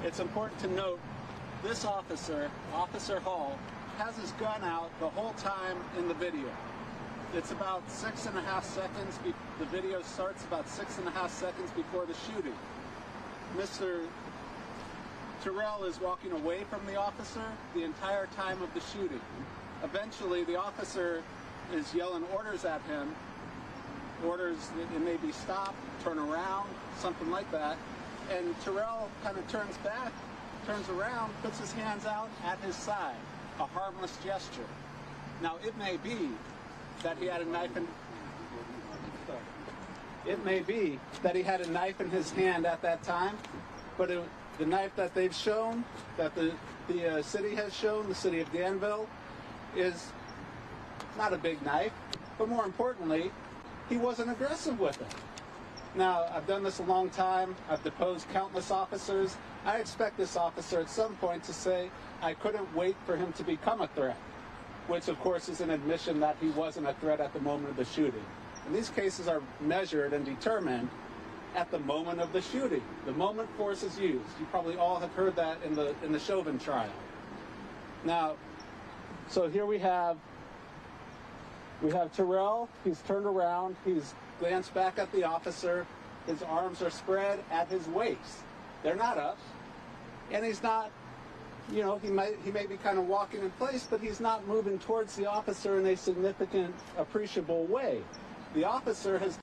It's important to note this officer, Officer Hall, has his gun out the whole time in the video. It's about 6.5 seconds. The video starts about 6.5 seconds before the shooting. Mr. Terrell is walking away from the officer the entire time of the shooting. Eventually, the officer is yelling orders at him. Orders, it may be stop, turn around, something like that. And Terrell kind of turns back, turns around, puts his hands out at his side. A harmless gesture. Now, it may be that he had a knife in... It may be that he had a knife in his hand at that time, but the knife that they've shown, that the city has shown, the city of Danville, is not a big knife, but more importantly, he wasn't aggressive with it. Now, I've done this a long time. I've deposed countless officers. I expect this officer at some point to say, I couldn't wait for him to become a threat, which of course is an admission that he wasn't a threat at the moment of the shooting. And these cases are measured and determined at the moment of the shooting. The moment force is used. You probably all have heard that in the Chauvin trial. Now, so here we have Terrell. He's turned around. He's glanced back at the officer. His arms are spread at his waist. They're not up. And he's not, you know, he may be kind of walking in place, but he's not moving towards the officer in a significant, appreciable way. The officer has...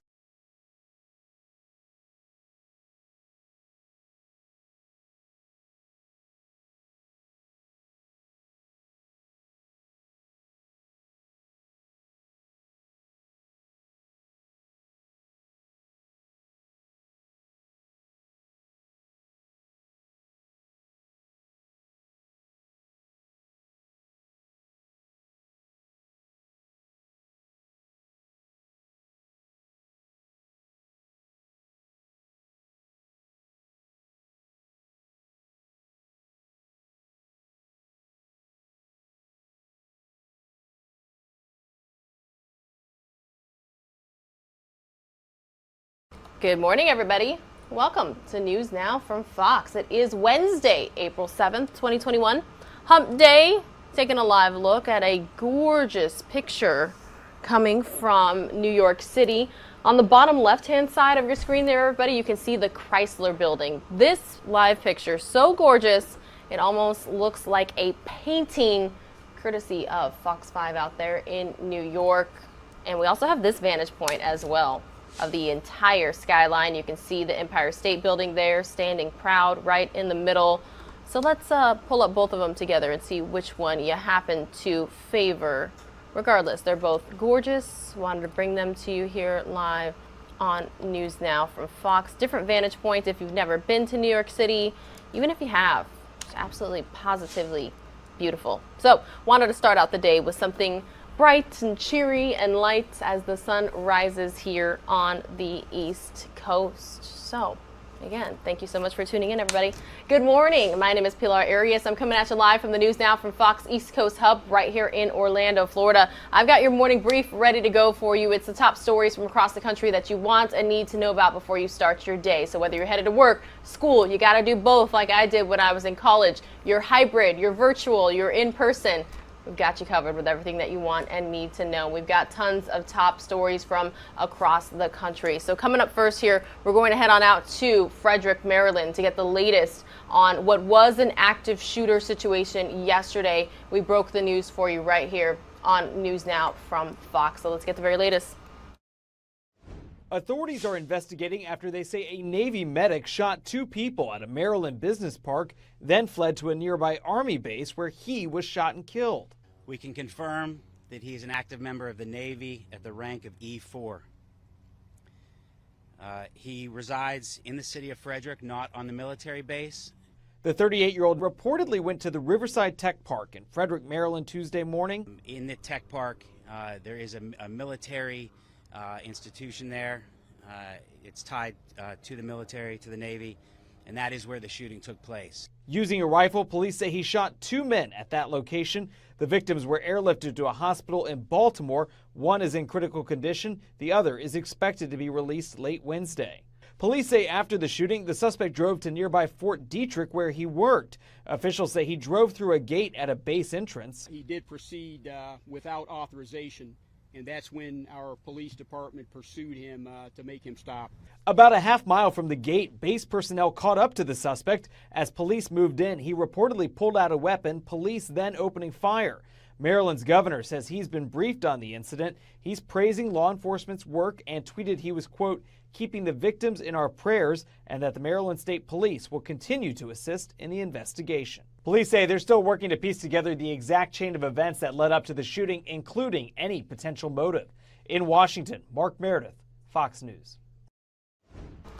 Good morning, everybody. Welcome to News Now from Fox. It is Wednesday, April 7th, 2021. Hump Day, taking a live look at a gorgeous picture coming from New York City. On the bottom left-hand side of your screen there, everybody, you can see the Chrysler Building. This live picture, so gorgeous, it almost looks like a painting, courtesy of Fox 5 out there in New York. And we also have this vantage point as well of the entire skyline. You can see the Empire State Building there, standing proud right in the middle. So let's pull up both of them together and see which one you happen to favor. Regardless, they're both gorgeous. Wanted to bring them to you here live on News Now from Fox. Different vantage points if you've never been to New York City. Even if you have, it's absolutely positively beautiful. So wanted to start out the day with something bright and cheery and light as the sun rises here on the East Coast. So again, thank you so much for tuning in, everybody. Good morning. My name is Pilar Arias. I'm coming at you live from the News Now from Fox East Coast Hub right here in Orlando, Florida. I've got your morning brief ready to go for you. It's the top stories from across the country that you want and need to know about before you start your day. So whether you're headed to work, school, you got to do both like I did when I was in college. You're hybrid, you're virtual, you're in person. We've got you covered with everything that you want and need to know. We've got tons of top stories from across the country. So coming up first here, we're going to head on out to Frederick, Maryland to get the latest on what was an active shooter situation yesterday. We broke the news for you right here on News Now from Fox. So let's get the very latest. Authorities are investigating after they say a Navy medic shot 2 people at a Maryland business park, then fled to a nearby Army base where he was shot and killed. We can confirm that he is an active member of the Navy at the rank of E4. He resides in the city of Frederick, not on the military base. The 38-year-old reportedly went to the Riverside Tech Park in Frederick, Maryland Tuesday morning. In the tech park, there is a military institution there. It's tied to the military, to the Navy, and that is where the shooting took place. Using a rifle, police say he shot 2 men at that location. The victims were airlifted to a hospital in Baltimore. One is in critical condition. The other is expected to be released late Wednesday. Police say after the shooting, the suspect drove to nearby Fort Detrick where he worked. Officials say he drove through a gate at a base entrance. He did proceed without authorization, and that's when our police department pursued him to make him stop. About a half mile from the gate, base personnel caught up to the suspect. As police moved in, he reportedly pulled out a weapon, police then opening fire. Maryland's governor says he's been briefed on the incident. He's praising law enforcement's work and tweeted he was, quote, keeping the victims in our prayers and that the Maryland State Police will continue to assist in the investigation. Police say they're still working to piece together the exact chain of events that led up to the shooting, including any potential motive. In Washington, Mark Meredith, Fox News.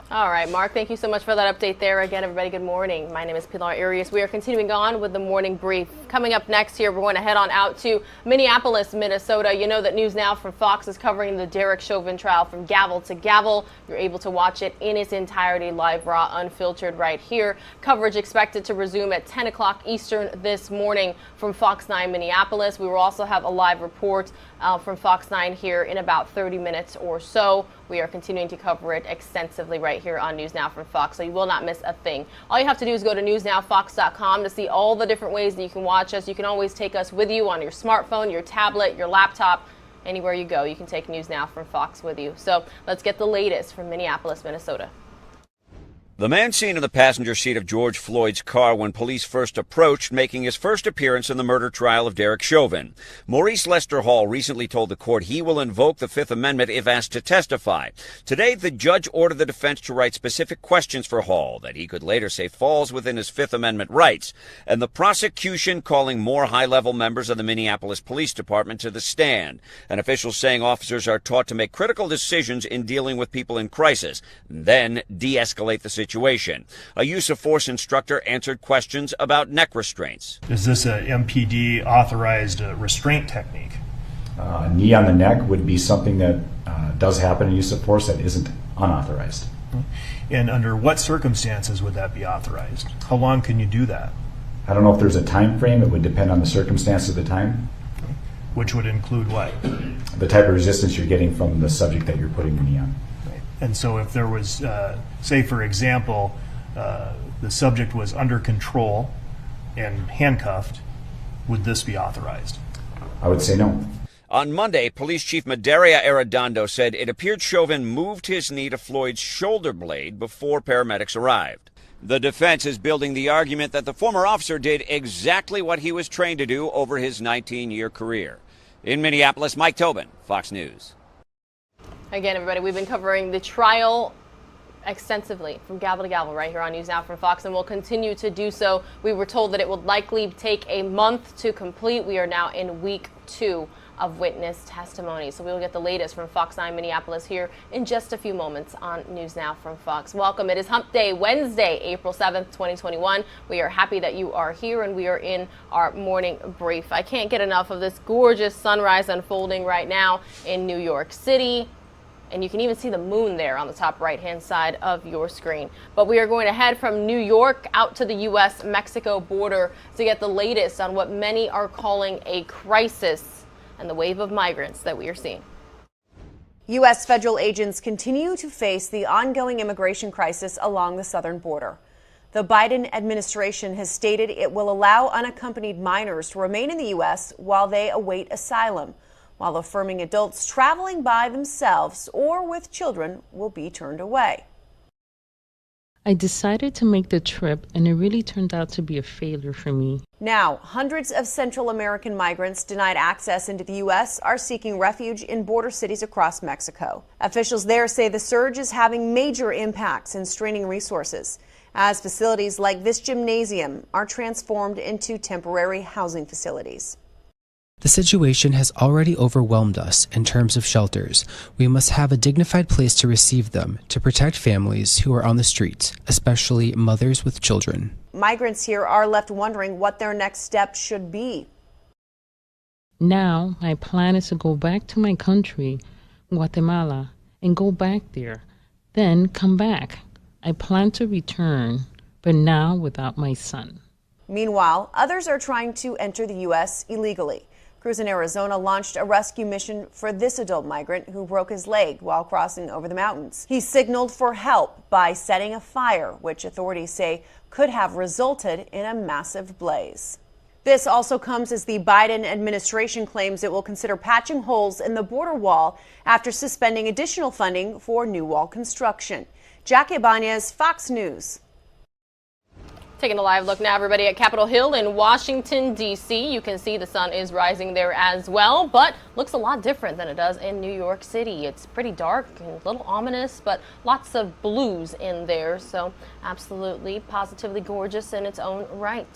All right, Mark, thank you so much for that update there. Again, everybody, good morning. My name is Pilar Arias. We are continuing on with the morning brief. Coming up next here, we're going to head on out to Minneapolis, Minnesota. You know that News Now from Fox is covering the Derek Chauvin trial from gavel to gavel. You're able to watch it in its entirety, live, raw, unfiltered right here. Coverage expected to resume at 10 o'clock Eastern this morning from Fox 9 Minneapolis. We will also have a live report from Fox 9 here in about 30 minutes or so. We are continuing to cover it extensively right here on News Now from Fox, so you will not miss a thing. All you have to do is go to newsnowfox.com to see all the different ways that you can watch us. You can always take us with you on your smartphone, your tablet, your laptop. Anywhere you go, you can take News Now from Fox with you. So let's get the latest from Minneapolis, Minnesota. The man seen in the passenger seat of George Floyd's car when police first approached, making his first appearance in the murder trial of Derek Chauvin. Maurice Lester Hall recently told the court he will invoke the Fifth Amendment if asked to testify. Today, the judge ordered the defense to write specific questions for Hall that he could later say falls within his Fifth Amendment rights, and the prosecution calling more high-level members of the Minneapolis Police Department to the stand. An official saying officers are taught to make critical decisions in dealing with people in crisis, then de-escalate the situation. A use of force instructor answered questions about neck restraints. Is this a MPD authorized restraint technique? Knee on the neck would be something that does happen in use of force that isn't unauthorized. And under what circumstances would that be authorized? How long can you do that? I don't know if there's a time frame. It would depend on the circumstance of the time. Which would include what? The type of resistance you're getting from the subject that you're putting the knee on. And so if there was, say for example, the subject was under control and handcuffed, would this be authorized? I would say no. On Monday, Police Chief Medaria Arredondo said it appeared Chauvin moved his knee to Floyd's shoulder blade before paramedics arrived. The defense is building the argument that the former officer did exactly what he was trained to do over his 19-year career. In Minneapolis, Mike Tobin, Fox News. Again, everybody, we've been covering the trial extensively from gavel to gavel right here on News Now from Fox, and we'll continue to do so. We were told that it would likely take a month to complete. We are now in week 2 of witness testimony. So we will get the latest from Fox 9 Minneapolis here in just a few moments on News Now from Fox. Welcome. It is Hump Day, Wednesday, April 7th, 2021. We are happy that you are here, and we are in our morning brief. I can't get enough of this gorgeous sunrise unfolding right now in New York City. And you can even see the moon there on the top right-hand side of your screen. But we are going to head from New York out to the U.S.-Mexico border to get the latest on what many are calling a crisis and the wave of migrants that we are seeing. U.S. federal agents continue to face the ongoing immigration crisis along the southern border. The Biden administration has stated it will allow unaccompanied minors to remain in the U.S. while they await asylum, while affirming adults traveling by themselves or with children will be turned away. I decided to make the trip, and it really turned out to be a failure for me. Now, hundreds of Central American migrants denied access into the U.S. are seeking refuge in border cities across Mexico. Officials there say the surge is having major impacts and straining resources, as facilities like this gymnasium are transformed into temporary housing facilities. The situation has already overwhelmed us in terms of shelters. We must have a dignified place to receive them, to protect families who are on the streets, especially mothers with children. Migrants here are left wondering what their next step should be. Now, my plan is to go back to my country, Guatemala, and go back there, then come back. I plan to return, but now without my son. Meanwhile, others are trying to enter the U.S. illegally. Crews in Arizona launched a rescue mission for this adult migrant who broke his leg while crossing over the mountains. He signaled for help by setting a fire, which authorities say could have resulted in a massive blaze. This also comes as the Biden administration claims it will consider patching holes in the border wall after suspending additional funding for new wall construction. Jackie Ibanez, Fox News. Taking a live look now, everybody, at Capitol Hill in Washington, D.C. You can see the sun is rising there as well, but looks a lot different than it does in New York City. It's pretty dark and a little ominous, but lots of blues in there, so absolutely, positively gorgeous in its own right.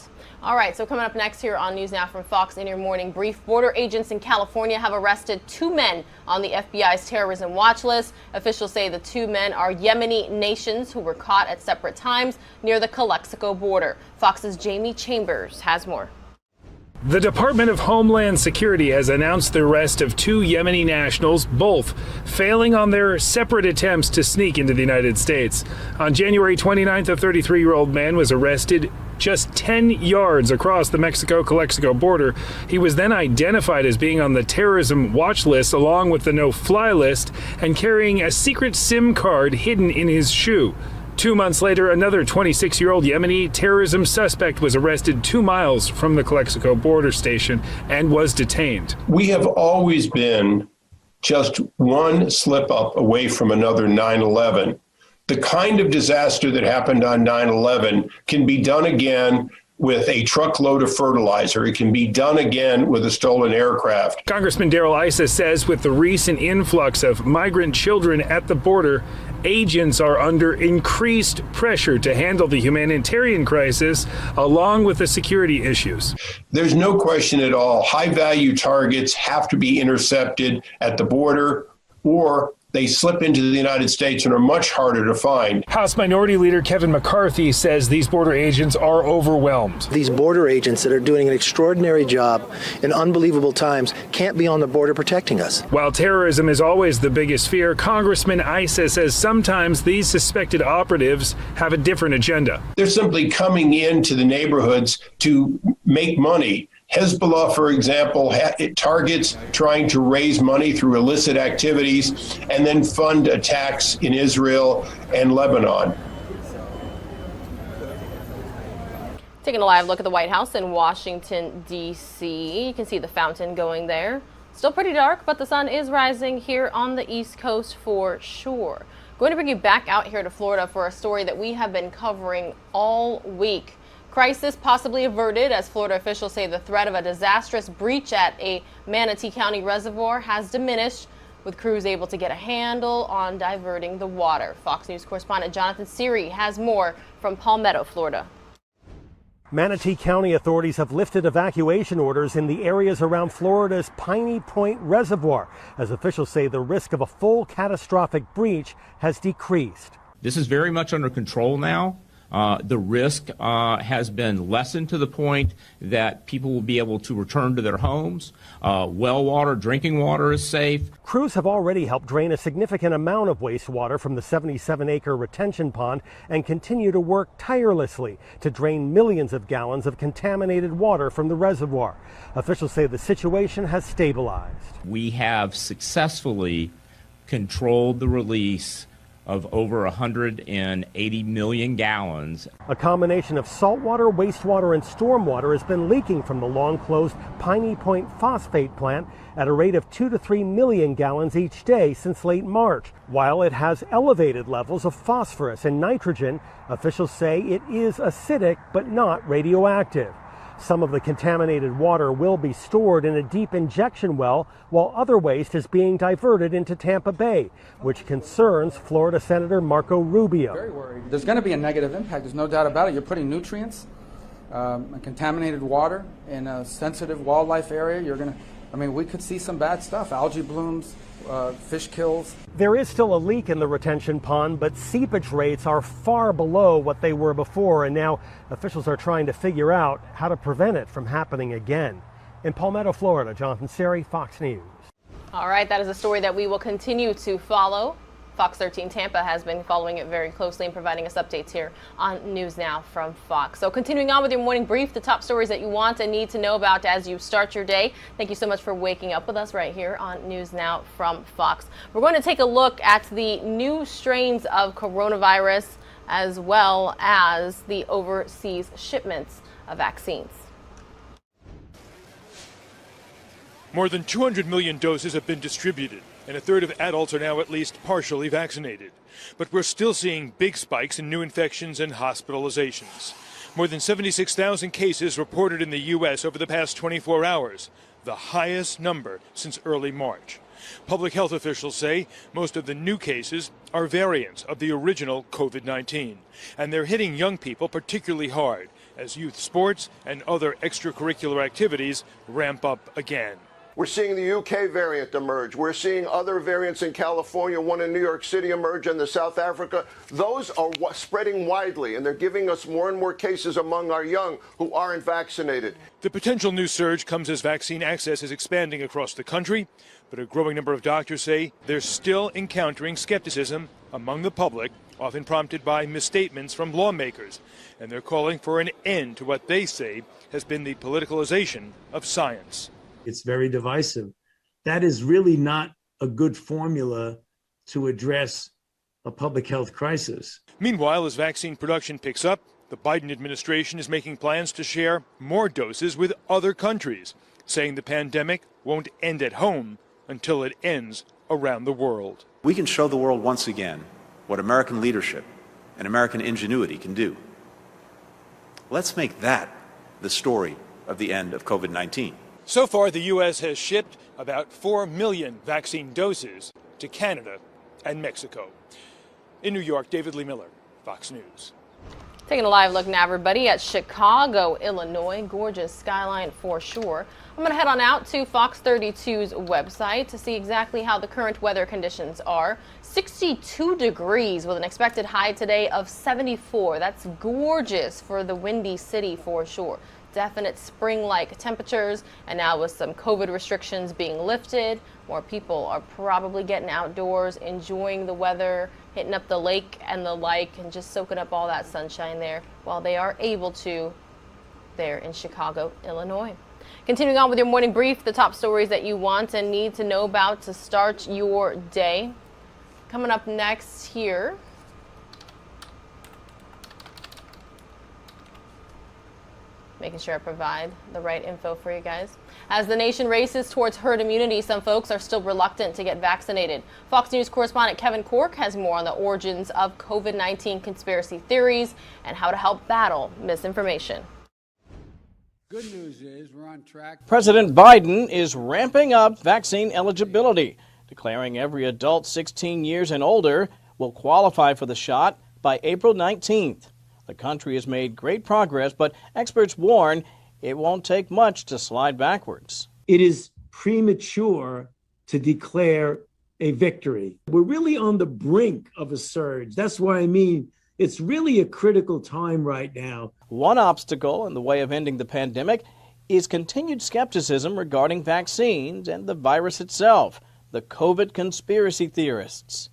All right, so coming up next here on News Now from Fox in your morning brief, border agents in California have arrested 2 men on the FBI's terrorism watch list. Officials say the 2 men are Yemeni nations who were caught at separate times near the Calexico border. Fox's Jamie Chambers has more. The Department of Homeland Security has announced the arrest of 2 Yemeni nationals, both failing on their separate attempts to sneak into the United States. On January 29th, a 33-year-old man was arrested just 10 yards across the Mexico-Calexico border. He was then identified as being on the terrorism watch list along with the no-fly list and carrying a secret SIM card hidden in his shoe. 2 months later, another 26-year-old Yemeni terrorism suspect was arrested 2 miles from the Calexico border station and was detained. We have always been just one slip up away from another 9/11. The kind of disaster that happened on 9/11 can be done again with a truckload of fertilizer. It can be done again with a stolen aircraft. Congressman Darrell Issa says with the recent influx of migrant children at the border, agents are under increased pressure to handle the humanitarian crisis along with the security issues. There's no question at all. High-value targets have to be intercepted at the border, or they slip into the United States and are much harder to find. House Minority Leader Kevin McCarthy says these border agents are overwhelmed. These border agents that are doing an extraordinary job in unbelievable times can't be on the border protecting us. While terrorism is always the biggest fear, Congressman Issa says sometimes these suspected operatives have a different agenda. They're simply coming into the neighborhoods to make money. Hezbollah, for example, it targets trying to raise money through illicit activities and then fund attacks in Israel and Lebanon. Taking a live look at the White House in Washington, D.C. You can see the fountain going there. Still pretty dark, but the sun is rising here on the East Coast for sure. Going to bring you back out here to Florida for a story that we have been covering all week. Crisis possibly averted as Florida officials say the threat of a disastrous breach at a Manatee County reservoir has diminished, with crews able to get a handle on diverting the water. Fox News correspondent Jonathan Siri has more from Palmetto, Florida. Manatee County authorities have lifted evacuation orders in the areas around Florida's Piney Point reservoir, as officials say the risk of a full catastrophic breach has decreased. This is very much under control now. The risk has been lessened to the point that people will be able to return to their homes. Well water, drinking water is safe. Crews have already helped drain a significant amount of wastewater from the 77-acre retention pond and continue to work tirelessly to drain millions of gallons of contaminated water from the reservoir. Officials say the situation has stabilized. We have successfully controlled the release of over 180 million gallons. A combination of saltwater, wastewater, and stormwater has been leaking from the long-closed Piney Point phosphate plant at a rate of 2 to 3 million gallons each day since late March. While it has elevated levels of phosphorus and nitrogen, officials say it is acidic but not radioactive. Some of the contaminated water will be stored in a deep injection well, while other waste is being diverted into Tampa Bay, which concerns Florida Senator Marco Rubio. Very worried. There's going to be a negative impact. There's no doubt about it. You're putting nutrients, contaminated water in a sensitive wildlife area. We could see some bad stuff. Algae blooms, fish kills. There is still a leak in the retention pond, but seepage rates are far below what they were before, and now officials are trying to figure out how to prevent it from happening again. In Palmetto, Florida, Jonathan Siri, Fox News. All right, that is a story that we will continue to follow. Fox 13 Tampa has been following it very closely and providing us updates here on News Now from Fox. So continuing on with your morning brief, the top stories that you want and need to know about as you start your day. Thank you so much for waking up with us right here on News Now from Fox. We're going to take a look at the new strains of coronavirus as well as the overseas shipments of vaccines. More than 200 million doses have been distributed, and a third of adults are now at least partially vaccinated. But we're still seeing big spikes in new infections and hospitalizations. More than 76,000 cases reported in the U.S. over the past 24 hours, the highest number since early March. Public health officials say most of the new cases are variants of the original COVID-19, and they're hitting young people particularly hard as youth sports and other extracurricular activities ramp up again. We're seeing the UK variant emerge. We're seeing other variants in California, one in New York City emerge, and the South Africa. Those are spreading widely, and they're giving us more and more cases among our young who aren't vaccinated. The potential new surge comes as vaccine access is expanding across the country, but a growing number of doctors say they're still encountering skepticism among the public, often prompted by misstatements from lawmakers, and they're calling for an end to what they say has been the politicalization of science. It's very divisive. That is really not a good formula to address a public health crisis. Meanwhile, as vaccine production picks up, the Biden administration is making plans to share more doses with other countries, saying the pandemic won't end at home until it ends around the world. We can show the world once again what American leadership and American ingenuity can do. Let's make that the story of the end of COVID-19. So far, the U.S. has shipped about 4 million vaccine doses to Canada and Mexico. In New York, David Lee Miller, Fox News. Taking a live look now, everybody, at Chicago, Illinois. Gorgeous skyline for sure. I'm going to head on out to Fox 32's website to see exactly how the current weather conditions are. 62 degrees with an expected high today of 74. That's gorgeous for the Windy City for sure. Definite spring-like temperatures, and now with some COVID restrictions being lifted, more people are probably getting outdoors, enjoying the weather, hitting up the lake and the like, and just soaking up all that sunshine there while they are able to there in Chicago, Illinois. Continuing on with your morning brief, the top stories that you want and need to know about to start your day. Coming up next here, making sure I provide the right info for you guys. As the nation races towards herd immunity, some folks are still reluctant to get vaccinated. Fox News correspondent Kevin Cork has more on the origins of COVID-19 conspiracy theories and how to help battle misinformation. Good news is we're on track. President Biden is ramping up vaccine eligibility, declaring every adult 16 years and older will qualify for the shot by April 19th. The country has made great progress, but experts warn it won't take much to slide backwards. It is premature to declare a victory. We're really on the brink of a surge. That's why I mean it's really a critical time right now. One obstacle in the way of ending the pandemic is continued skepticism regarding vaccines and the virus itself, the COVID conspiracy theorists.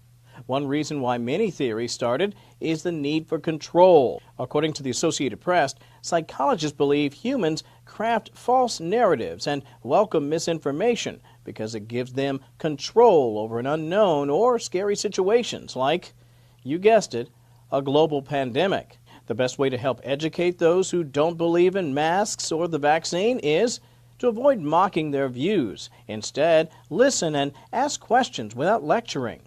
One reason why many theories started is the need for control. According to the Associated Press, psychologists believe humans craft false narratives and welcome misinformation because it gives them control over an unknown or scary situations like, you guessed it, a global pandemic. The best way to help educate those who don't believe in masks or the vaccine is to avoid mocking their views. Instead, listen and ask questions without lecturing,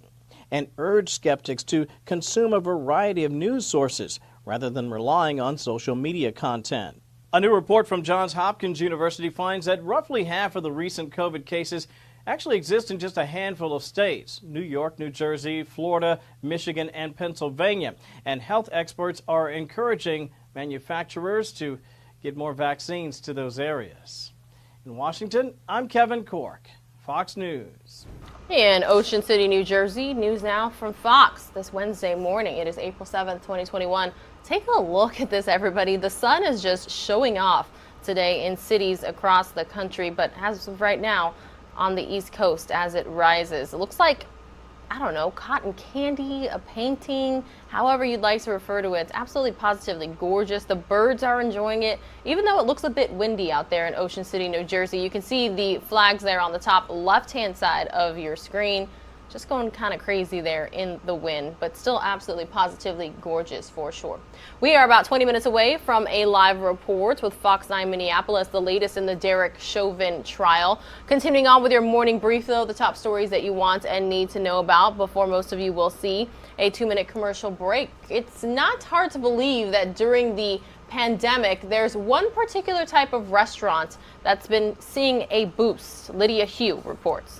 and urge skeptics to consume a variety of news sources rather than relying on social media content. A new report from Johns Hopkins University finds that roughly half of the recent COVID cases actually exist in just a handful of states: New York, New Jersey, Florida, Michigan, and Pennsylvania. And health experts are encouraging manufacturers to get more vaccines to those areas. In Washington, I'm Kevin Cork, Fox News. In Ocean City, New Jersey, News Now from Fox this Wednesday morning. It is April 7th, 2021. Take a look at this, everybody. The sun is just showing off today in cities across the country, but as of right now, on the East Coast as it rises. It looks like I don't know, cotton candy, a painting, however you'd like to refer to it. It's absolutely positively gorgeous. The birds are enjoying it, even though it looks a bit windy out there in Ocean City, New Jersey. You can see the flags there on the top left-hand side of your screen. Just going kind of crazy there in the wind, but still absolutely positively gorgeous for sure. We are about 20 minutes away from a live report with Fox 9 Minneapolis, the latest in the Derek Chauvin trial. Continuing on with your morning brief, though, the top stories that you want and need to know about before most of you will see a 2-minute commercial break. It's not hard to believe that during the pandemic, there's one particular type of restaurant that's been seeing a boost. Lydia Hugh reports.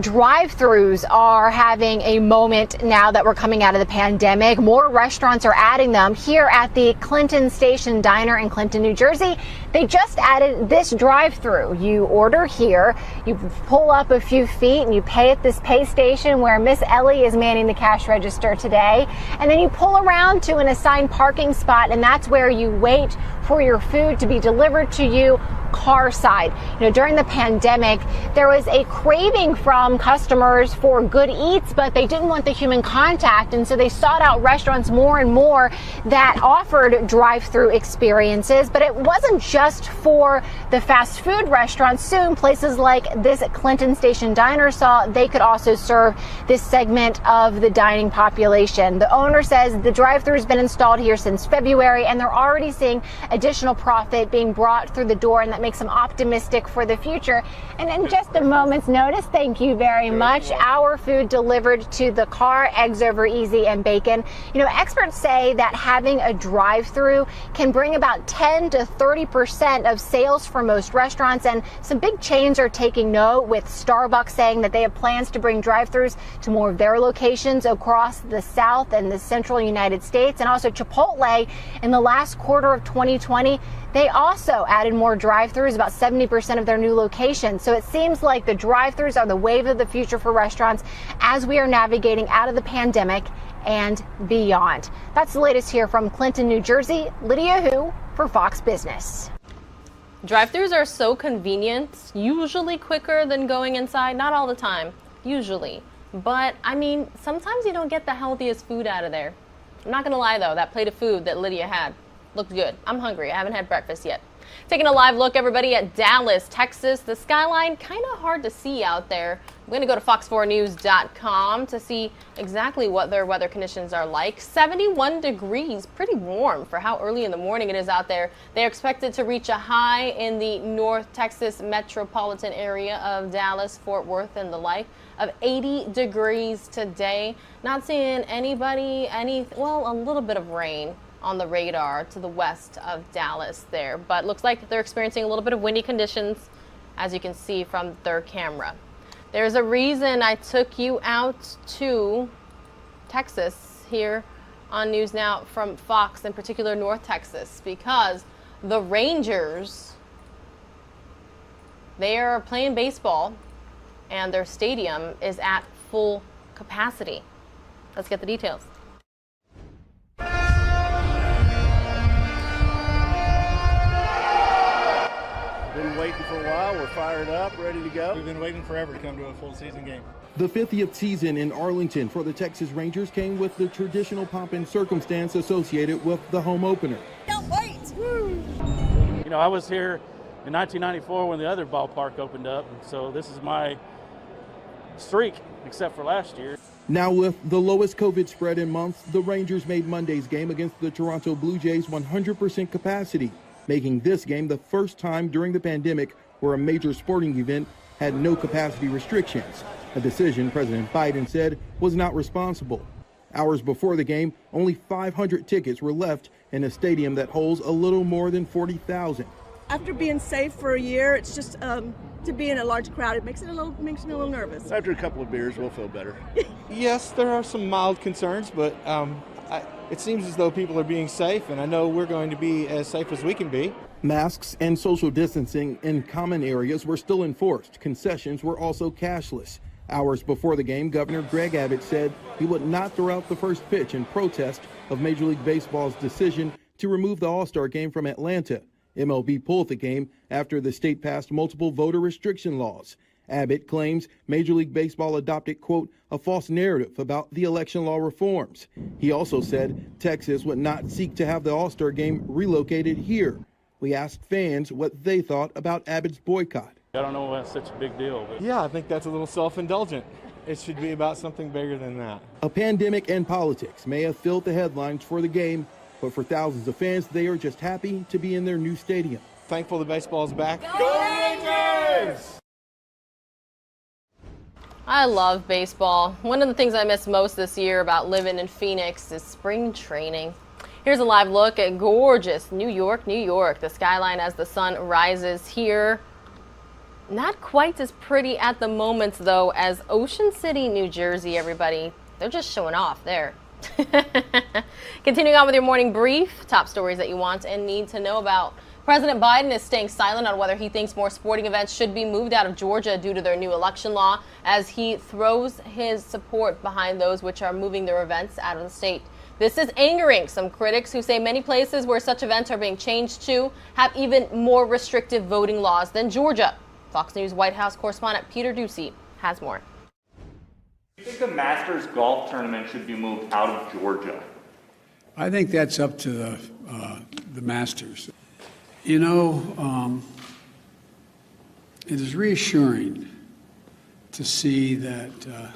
Drive-thrus are having a moment now that we're coming out of the pandemic. More restaurants are adding them. Here at the Clinton Station Diner in Clinton, New Jersey, they just added this drive-thru. You order here, you pull up a few feet, and you pay at this pay station where Miss Ellie is manning the cash register today. And then you pull around to an assigned parking spot, and that's where you wait for your food to be delivered to you car side. You know, during the pandemic, there was a craving from customers for good eats, but they didn't want the human contact, and so they sought out restaurants more and more that offered drive-through experiences. But it wasn't just for the fast food restaurants. Soon, places like this Clinton Station Diner saw they could also serve this segment of the dining population. The owner says the drive-through has been installed here since February, and they're already seeing additional profit being brought through the door, and that makes them optimistic for the future. And in just a moment's notice, thank you very much. Our food delivered to the car, eggs over easy, and bacon. You know, experts say that having a drive-through can bring about 10 to 30% of sales for most restaurants, and some big chains are taking note, with Starbucks saying that they have plans to bring drive-throughs to more of their locations across the South and the Central United States. And also Chipotle, in the last quarter of 2020, they also added more drive-thrus, about 70% of their new locations. So it seems like the drive-thrus are the wave of the future for restaurants as we are navigating out of the pandemic and beyond. That's the latest here from Clinton, New Jersey. Lydia Hu for Fox Business. Drive-thrus are so convenient, usually quicker than going inside. Not all the time, usually. But, I mean, sometimes you don't get the healthiest food out of there. I'm not going to lie, though, that plate of food that Lydia had looked good. I'm hungry. I haven't had breakfast yet. Taking a live look, everybody, at Dallas, Texas. The skyline kind of hard to see out there. I'm going to go to fox4news.com to see exactly what their weather conditions are like. 71 degrees, pretty warm for how early in the morning it is out there. They're expected to reach a high in the North Texas metropolitan area of Dallas, Fort Worth, and the like of 80 degrees today. Not seeing anybody, well, a little bit of rain on the radar to the west of Dallas there, but looks like they're experiencing a little bit of windy conditions, as you can see from their camera. There's a reason I took you out to Texas here on NewsNOW from Fox, in particular North Texas, because the Rangers, they are playing baseball and their stadium is at full capacity. Let's get the details. Been waiting for a while. We're fired up, ready to go. We've been waiting forever to come to a full season game. The 50th season in Arlington for the Texas Rangers came with the traditional pomp and circumstance associated with the home opener. Can't wait! Woo. You know, I was here in 1994 when the other ballpark opened up, so this is my streak, except for last year. Now with the lowest COVID spread in months, the Rangers made Monday's game against the Toronto Blue Jays 100% capacity, making this game the first time during the pandemic where a major sporting event had no capacity restrictions, a decision President Biden said was not responsible. Hours before the game, only 500 tickets were left in a stadium that holds a little more than 40,000. After being safe for a year, it's just to be in a large crowd, it makes me a little nervous. After a couple of beers, we'll feel better. Yes, there are some mild concerns, but it seems as though people are being safe, and I know we're going to be as safe as we can be. Masks and social distancing in common areas were still enforced. Concessions were also cashless. Hours before the game, Governor Greg Abbott said he would not throw out the first pitch in protest of Major League Baseball's decision to remove the All-Star game from Atlanta. MLB pulled the game after the state passed multiple voter restriction laws. Abbott claims Major League Baseball adopted, quote, a false narrative about the election law reforms. He also said Texas would not seek to have the All-Star game relocated here. We asked fans what they thought about Abbott's boycott. I don't know why it's such a big deal. But Yeah, I think that's a little self-indulgent. It should be about something bigger than that. A pandemic and politics may have filled the headlines for the game, but for thousands of fans, they are just happy to be in their new stadium. Thankful the baseball's back. Go Rangers! I love baseball. One of the things I miss most this year about living in Phoenix is spring training. Here's a live look at gorgeous New York, New York. The skyline as the sun rises here. Not quite as pretty at the moment, though, as Ocean City, New Jersey, everybody. They're just showing off there. Continuing on with your morning brief, top stories that you want and need to know about. President Biden is staying silent on whether he thinks more sporting events should be moved out of Georgia due to their new election law, as he throws his support behind those which are moving their events out of the state. This is angering some critics who say many places where such events are being changed to have even more restrictive voting laws than Georgia. Fox News White House correspondent Peter Ducey has more. Do you think the Masters golf tournament should be moved out of Georgia? I think that's up to the Masters. You know, it is reassuring to see that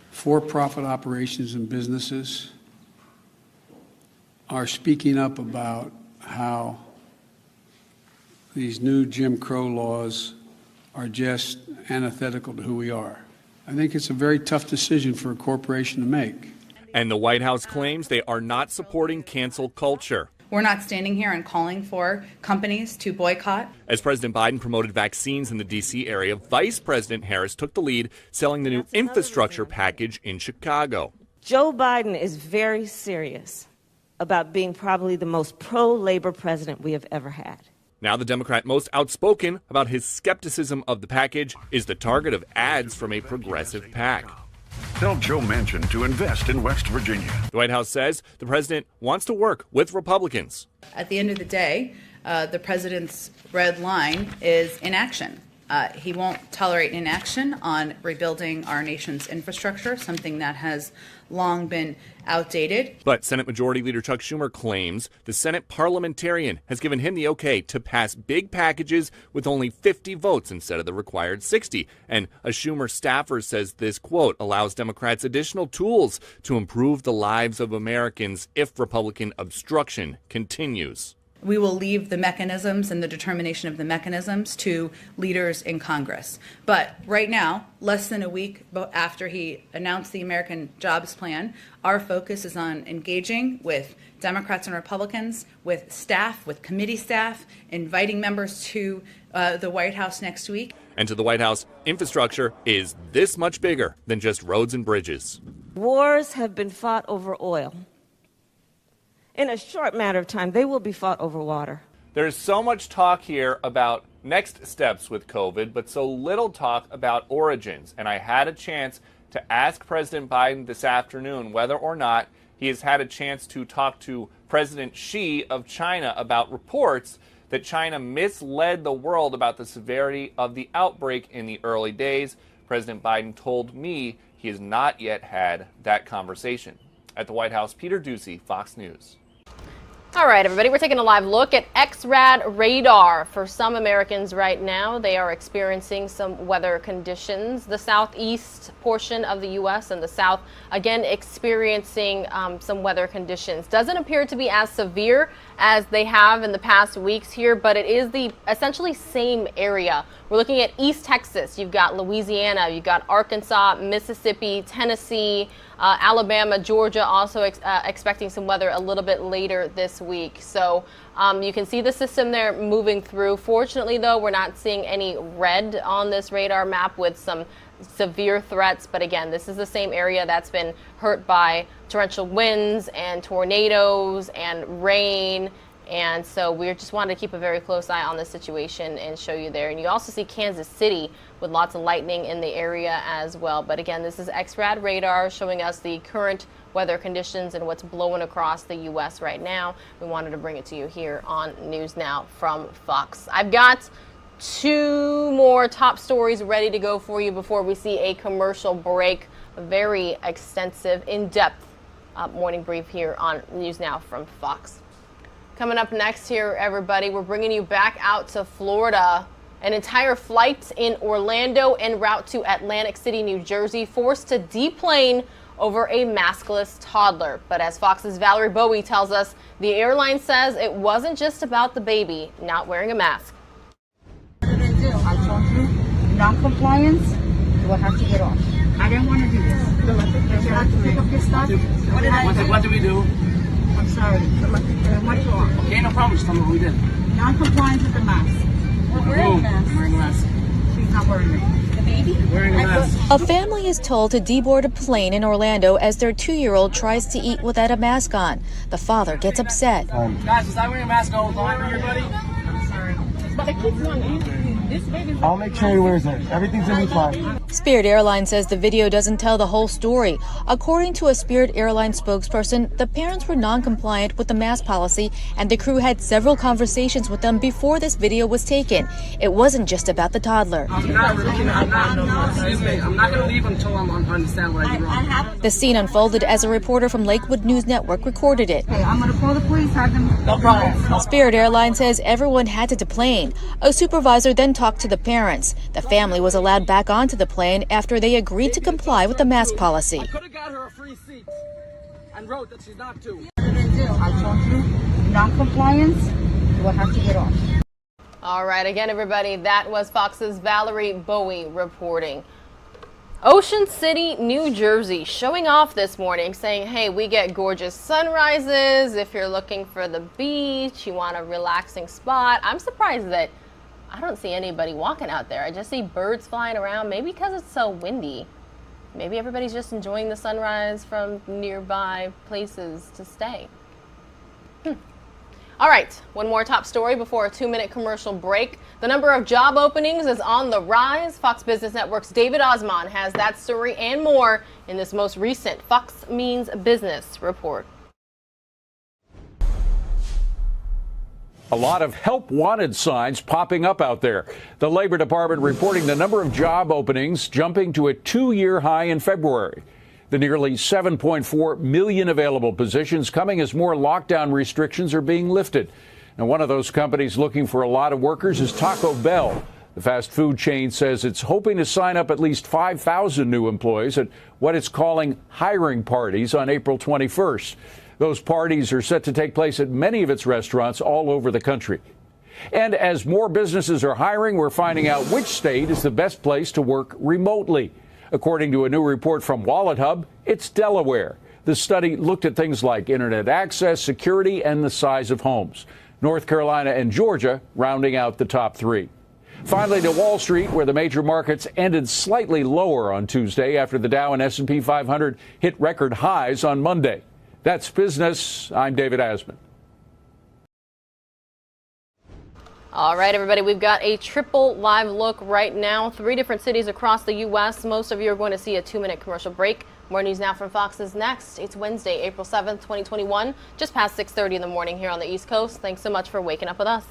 for-profit operations and businesses are speaking up about how these new Jim Crow laws are just antithetical to who we are. I think it's a very tough decision for a corporation to make. And the White House claims they are not supporting cancel culture. We're not standing here and calling for companies to boycott. As President Biden promoted vaccines in the D.C. area, Vice President Harris took the lead, selling the new infrastructure package in Chicago. Joe Biden is very serious about being probably the most pro-labor president we have ever had. Now the Democrat most outspoken about his skepticism of the package is the target of ads from a progressive PAC. Tell Joe Manchin to invest in West Virginia. The White House says the president wants to work with Republicans. At the end of the day, the president's red line is inaction. He won't tolerate inaction on rebuilding our nation's infrastructure, something that has long been outdated. But Senate Majority Leader Chuck Schumer claims the Senate parliamentarian has given him the okay to pass big packages with only 50 votes instead of the required 60. And a Schumer staffer says this, quote, allows Democrats additional tools to improve the lives of Americans if Republican obstruction continues. We will leave the mechanisms and the determination of the mechanisms to leaders in Congress. But right now, less than a week after he announced the American Jobs Plan, our focus is on engaging with Democrats and Republicans, with staff, with committee staff, inviting members to the White House next week. And to the White House, infrastructure is this much bigger than just roads and bridges. Wars have been fought over oil. In a short matter of time, they will be fought over water. There's so much talk here about next steps with COVID, but so little talk about origins. And I had a chance to ask President Biden this afternoon whether or not he has had a chance to talk to President Xi of China about reports that China misled the world about the severity of the outbreak in the early days. President Biden told me he has not yet had that conversation. At the White House, Peter Ducey, Fox News. All right, everybody, we're taking a live look at X-RAD radar. For some Americans right now, they are experiencing some weather conditions. The southeast portion of the U.S. and the south, again, experiencing some weather conditions. Doesn't appear to be as severe as they have in the past weeks here, but it is the essentially same area. We're looking at East Texas. You've got Louisiana, you've got Arkansas, Mississippi, Tennessee, Alabama, Georgia, also expecting some weather a little bit later this week. So you can see the system there moving through. Fortunately, though, we're not seeing any red on this radar map with some severe threats. But again, this is the same area that's been hurt by torrential winds and tornadoes and rain. And so we just wanted to keep a very close eye on the situation and show you there. And you also see Kansas City with lots of lightning in the area as well. But again, this is X-RAD radar showing us the current weather conditions and what's blowing across the U.S. right now. We wanted to bring it to you here on News Now from Fox. I've got 2 more top stories ready to go for you before we see a commercial break. A very extensive, in-depth morning brief here on News Now from Fox. Coming up next here, everybody, we're bringing you back out to Florida. An entire flight in Orlando en route to Atlantic City, New Jersey, forced to deplane over a maskless toddler. But as Fox's Valerie Bowie tells us, the airline says it wasn't just about the baby not wearing a mask. I told you, non-compliance, you will have to get off. I didn't want to do this. You have to pick up your stuff. What did we do? I'm sorry. What's wrong? Okay, no problem. Just tell me what we did. Non-compliance with the mask. Wearing a mask. Wearing a mask. She's not wearing it. The baby? Wearing a mask. A family is told to deboard a plane in Orlando as their 2-year-old tries to eat without a mask on. The father gets upset. Guys, was I wearing a mask all the time for everybody? I'm sorry. But the kids want to this baby's I'll make sure he wears it. Everything's gonna be fine. Spirit Airlines says the video doesn't tell the whole story. According to a Spirit Airlines spokesperson, the parents were non-compliant with the mask policy and the crew had several conversations with them before this video was taken. It wasn't just about the toddler. I'm not gonna leave until I understand what I did wrong. The scene unfolded as a reporter from Lakewood News Network recorded it. Okay, I'm gonna call the police, have them. No problem. Spirit Airlines says everyone had to deplane. A supervisor then talked to the parents. The family was allowed back onto the plane after they agreed to comply with the mask policy. I could have got her a free seat and wrote that she's not to. I told you, non-compliance, you will have to get off. All right, again, everybody, that was Fox's Valerie Bowie reporting. Ocean City, New Jersey, showing off this morning, saying, hey, we get gorgeous sunrises. If you're looking for the beach, you want a relaxing spot. I'm surprised that I don't see anybody walking out there. I just see birds flying around, maybe because it's so windy. Maybe everybody's just enjoying the sunrise from nearby places to stay. All right, one more top story before a 2-minute commercial break. The number of job openings is on the rise. Fox Business Network's David Osmond has that story and more in this most recent Fox Means Business report. A lot of help wanted signs popping up out there. The Labor Department reporting the number of job openings jumping to a 2-year high in February. The nearly 7.4 million available positions coming as more lockdown restrictions are being lifted. Now, one of those companies looking for a lot of workers is Taco Bell. The fast food chain says it's hoping to sign up at least 5,000 new employees at what it's calling hiring parties on April 21st. Those parties are set to take place at many of its restaurants all over the country. And as more businesses are hiring, we're finding out which state is the best place to work remotely. According to a new report from Wallet Hub, it's Delaware. The study looked at things like internet access, security, and the size of homes. North Carolina and Georgia rounding out the top 3. Finally, to Wall Street, where the major markets ended slightly lower on Tuesday after the Dow and S&P 500 hit record highs on Monday. That's business. I'm David Asman. All right, everybody, we've got a triple live look right now. 3 different cities across the U.S. Most of you are going to see a 2-minute commercial break. More news now from Fox is next. It's Wednesday, April 7th, 2021, just past 6:30 in the morning here on the East Coast. Thanks so much for waking up with us.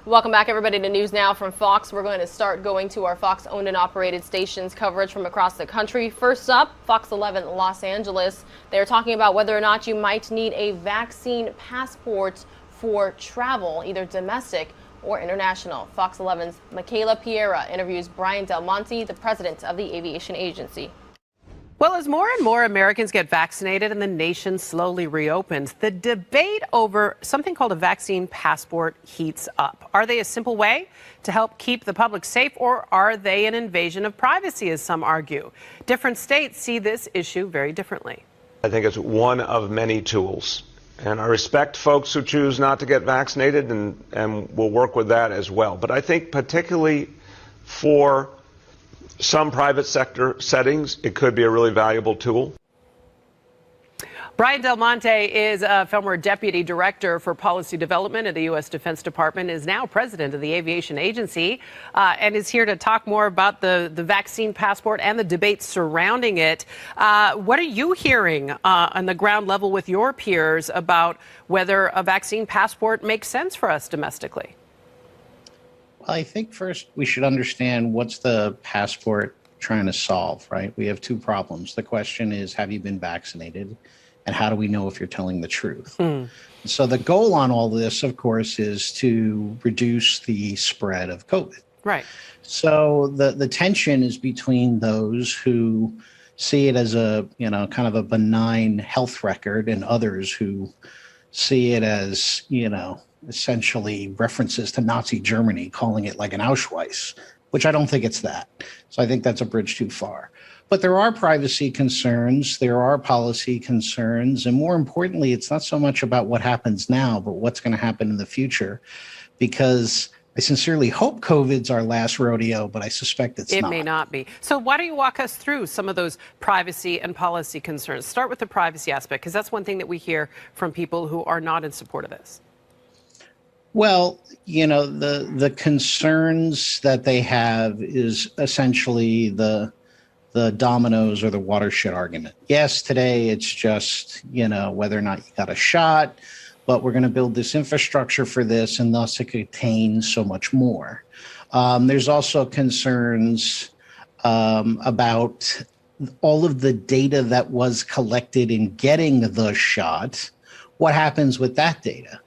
Welcome back, everybody, to News Now from Fox. We're going to start going to our Fox-owned and operated stations coverage from across the country. First up, Fox 11 Los Angeles. They're talking about whether or not you might need a vaccine passport for travel, either domestic or international. Fox 11's Michaela Piera interviews Brian Del Monte, the president of the aviation agency. Well, as more and more Americans get vaccinated and the nation slowly reopens, the debate over something called a vaccine passport heats up. Are they a simple way to help keep the public safe, or are they an invasion of privacy, as some argue? Different states see this issue very differently. I think it's one of many tools. And I respect folks who choose not to get vaccinated, and we'll work with that as well. But I think particularly for some private sector settings, it could be a really valuable tool. Brian Del Monte is a former deputy director for policy development at the U.S. Defense Department, is now president of the aviation agency, and is here to talk more about the vaccine passport and the debate surrounding it. What are you hearing on the ground level with your peers about whether a vaccine passport makes sense for us domestically? Well, I think first we should understand what's the passport trying to solve, right? We have two problems. The question is, have you been vaccinated? And how do we know if you're telling the truth? So the goal on all this, of course, is to reduce the spread of COVID. Right. So the tension is between those who see it as a, kind of a benign health record, and others who see it as, essentially references to Nazi Germany, calling it like an Auschwitz, which I don't think it's that. So I think that's a bridge too far. But there are privacy concerns, there are policy concerns, and more importantly, it's not so much about what happens now, but what's going to happen in the future, because I sincerely hope COVID's our last rodeo, but I suspect it's not. It may not be. So why don't you walk us through some of those privacy and policy concerns? Start with the privacy aspect, because that's one thing that we hear from people who are not in support of this. Well, the concerns that they have is essentially the dominoes or the watershed argument. Yes, today it's just, whether or not you got a shot, but we're going to build this infrastructure for this, and thus it contains so much more. There's also concerns about all of the data that was collected in getting the shot. What happens with that data?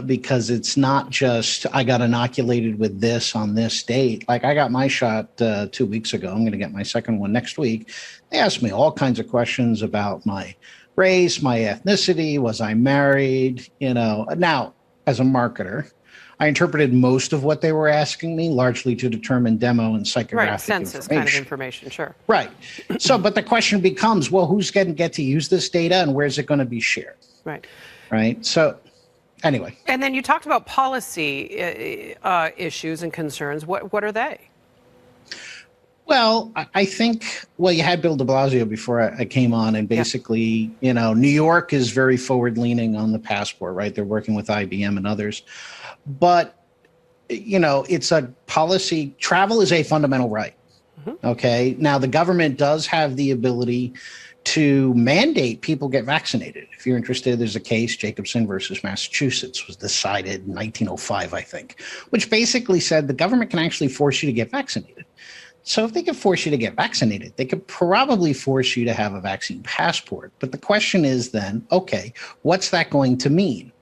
Because it's not just, I got inoculated with this on this date. Like, I got my shot 2 weeks ago. I'm going to get my second one next week. They asked me all kinds of questions about my race, my ethnicity, was I married, Now, as a marketer, I interpreted most of what they were asking me largely to determine demo and psychographic right, census kind of information, sure. Right. So, but the question becomes, well, who's going to get to use this data, and where's it going to be shared? Right. Right. So, anyway. And then you talked about policy issues and concerns. What are they? Well, I think, you had Bill de Blasio before I came on, and basically, New York is very forward-leaning on the passport, right? They're working with IBM and others. But, it's a policy. Travel is a fundamental right. Okay? Now, the government does have the ability to mandate people get vaccinated. If you're interested, there's a case, Jacobson versus Massachusetts, was decided in 1905, I think, which basically said the government can actually force you to get vaccinated. So if they could force you to get vaccinated, they could probably force you to have a vaccine passport. But the question is then, okay, what's that going to mean?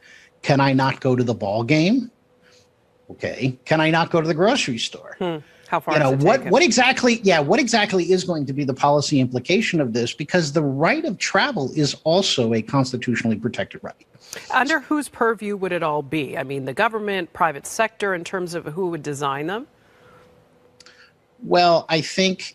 Can I not go to the ball game? Okay. Can I not go to the grocery store? How far is it what exactly is going to be the policy implication of this? Because the right of travel is also a constitutionally protected right. Under whose purview would it all be? I mean, the government, private sector, in terms of who would design them? Well, I think,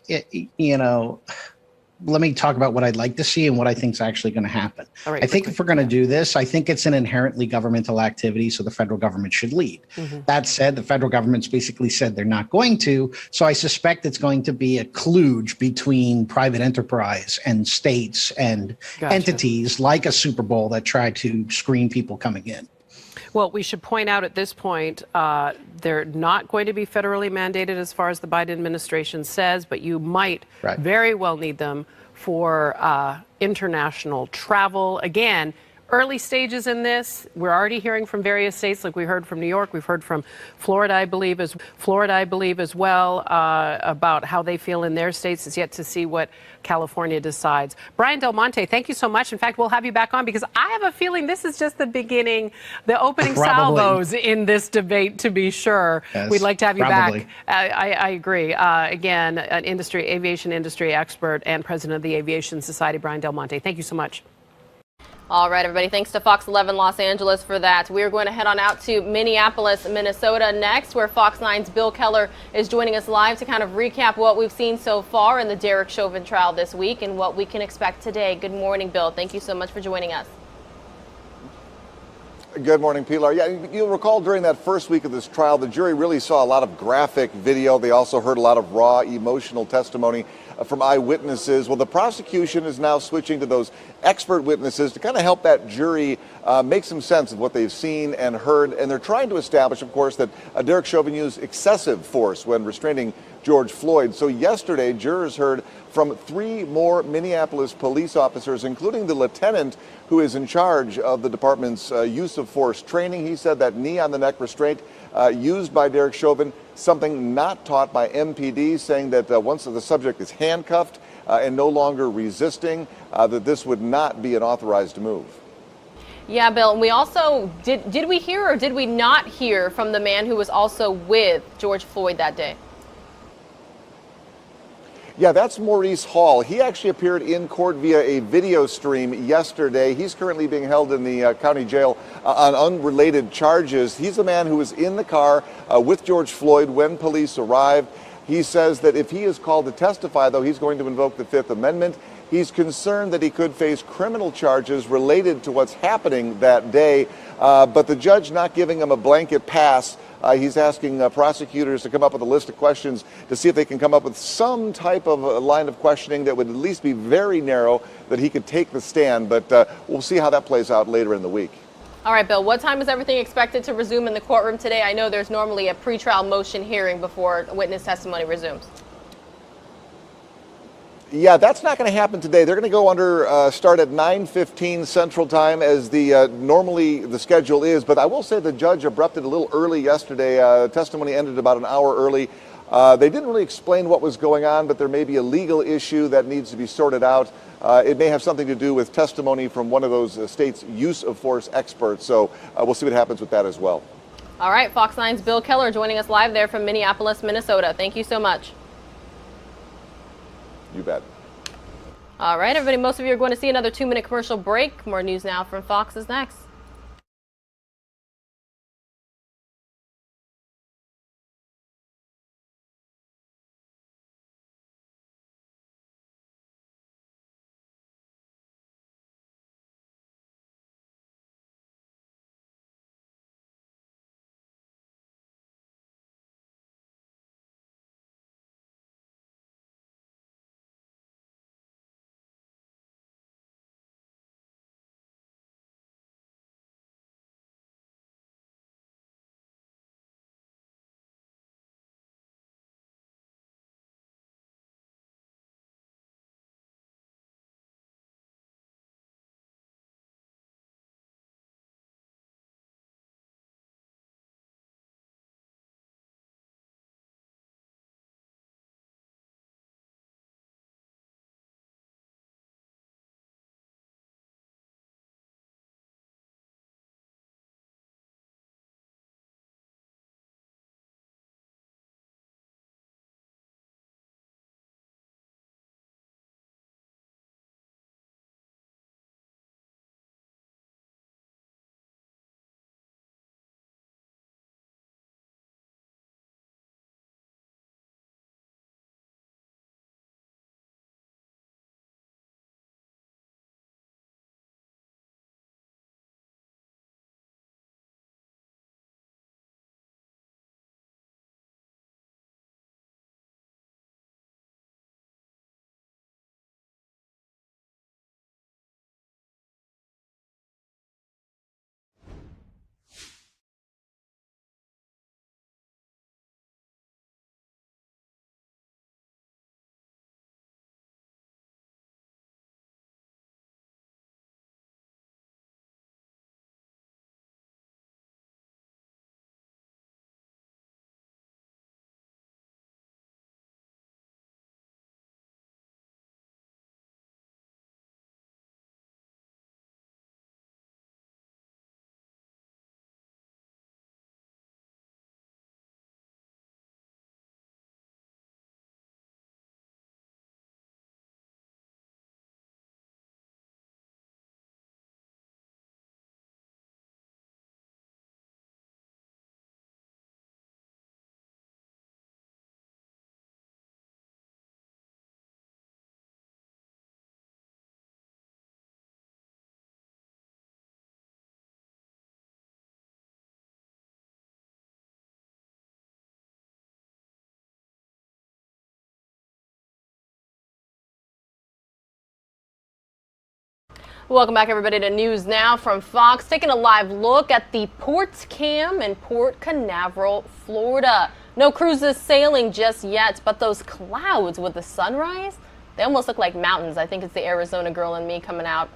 let me talk about what I'd like to see and what I think is actually going to happen. All right, I think if we're going to do this, I think it's an inherently governmental activity, so the federal government should lead. That said, the federal government's basically said they're not going to, so I suspect it's going to be a kludge between private enterprise and states and entities like a Super Bowl that try to screen people coming in. Well, we should point out at this point, they're not going to be federally mandated as far as the Biden administration says, but you might very well need them for international travel. Again, early stages in this. We're already hearing from various states, like we heard from New York, we've heard from Florida, I believe, as well, about how they feel in their states. It's yet to see what California decides. Brian Del Monte, thank you so much. In fact, we'll have you back on because I have a feeling this is just the beginning, the opening salvos in this debate, to be sure. Yes, we'd like to have you probably. back. I agree. Again, an aviation industry expert and president of the Aviation Society, Brian Del Monte. Thank you so much. All right, everybody. Thanks to Fox 11 Los Angeles for that. We're going to head on out to Minneapolis, Minnesota next, where Fox 9's Bill Keller is joining us live to kind of recap what we've seen so far in the Derek Chauvin trial this week and what we can expect today. Good morning, Bill. Thank you so much for joining us. Good morning, Pilar. Yeah, you'll recall during that first week of this trial, the jury really saw a lot of graphic video. They also heard a lot of raw, emotional testimony from eyewitnesses. Well, the prosecution is now switching to those expert witnesses to kind of help that jury make some sense of what they've seen and heard. And they're trying to establish, of course, that Derek Chauvin used excessive force when restraining George Floyd. So yesterday, jurors heard from 3 more Minneapolis police officers, including the lieutenant who is in charge of the department's use of force training. He said that knee on the neck restraint used by Derek Chauvin, something not taught by MPD, saying that once the subject is handcuffed and no longer resisting, that this would not be an authorized move. Yeah, Bill, and we also, did we hear or did we not hear from the man who was also with George Floyd that day? Yeah, that's Maurice Hall. He actually appeared in court via a video stream yesterday. He's currently being held in the county jail on unrelated charges. He's the man who was in the car with George Floyd when police arrived. He says that if he is called to testify, though, he's going to invoke the Fifth Amendment. He's concerned that he could face criminal charges related to what's happening that day, but the judge not giving him a blanket pass. He's asking prosecutors to come up with a list of questions to see if they can come up with some type of a line of questioning that would at least be very narrow, that he could take the stand. But we'll see how that plays out later in the week. All right, Bill, what time is everything expected to resume in the courtroom today? I know there's normally a pretrial motion hearing before witness testimony resumes. Yeah, that's not going to happen today. They're going to go start at 9:15 Central Time as the normally the schedule is. But I will say the judge abrupted a little early yesterday. Testimony ended about an hour early. They didn't really explain what was going on, but there may be a legal issue that needs to be sorted out. It may have something to do with testimony from one of those state's use of force experts. So we'll see what happens with that as well. All right, Fox 9's Bill Keller joining us live there from Minneapolis, Minnesota. Thank you so much. You bet. All right, everybody, most of you are going to see another 2-minute commercial break. More news now from Fox is next. Welcome back, everybody, to News Now from Fox. Taking a live look at the Port Cam in Port Canaveral, Florida. No cruises sailing just yet, but those clouds with the sunrise, they almost look like mountains. I think it's the Arizona girl in me coming out.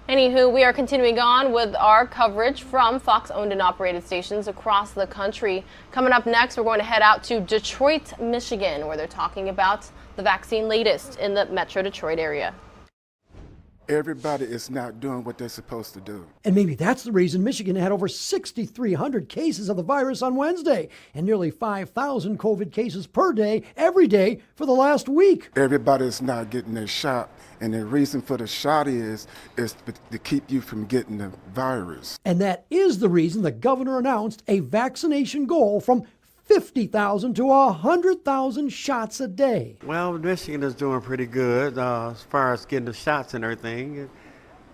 Anywho, we are continuing on with our coverage from Fox-owned and operated stations across the country. Coming up next, we're going to head out to Detroit, Michigan, where they're talking about the vaccine latest in the Metro Detroit area. Everybody is not doing what they're supposed to do. And maybe that's the reason Michigan had over 6,300 cases of the virus on Wednesday and nearly 5,000 COVID cases per day, every day for the last week. Everybody is not getting their shot, and the reason for the shot is to keep you from getting the virus. And that is the reason the governor announced a vaccination goal from 50,000 to 100,000 shots a day. Well, Michigan is doing pretty good as far as getting the shots and everything,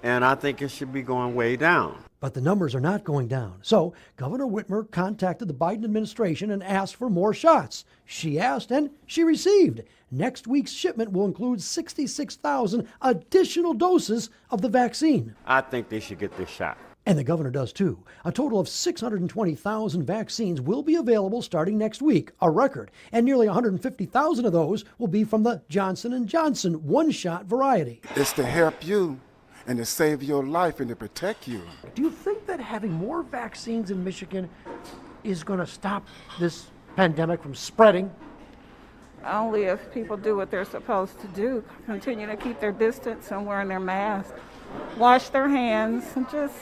and I think it should be going way down. But the numbers are not going down. So Governor Whitmer contacted the Biden administration and asked for more shots. She asked and she received. Next week's shipment will include 66,000 additional doses of the vaccine. I think they should get this shot. And the governor does too. A total of 620,000 vaccines will be available starting next week, a record. And nearly 150,000 of those will be from the Johnson & Johnson one-shot variety. It's to help you and to save your life and to protect you. Do you think that having more vaccines in Michigan is going to stop this pandemic from spreading? Only if people do what they're supposed to do. Continue to keep their distance and wearing their mask. Wash their hands and just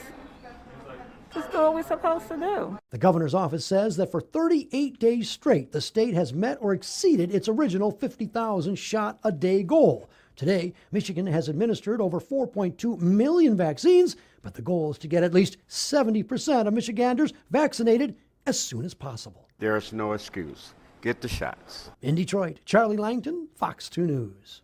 do what we're supposed to do. The governor's office says that for 38 days straight, the state has met or exceeded its original 50,000 shot a day goal. Today, Michigan has administered over 4.2 million vaccines, but the goal is to get at least 70% of Michiganders vaccinated as soon as possible. There's no excuse. Get the shots. In Detroit, Charlie Langton, Fox 2 News.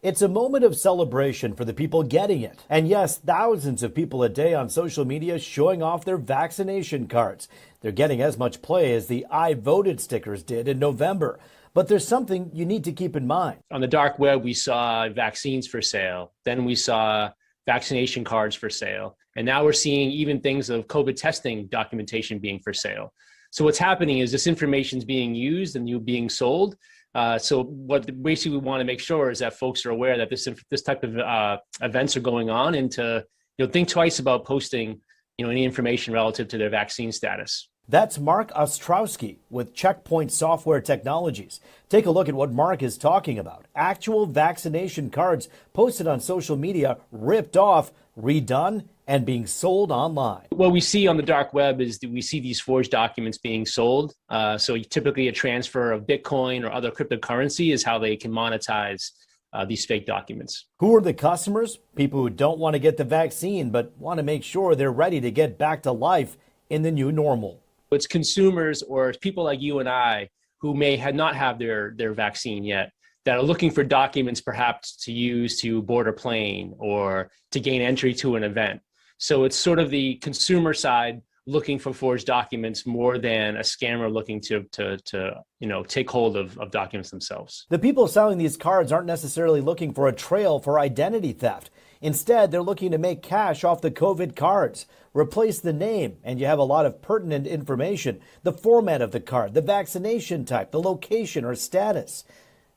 It's a moment of celebration for the people getting it. And yes, thousands of people a day on social media showing off their vaccination cards. They're getting as much play as the I voted stickers did in November. But there's something you need to keep in mind. On the dark web, we saw vaccines for sale. Then we saw vaccination cards for sale. And now we're seeing even things of COVID testing documentation being for sale. So what's happening is this information is being used and being sold. So what basically we want to make sure is that folks are aware that this type of events are going on, and to think twice about posting any information relative to their vaccine status. That's Mark Ostrowski with Checkpoint Software Technologies. Take a look at what Mark is talking about. Actual vaccination cards posted on social media, ripped off, redone, and being sold online. What we see on the dark web is that we see these forged documents being sold. So typically a transfer of Bitcoin or other cryptocurrency is how they can monetize these fake documents. Who are the customers? People who don't want to get the vaccine but want to make sure they're ready to get back to life in the new normal. It's consumers or people like you and I who may not have their vaccine yet, that are looking for documents perhaps to use to board a plane or to gain entry to an event. So it's sort of the consumer side looking for forged documents more than a scammer looking to take hold of documents themselves. The people selling these cards aren't necessarily looking for a trail for identity theft. Instead, they're looking to make cash off the COVID cards. Replace the name, and you have a lot of pertinent information: the format of the card, the vaccination type, the location or status.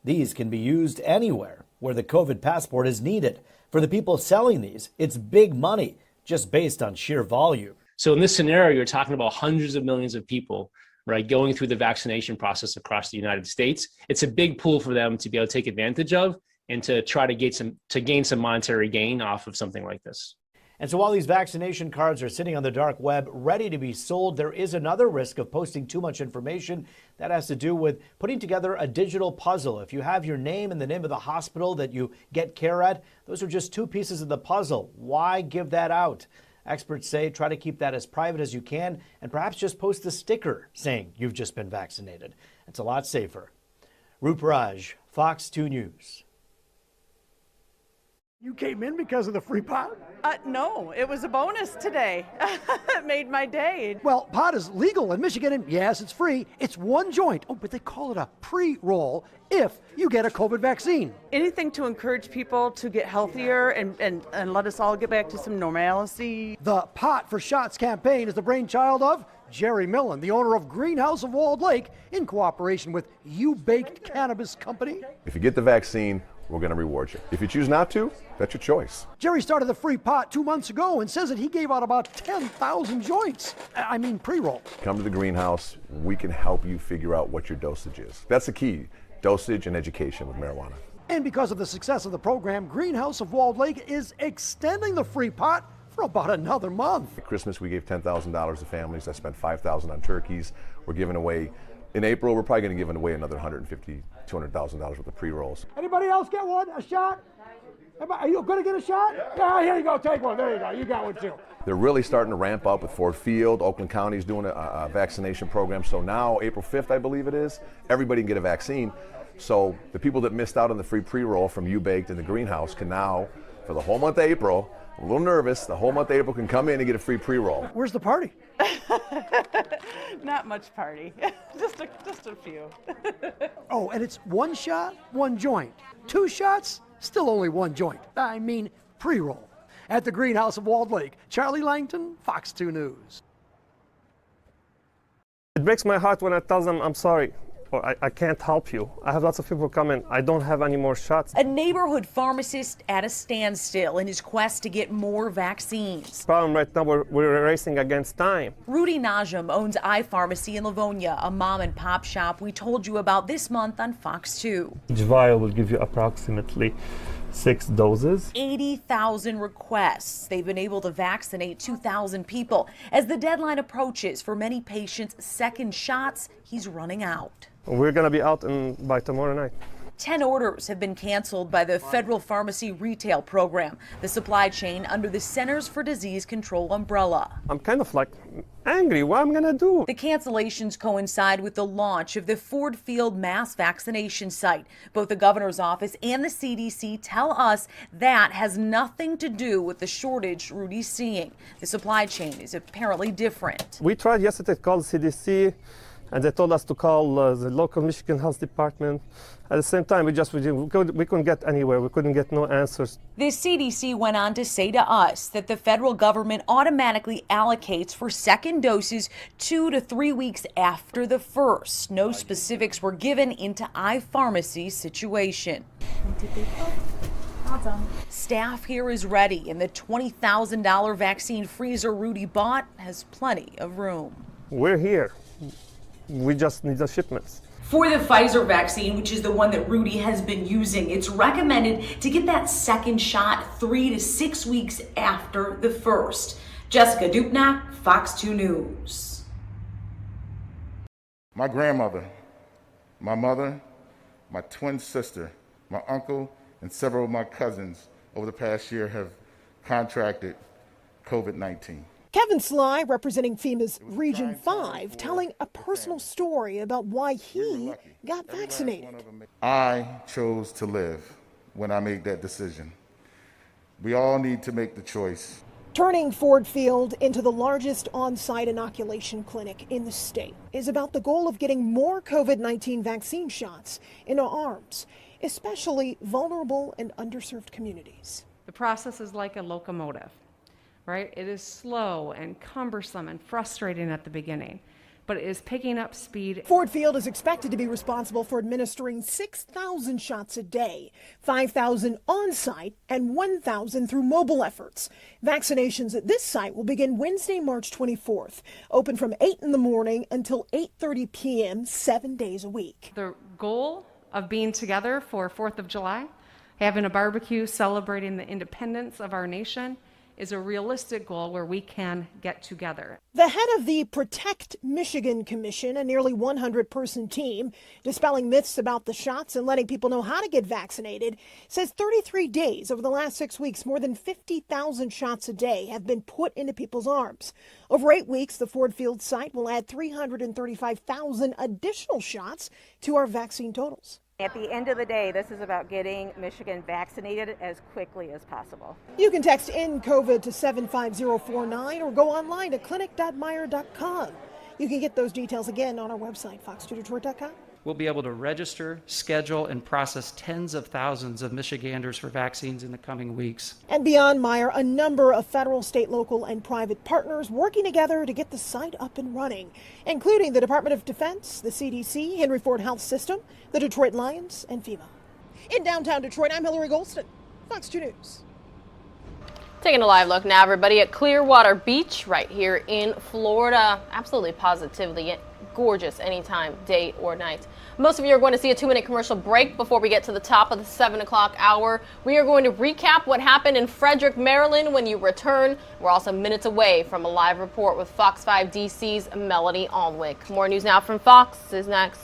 These can be used anywhere where the COVID passport is needed. For the people selling these, it's big money, just based on sheer volume. So in this scenario, you're talking about hundreds of millions of people, right, going through the vaccination process across the United States. It's a big pool for them to be able to take advantage of and to try to gain some monetary gain off of something like this. And so while these vaccination cards are sitting on the dark web ready to be sold, there is another risk of posting too much information. That has to do with putting together a digital puzzle. If you have your name and the name of the hospital that you get care at, those are just two pieces of the puzzle. Why give that out? Experts say try to keep that as private as you can, and perhaps just post a sticker saying you've just been vaccinated. It's a lot safer. Rup Raj, Fox 2 News. You came in because of the free pot? No, it was a bonus today. It made my day. Well, pot is legal in Michigan, and yes, it's free. It's one joint. Oh, but they call it a pre-roll if you get a COVID vaccine. Anything to encourage people to get healthier and let us all get back to some normalcy. The Pot for Shots campaign is the brainchild of Jerry Millen, the owner of Greenhouse of Walled Lake, in cooperation with You Baked Cannabis Company. If you get the vaccine, we're going to reward you. If you choose not to, that's your choice. Jerry started the free pot 2 months ago and says that he gave out about 10,000 joints. I mean, pre-roll. Come to the greenhouse. We can help you figure out what your dosage is. That's the key, dosage and education with marijuana. And because of the success of the program, Greenhouse of Walled Lake is extending the free pot for about another month. At Christmas, we gave $10,000 to families. I spent $5,000 on turkeys. We're giving away, in April, we're probably going to give away another $150,000, $200,000 worth of pre-rolls. Anybody else get one? A shot? Are you going to get a shot? Yeah, here you go. Take one. There you go. You got one too. They're really starting to ramp up with Ford Field. Oakland County is doing a vaccination program. So now, April 5th, I believe it is, everybody can get a vaccine. So the people that missed out on the free pre-roll from You Baked in the greenhouse can now, for the whole month of April, I'm a little nervous, the whole month of April can come in and get a free pre-roll. Where's the party? Not much party, just a few. Oh, and it's one shot, one joint. 2 shots, still only one joint. I mean, pre-roll. At the Greenhouse of Walled Lake, Charlie Langton, Fox 2 News. It breaks my heart when I tell them I'm sorry, or I can't help you. I have lots of people coming. I don't have any more shots. A neighborhood pharmacist at a standstill in his quest to get more vaccines. The problem right now, we're racing against time. Rudy Najam owns iPharmacy in Livonia, a mom and pop shop we told you about this month on Fox 2. Each vial will give you approximately 6 doses. 80,000 requests. They've been able to vaccinate 2,000 people. As the deadline approaches for many patients' second shots, he's running out. We're going to be out by tomorrow night. 10 orders have been canceled by the Federal Pharmacy Retail Program, the supply chain under the Centers for Disease Control umbrella. I'm kind of angry. What am I going to do? The cancellations coincide with the launch of the Ford Field mass vaccination site. Both the governor's office and the CDC tell us that has nothing to do with the shortage Rudy's seeing. The supply chain is apparently different. We tried yesterday to call the CDC, and they told us to call the local Michigan Health Department. At the same time, we couldn't get anywhere. We couldn't get no answers. The CDC went on to say to us that the federal government automatically allocates for second doses 2 to 3 weeks after the first. No specifics were given into iPharmacy's situation. Awesome. Staff here is ready, and the $20,000 vaccine freezer Rudy bought has plenty of room. We're here. We just need the shipments. For the Pfizer vaccine, which is the one that Rudy has been using, it's recommended to get that second shot 3 to 6 weeks after the first. Jessica Dupnack, Fox 2 News. My grandmother, my mother, my twin sister, my uncle, and several of my cousins over the past year have contracted COVID-19. Kevin Sly, representing FEMA's Region 5, telling a personal story about why he got vaccinated. I chose to live when I made that decision. We all need to make the choice. Turning Ford Field into the largest on-site inoculation clinic in the state is about the goal of getting more COVID-19 vaccine shots into arms, especially vulnerable and underserved communities. The process is like a locomotive. Right? It is slow and cumbersome and frustrating at the beginning, but it is picking up speed. Ford Field is expected to be responsible for administering 6,000 shots a day, 5,000 on site and 1,000 through mobile efforts. Vaccinations at this site will begin Wednesday, March 24th, open from 8 in the morning until 8:30 p.m., 7 days a week. The goal of being together for 4th of July, having a barbecue celebrating the independence of our nation, is a realistic goal where we can get together. The head of the Protect Michigan Commission, a nearly 100-person team dispelling myths about the shots and letting people know how to get vaccinated, says 33 days over the last 6 weeks, more than 50,000 shots a day have been put into people's arms. Over 8 weeks, the Ford Field site will add 335,000 additional shots to our vaccine totals. At the end of the day, this is about getting Michigan vaccinated as quickly as possible. You can text "End COVID" to 75049 or go online to clinic.meyer.com. You can get those details again on our website, fox2detroit.com. We'll be able to register, schedule, and process tens of thousands of Michiganders for vaccines in the coming weeks. And beyond Meyer, a number of federal, state, local, and private partners working together to get the site up and running, including the Department of Defense, the CDC, Henry Ford Health System, the Detroit Lions, and FEMA. In downtown Detroit, I'm Hillary Golston, Fox 2 News. Taking a live look now, everybody, at Clearwater Beach right here in Florida. Absolutely positively gorgeous anytime, day or night. Most of you are going to see a 2-minute commercial break before we get to the top of the 7 o'clock hour. We are going to recap what happened in Frederick, Maryland when you return. We're also minutes away from a live report with Fox 5 DC's Melody Alnwick. More news now from Fox is next.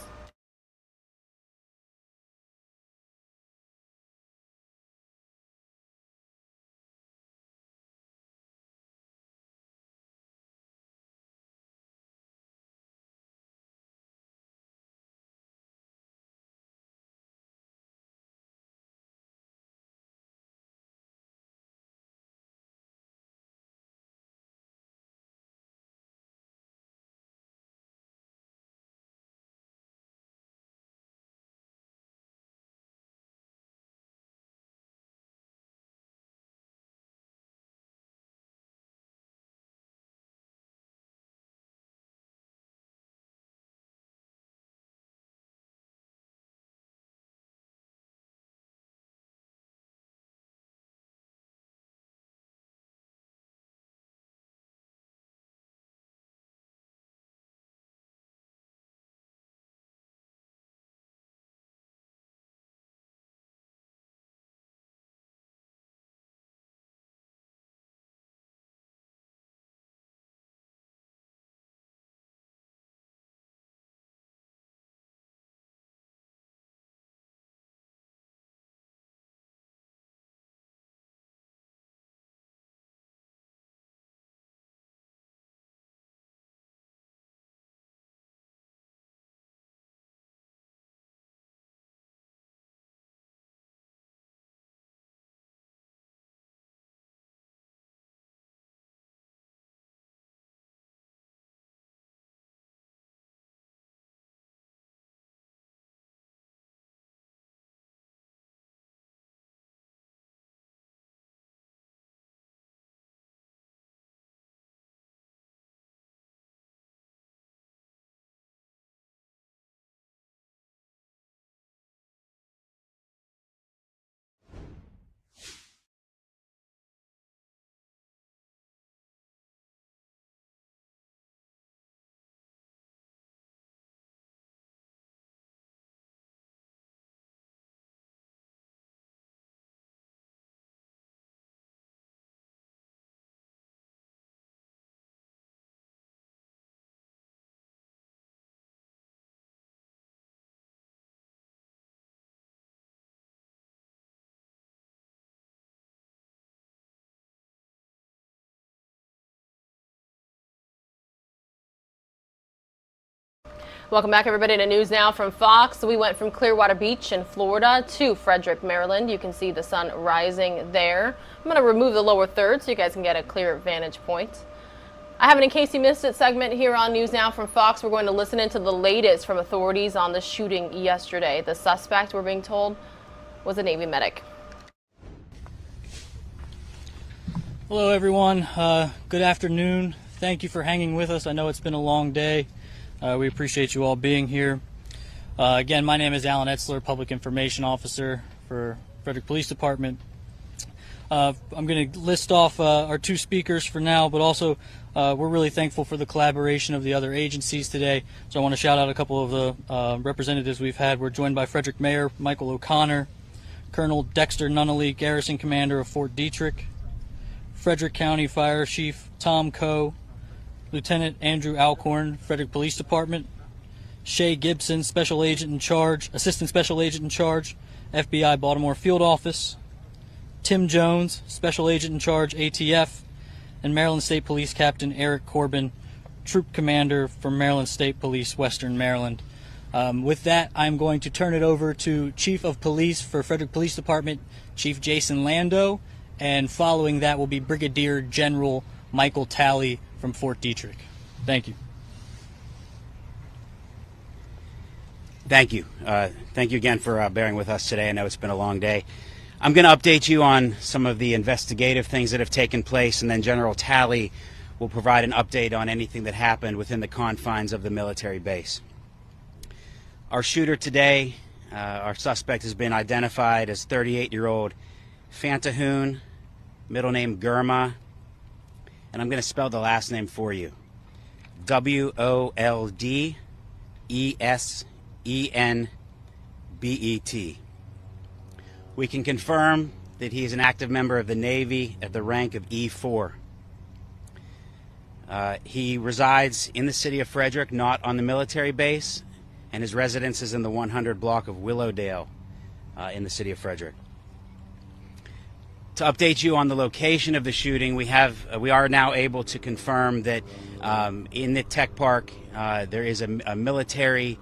Welcome back, everybody, to News Now from Fox. We went from Clearwater Beach in Florida to Frederick, Maryland. You can see the sun rising there. I'm going to remove the lower third so you guys can get a clear vantage point. I have an In Case You Missed It segment here on News Now from Fox. We're going to listen into the latest from authorities on the shooting yesterday. The suspect, we're being told, was a Navy medic. Hello, everyone. Good afternoon. Thank you for hanging with us. I know it's been a long day. We appreciate you all being here. Again, my name is Alan Etzler, Public Information Officer for Frederick Police Department. I'm going to list off our two speakers for now, but also we're really thankful for the collaboration of the other agencies today. So I want to shout out a couple of the representatives we've had. We're joined by Frederick Mayor Michael O'Connor, Colonel Dexter Nunnally, Garrison Commander of Fort Detrick, Frederick County Fire Chief Tom Coe, Lieutenant Andrew Alcorn, Frederick Police Department, Shay Gibson, Special Agent in Charge, Assistant Special Agent in Charge, FBI Baltimore Field Office, Tim Jones, Special Agent in Charge, ATF, and Maryland State Police Captain Eric Corbin, Troop Commander for Maryland State Police, Western Maryland. With that, I'm going to turn it over to Chief of Police for Frederick Police Department, Chief Jason Lando, and following that will be Brigadier General Michael Talley from Fort Detrick. Thank you. Thank you. Thank you again for bearing with us today. I know it's been a long day. I'm going to update you on some of the investigative things that have taken place, and then General Talley will provide an update on anything that happened within the confines of the military base. Our shooter today, our suspect has been identified as 38-year-old Fantahoon, middle name Gurma, and I'm going to spell the last name for you. Woldesenbet. We can confirm that he is an active member of the Navy at the rank of E4. He resides in the city of Frederick, not on the military base, and his residence is in the 100 block of Willowdale in the city of Frederick. To update you on the location of the shooting, we are now able to confirm that in the tech park there is a military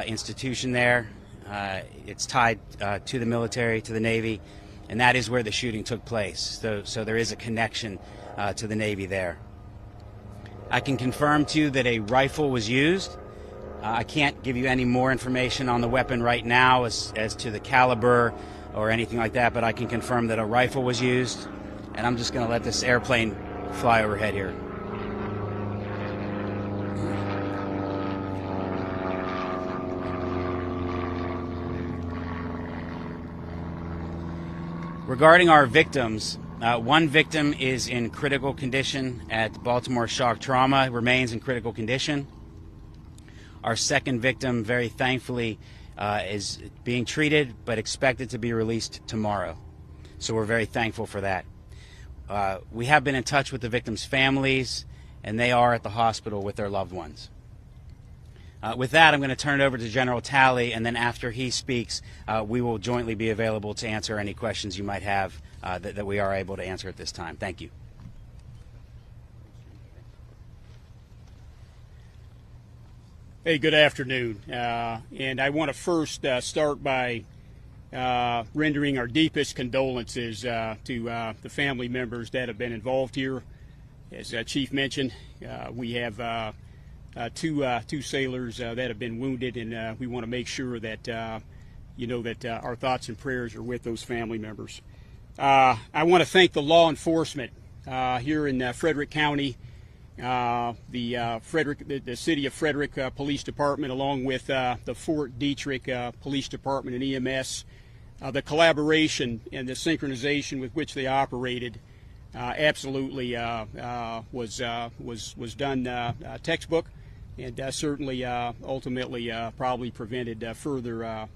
institution there. It's tied to the military, to the Navy, and that is where the shooting took place. So there is a connection to the Navy there. I can confirm to you that a rifle was used. I can't give you any more information on the weapon right now as to the caliber or anything like that, but I can confirm that a rifle was used, and I'm just going to let this airplane fly overhead here. Regarding our victims, one victim is in critical condition at Baltimore Shock Trauma, remains in critical condition. Our second victim, very thankfully, is being treated but expected to be released tomorrow. So we're very thankful for that. We have been in touch with the victims' families, and they are at the hospital with their loved ones. With that, I'm going to turn it over to General Talley, and then after he speaks, we will jointly be available to answer any questions you might have that we are able to answer at this time. Thank you. Hey, good afternoon. And I want to first start by rendering our deepest condolences to the family members that have been involved here. As Chief mentioned, we have two sailors that have been wounded, and we want to make sure that you know that our thoughts and prayers are with those family members. I want to thank the law enforcement here in Frederick County, the City of Frederick Police Department, along with the Fort Detrick Police Department and EMS. The collaboration and the synchronization with which they operated absolutely was done textbook, and certainly ultimately probably prevented further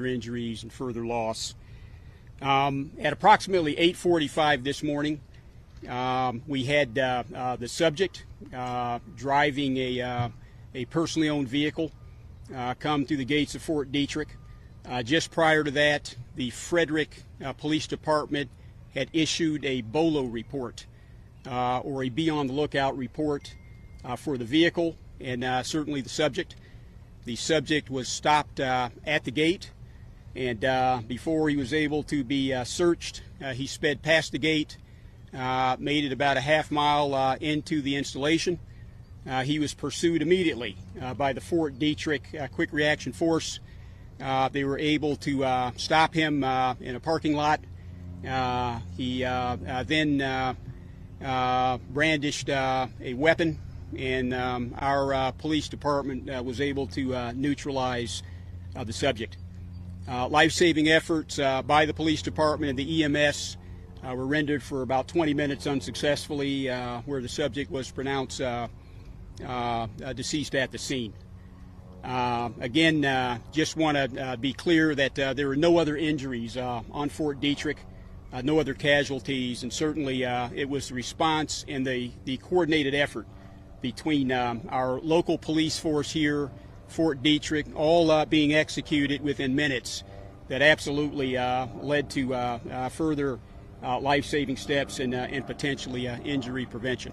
injuries and further loss. At approximately 8:45 this morning, we had the subject driving a personally owned vehicle come through the gates of Fort Detrick. Just prior to that, the Frederick Police Department had issued a BOLO report, or a be on the lookout report for the vehicle and certainly the subject. The subject was stopped at the gate, and before he was able to be searched, he sped past the gate, made it about a half mile into the installation. He was pursued immediately by the Fort Detrick Quick Reaction Force. They were able to stop him in a parking lot. He then brandished a weapon, and our police department was able to neutralize the subject. Life-saving efforts by the police department and the EMS were rendered for about 20 minutes unsuccessfully, where the subject was pronounced deceased at the scene. Again, just want to be clear that there were no other injuries on Fort Detrick, no other casualties, and certainly it was the response and the coordinated effort between our local police force here, Fort Detrick, all being executed within minutes, that absolutely led to further life-saving steps and potentially injury prevention.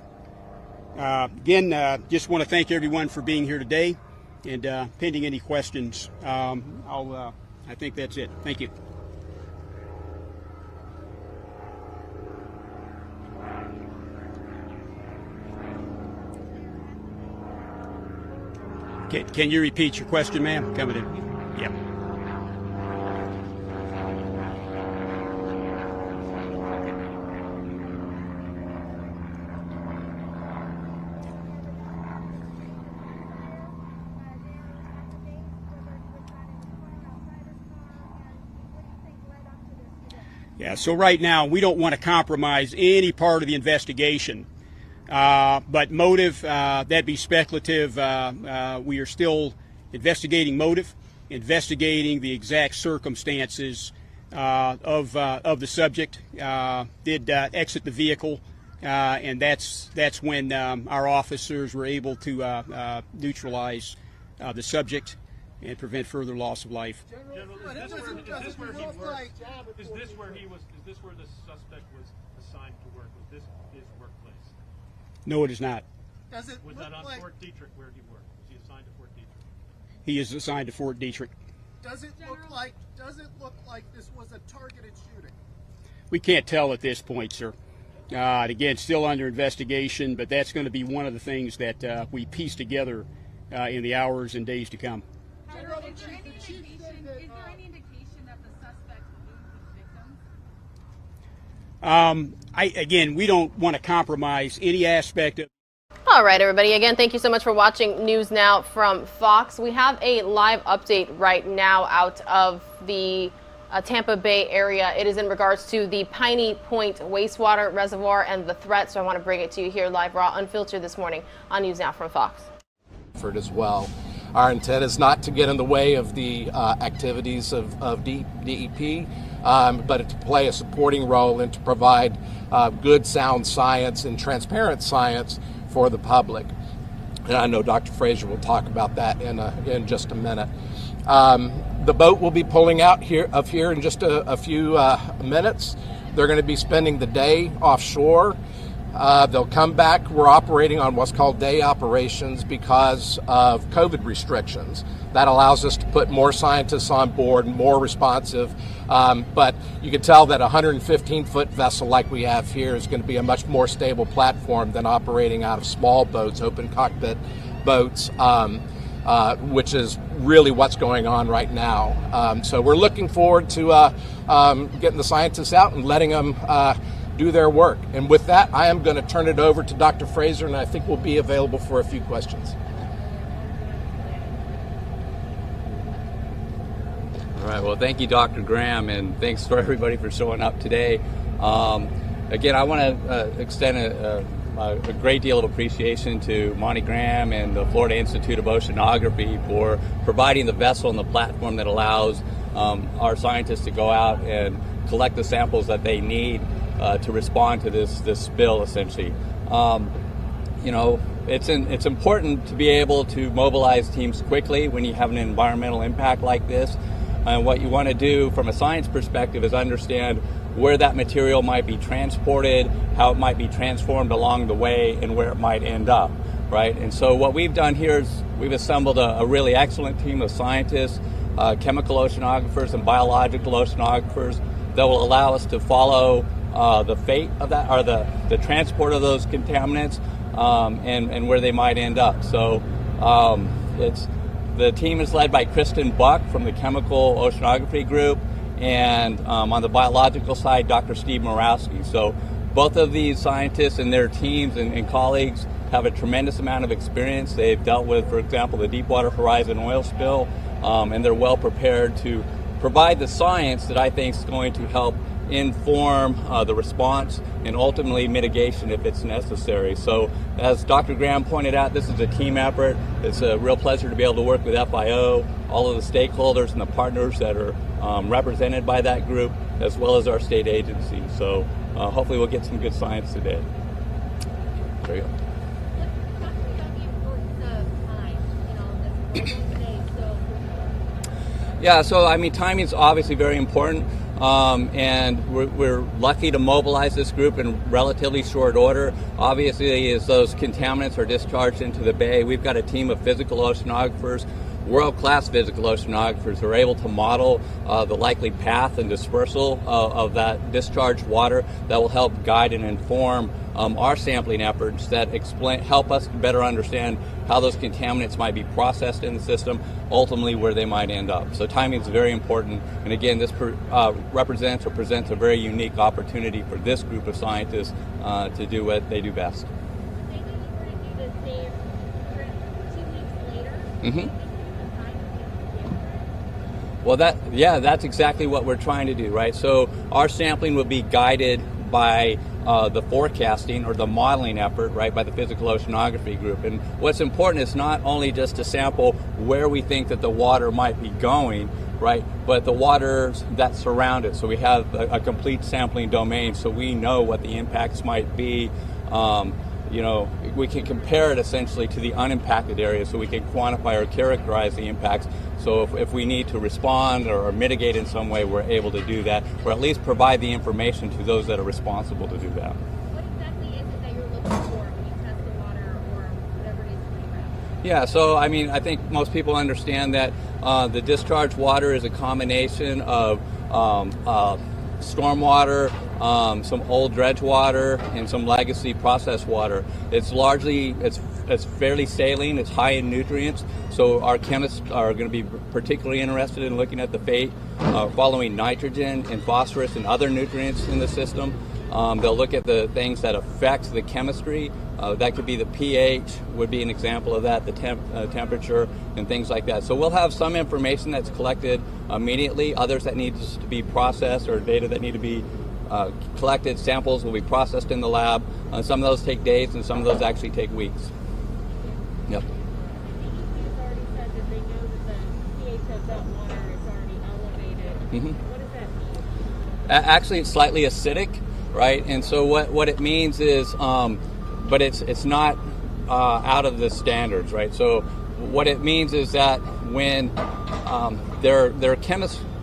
Again, just want to thank everyone for being here today. And pending any questions, I think that's it. Thank you. Can you repeat your question, ma'am? Coming in. Yep. Yeah, so right now we don't want to compromise any part of the investigation. But motive, that'd be speculative. We are still investigating motive, investigating the exact circumstances of the subject. Did exit the vehicle, and that's when our officers were able to neutralize the subject and prevent further loss of life. General, is this where he worked? Is this where the suspect was assigned to work? Was this his workplace? No, it is not. Was that on Fort Detrick where he worked? Was he assigned to Fort Detrick? He is assigned to Fort Detrick. Does it look like this was a targeted shooting? We can't tell at this point, sir. Again, still under investigation, but that's going to be one of the things that we piece together in the hours and days to come. General, Is there any indication that the suspect moved with victims? Again, we don't want to compromise any aspect of. All right, everybody. Again, thank you so much for watching News Now from Fox. We have a live update right now out of the Tampa Bay area. It is in regards to the Piney Point wastewater reservoir and the threat. So I want to bring it to you here live, raw, unfiltered this morning on News Now from Fox. As well. Our intent is not to get in the way of the activities of DEP, but to play a supporting role and to provide good, sound science and transparent science for the public. And I know Dr. Fraser will talk about that in just a minute. The boat will be pulling out here in just a few minutes. They're going to be spending the day offshore. They'll come back. We're operating on what's called day operations because of COVID restrictions. That allows us to put more scientists on board, more responsive. But you can tell that a 115-foot vessel like we have here is going to be a much more stable platform than operating out of small boats, open cockpit boats, which is really what's going on right now. So we're looking forward to getting the scientists out and letting them do their work. And with that, I am going to turn it over to Dr. Fraser, and I think we'll be available for a few questions. All right, well, thank you, Dr. Graham, and thanks for everybody for showing up today. Again, I want to extend a great deal of appreciation to Monty Graham and the Florida Institute of Oceanography for providing the vessel and the platform that allows our scientists to go out and collect the samples that they need to respond to this spill, essentially. You know, it's important to be able to mobilize teams quickly when you have an environmental impact like this. And what you want to do from a science perspective is understand where that material might be transported, how it might be transformed along the way, and where it might end up, right? And so what we've done here is we've assembled a really excellent team of scientists, chemical oceanographers and biological oceanographers that will allow us to follow the fate of that, or the transport of those contaminants, and where they might end up. So the team is led by Kristen Buck from the Chemical Oceanography Group, and on the biological side, Dr. Steve Morawski. So both of these scientists and their teams and colleagues have a tremendous amount of experience. They've dealt with, for example, the Deepwater Horizon oil spill, and they're well prepared to provide the science that I think is going to help inform the response and ultimately mitigation if it's necessary. So as Dr. Graham pointed out, this is a team effort. It's a real pleasure to be able to work with FIO, all of the stakeholders and the partners that are represented by that group, as well as our state agency. So hopefully we'll get some good science today. There you go. Yeah, so I mean, timing is obviously very important. and we're lucky to mobilize this group in relatively short order. Obviously, as those contaminants are discharged into the bay, we've got a team of physical oceanographers, world-class physical oceanographers who are able to model the likely path and dispersal of that discharged water that will help guide and inform our sampling efforts that help us better understand how those contaminants might be processed in the system, ultimately where they might end up. So timing is very important, and again, this represents or presents a very unique opportunity for this group of scientists to do what they do best. Mm-hmm. Well, that's exactly what we're trying to do, right? So our sampling will be guided by the forecasting or the modeling effort, right, by the physical oceanography group. And what's important is not only just to sample where we think that the water might be going, right, but the waters that surround it. So we have a complete sampling domain, so we know what the impacts might be. We can compare it essentially to the unimpacted area, so we can quantify or characterize the impacts. So if we need to respond or mitigate in some way, we're able to do that, or at least provide the information to those that are responsible to do that. What exactly is it that you're looking for when you test the water or whatever it is that you have? Yeah, so I think most people understand that the discharged water is a combination of stormwater, some old dredge water, and some legacy processed water. It's fairly saline, it's high in nutrients, so our chemists are going to be particularly interested in looking at the fate following nitrogen and phosphorus and other nutrients in the system. They'll look at the things that affect the chemistry. That could be the pH, would be an example of that, the temperature, and things like that. So we'll have some information that's collected immediately, others that needs to be processed, or data that need to be collected. Samples will be processed in the lab. Some of those take days, and some of those actually take weeks. Yep. Mm-hmm. What does that mean? Actually, it's slightly acidic, right? And so what it means is, but it's not out of the standards, right? So what it means is that when there are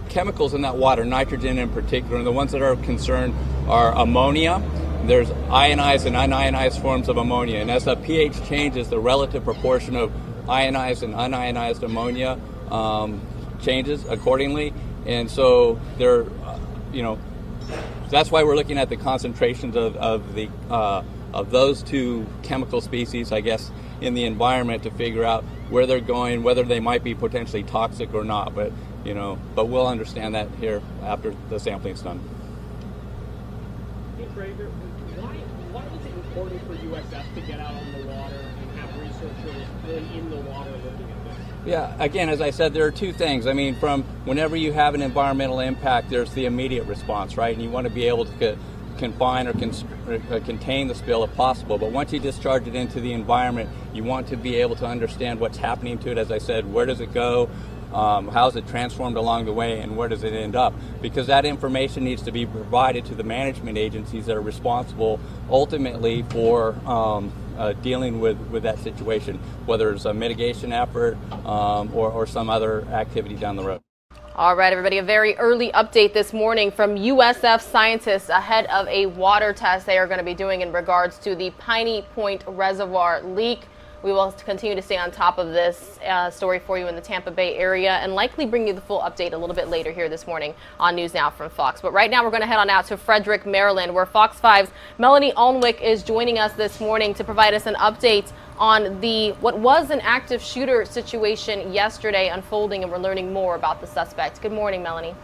chemicals in that water, nitrogen in particular, and the ones that are concerned are ammonia. There's ionized and unionized forms of ammonia, and as the pH changes, the relative proportion of ionized and unionized ammonia changes accordingly. And so that's why we're looking at the concentrations of those two chemical species, I guess, in the environment to figure out where they're going, whether they might be potentially toxic or not. But we'll understand that here after the sampling's done. Hey, Fraser, why is it important for USF to get out on the water and have researchers really in the water looking at this? Yeah, again, as I said, there are two things. I mean, from whenever you have an environmental impact, there's the immediate response, right? And you want to be able to confine or contain the spill if possible. But once you discharge it into the environment, you want to be able to understand what's happening to it. As I said, where does it go? How is it transformed along the way, and where does it end up? Because that information needs to be provided to the management agencies that are responsible ultimately for dealing with that situation, whether it's a mitigation effort or some other activity down the road. All right, everybody, a very early update this morning from USF scientists ahead of a water test they are going to be doing in regards to the Piney Point reservoir leak. We will continue to stay on top of this story for you in the Tampa Bay area and likely bring you the full update a little bit later here this morning on News Now from Fox. But right now we're going to head on out to Frederick, Maryland, where Fox 5's Melanie Alnwick is joining us this morning to provide us an update on what was an active shooter situation yesterday unfolding, and we're learning more about the suspect. Good morning, Melanie.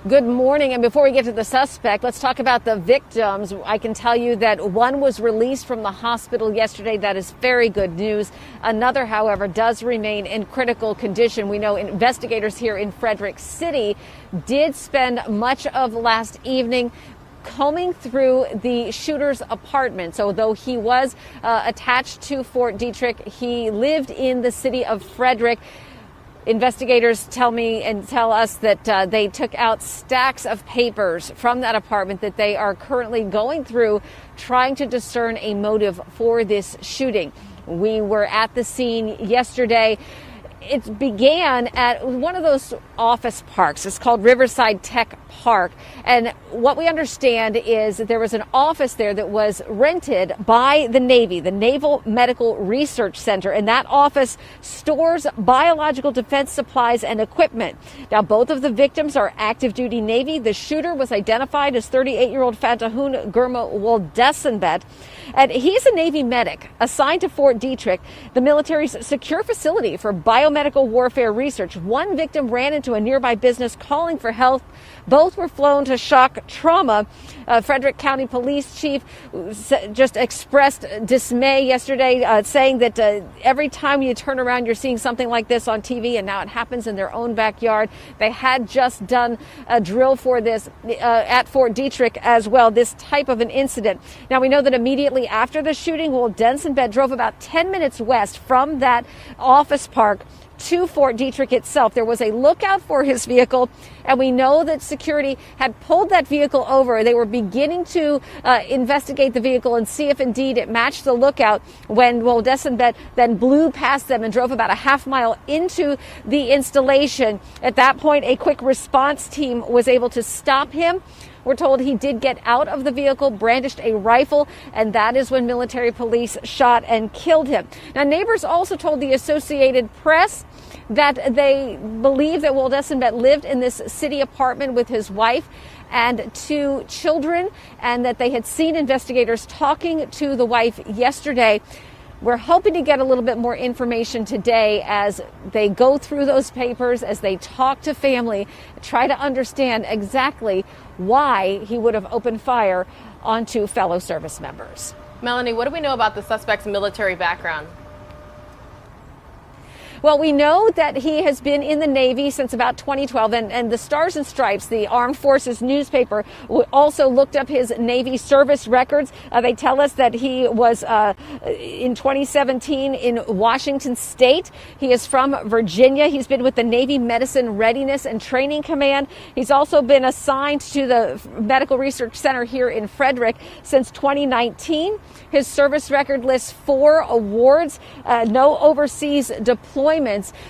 Good morning. And before we get to the suspect, let's talk about the victims. I can tell you that one was released from the hospital yesterday. That is very good news. Another, however, does remain in critical condition. We know investigators here in Frederick City did spend much of last evening combing through the shooter's apartment. So though he was attached to Fort Detrick, he lived in the city of Frederick. Investigators tell us that they took out stacks of papers from that apartment that they are currently going through, trying to discern a motive for this shooting. We were at the scene yesterday. it began at one of those office parks. It's called Riverside Tech Park. And what we understand is that there was an office there that was rented by the Navy, the Naval Medical Research Center. And that office stores biological defense supplies and equipment. Now, both of the victims are active duty Navy. The shooter was identified as 38-year-old Fatahun Gurma Woldesenbet. And he's a Navy medic assigned to Fort Detrick, the military's secure facility for biomedical warfare research. One victim ran into a nearby business calling for help. Both were flown to shock trauma. Frederick County Police Chief just expressed dismay yesterday, saying that every time you turn around, you're seeing something like this on TV, and now it happens in their own backyard. They had just done a drill for this at Fort Detrick as well, this type of an incident. Now, we know that immediately after the shooting, Woldesenbet drove about 10 minutes west from that office park to Fort Detrick itself. There was a lookout for his vehicle, and we know that security had pulled that vehicle over. They were beginning to investigate the vehicle and see if indeed it matched the lookout when Woldesenbet then blew past them and drove about a half mile into the installation. At that point, a quick response team was able to stop him. We're told he did get out of the vehicle, brandished a rifle, and that is when military police shot and killed him. Now, neighbors also told the Associated Press that they believe that Woldesenbet lived in this city apartment with his wife and 2 children, and that they had seen investigators talking to the wife yesterday. We're hoping to get a little bit more information today as they go through those papers, as they talk to family, try to understand exactly why he would have opened fire onto fellow service members. Melanie, what do we know about the suspect's military background? Well, we know that he has been in the Navy since about 2012, and the Stars and Stripes, the Armed Forces newspaper, also looked up his Navy service records. They tell us that he was in 2017 in Washington State. He is from Virginia. He's been with the Navy Medicine Readiness and Training Command. He's also been assigned to the Medical Research Center here in Frederick since 2019. His service record lists 4 awards, no overseas deployments.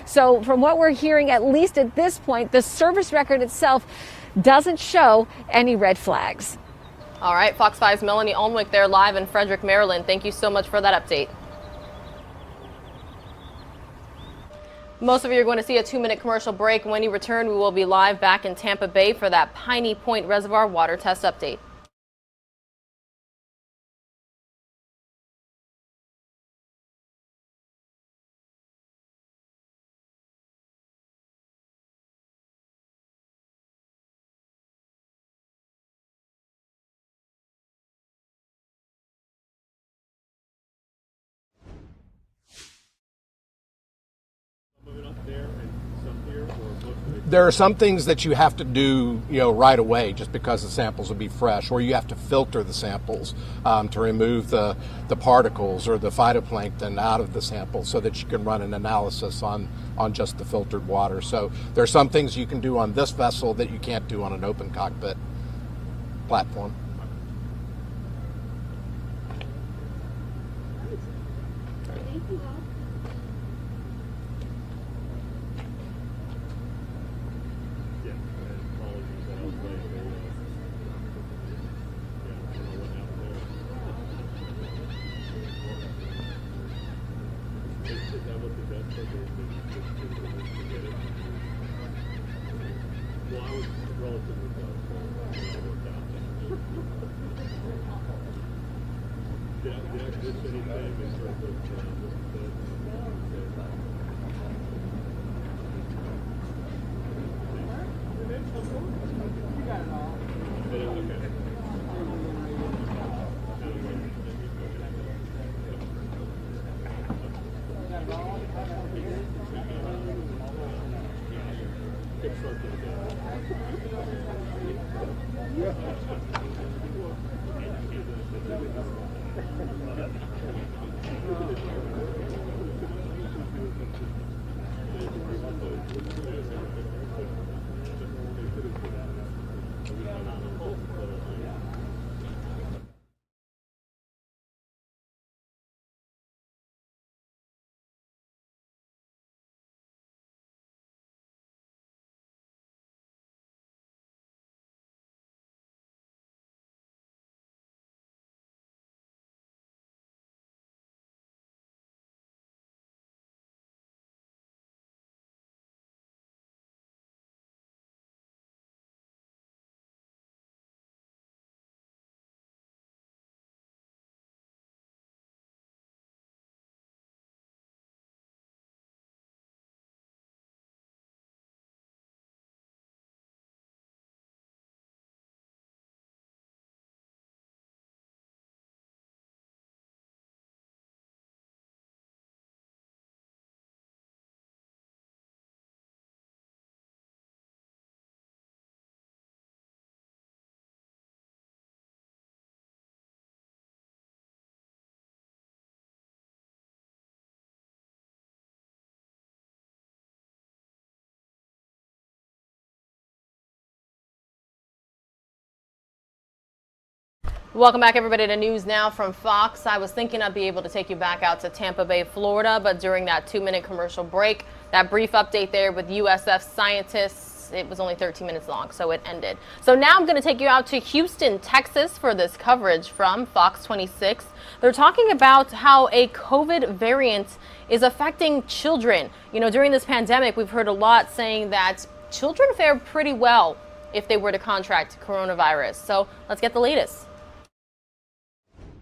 So from what we're hearing, at least at this point, the service record itself doesn't show any red flags. All right, Fox 5's Melanie Alnwick there live in Frederick, Maryland. Thank you so much for that update. Most of you are going to see a 2-minute commercial break. When you return, we will be live back in Tampa Bay for that Piney Point Reservoir water test update. There are some things that you have to do, right away, just because the samples will be fresh, or you have to filter the samples to remove the particles or the phytoplankton out of the sample, so that you can run an analysis on just the filtered water. So there are some things you can do on this vessel that you can't do on an open cockpit platform. Welcome back, everybody, to News Now from Fox. I was thinking I'd be able to take you back out to Tampa Bay, Florida, but during that 2-minute commercial break, that brief update there with USF scientists, it was only 13 minutes long, so it ended. So now I'm going to take you out to Houston, Texas for this coverage from Fox 26. They're talking about how a COVID variant is affecting children. You know, during this pandemic, we've heard a lot saying that children fare pretty well if they were to contract coronavirus. So let's get the latest.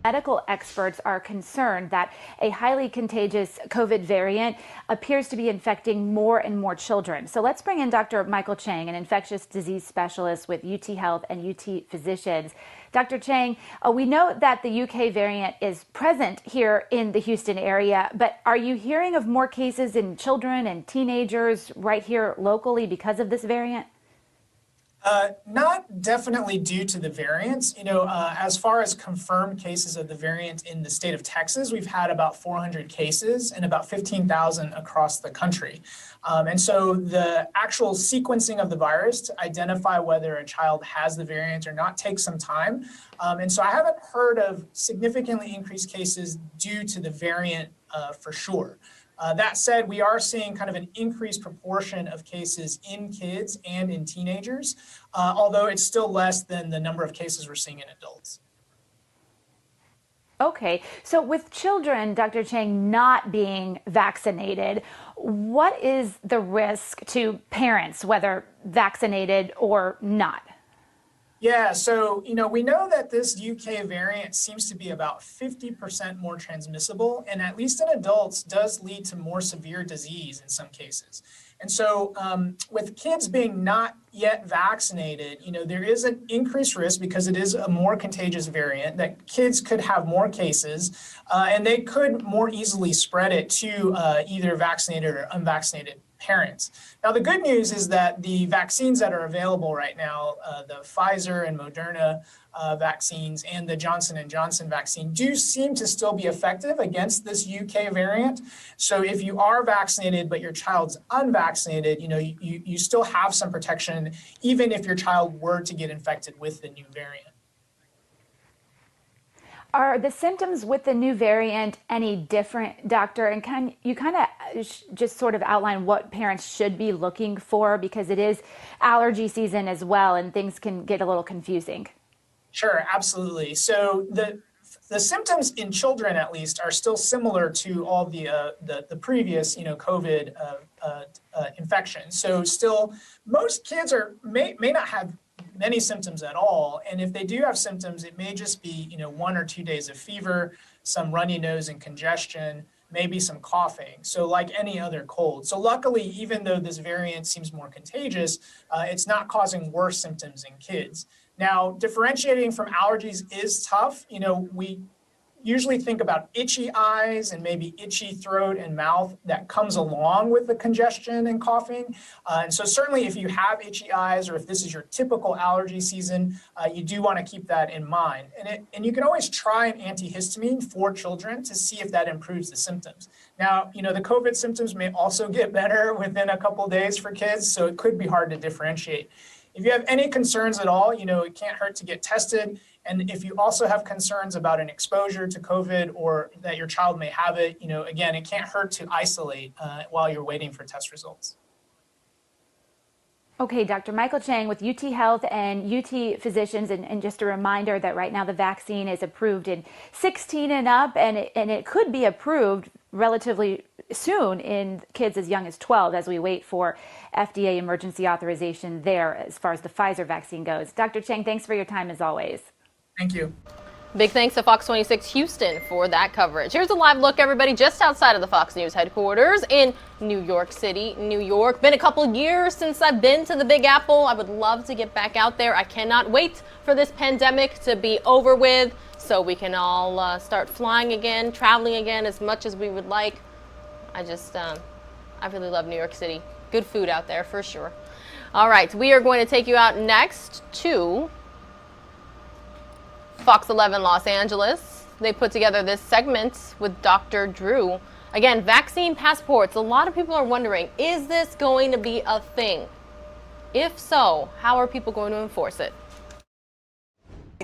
Medical experts are concerned that a highly contagious COVID variant appears to be infecting more and more children. So let's bring in Dr. Michael Chang, an infectious disease specialist with UT Health and UT Physicians. Dr. Chang, we know that the UK variant is present here in the Houston area, but are you hearing of more cases in children and teenagers right here locally because of this variant? Not definitely due to the variants. You know, as far as confirmed cases of the variant in the state of Texas, we've had about 400 cases and about 15,000 across the country. And so the actual sequencing of the virus to identify whether a child has the variant or not takes some time. And so I haven't heard of significantly increased cases due to the variant for sure. That said, we are seeing kind of an increased proportion of cases in kids and in teenagers, although it's still less than the number of cases we're seeing in adults. Okay, so with children, Dr. Chang, not being vaccinated, what is the risk to parents, whether vaccinated or not? Yeah, so, you know, we know that this UK variant seems to be about 50% more transmissible, and at least in adults does lead to more severe disease in some cases. And so with kids being not yet vaccinated, you know, there is an increased risk because it is a more contagious variant that kids could have more cases and they could more easily spread it to either vaccinated or unvaccinated parents. Now, the good news is that the vaccines that are available right now, the Pfizer and Moderna vaccines and the Johnson & Johnson vaccine do seem to still be effective against this UK variant. So if you are vaccinated, but your child's unvaccinated, you know, you still have some protection, even if your child were to get infected with the new variant. Are the symptoms with the new variant any different, doctor? And can you kind of just sort of outline what parents should be looking for, because it is allergy season as well and things can get a little confusing? Sure, absolutely. So the symptoms in children, at least, are still similar to all the previous, you know, COVID infections. So still, most kids may not have many symptoms at all. And if they do have symptoms, it may just be, you know, 1 or 2 days of fever, some runny nose and congestion, maybe some coughing. So like any other cold. So luckily, even though this variant seems more contagious, it's not causing worse symptoms in kids. Now, differentiating from allergies is tough. You know, we usually think about itchy eyes and maybe itchy throat and mouth that comes along with the congestion and coughing. And so certainly if you have itchy eyes or if this is your typical allergy season, you do want to keep that in mind. And you can always try an antihistamine for children to see if that improves the symptoms. Now, you know, the COVID symptoms may also get better within a couple of days for kids, so it could be hard to differentiate. If you have any concerns at all, you know, it can't hurt to get tested. And if you also have concerns about an exposure to COVID or that your child may have it, you know, again, it can't hurt to isolate while you're waiting for test results. Okay, Dr. Michael Chang with UT Health and UT Physicians, and just a reminder that right now the vaccine is approved in 16 and up, and it could be approved relatively soon in kids as young as 12 as we wait for FDA emergency authorization there as far as the Pfizer vaccine goes. Dr. Chang, thanks for your time as always. Thank you. Big thanks to Fox 26 Houston for that coverage. Here's a live look, everybody, just outside of the Fox News headquarters in New York City, New York. Been a couple years since I've been to the Big Apple. I would love to get back out there. I cannot wait for this pandemic to be over with so we can all start flying again, traveling again as much as we would like. I really love New York City. Good food out there for sure. All right, we are going to take you out next to Fox 11 Los Angeles. They put together this segment with Dr. Drew. Again, vaccine passports. A lot of people are wondering, is this going to be a thing? If so, how are people going to enforce it?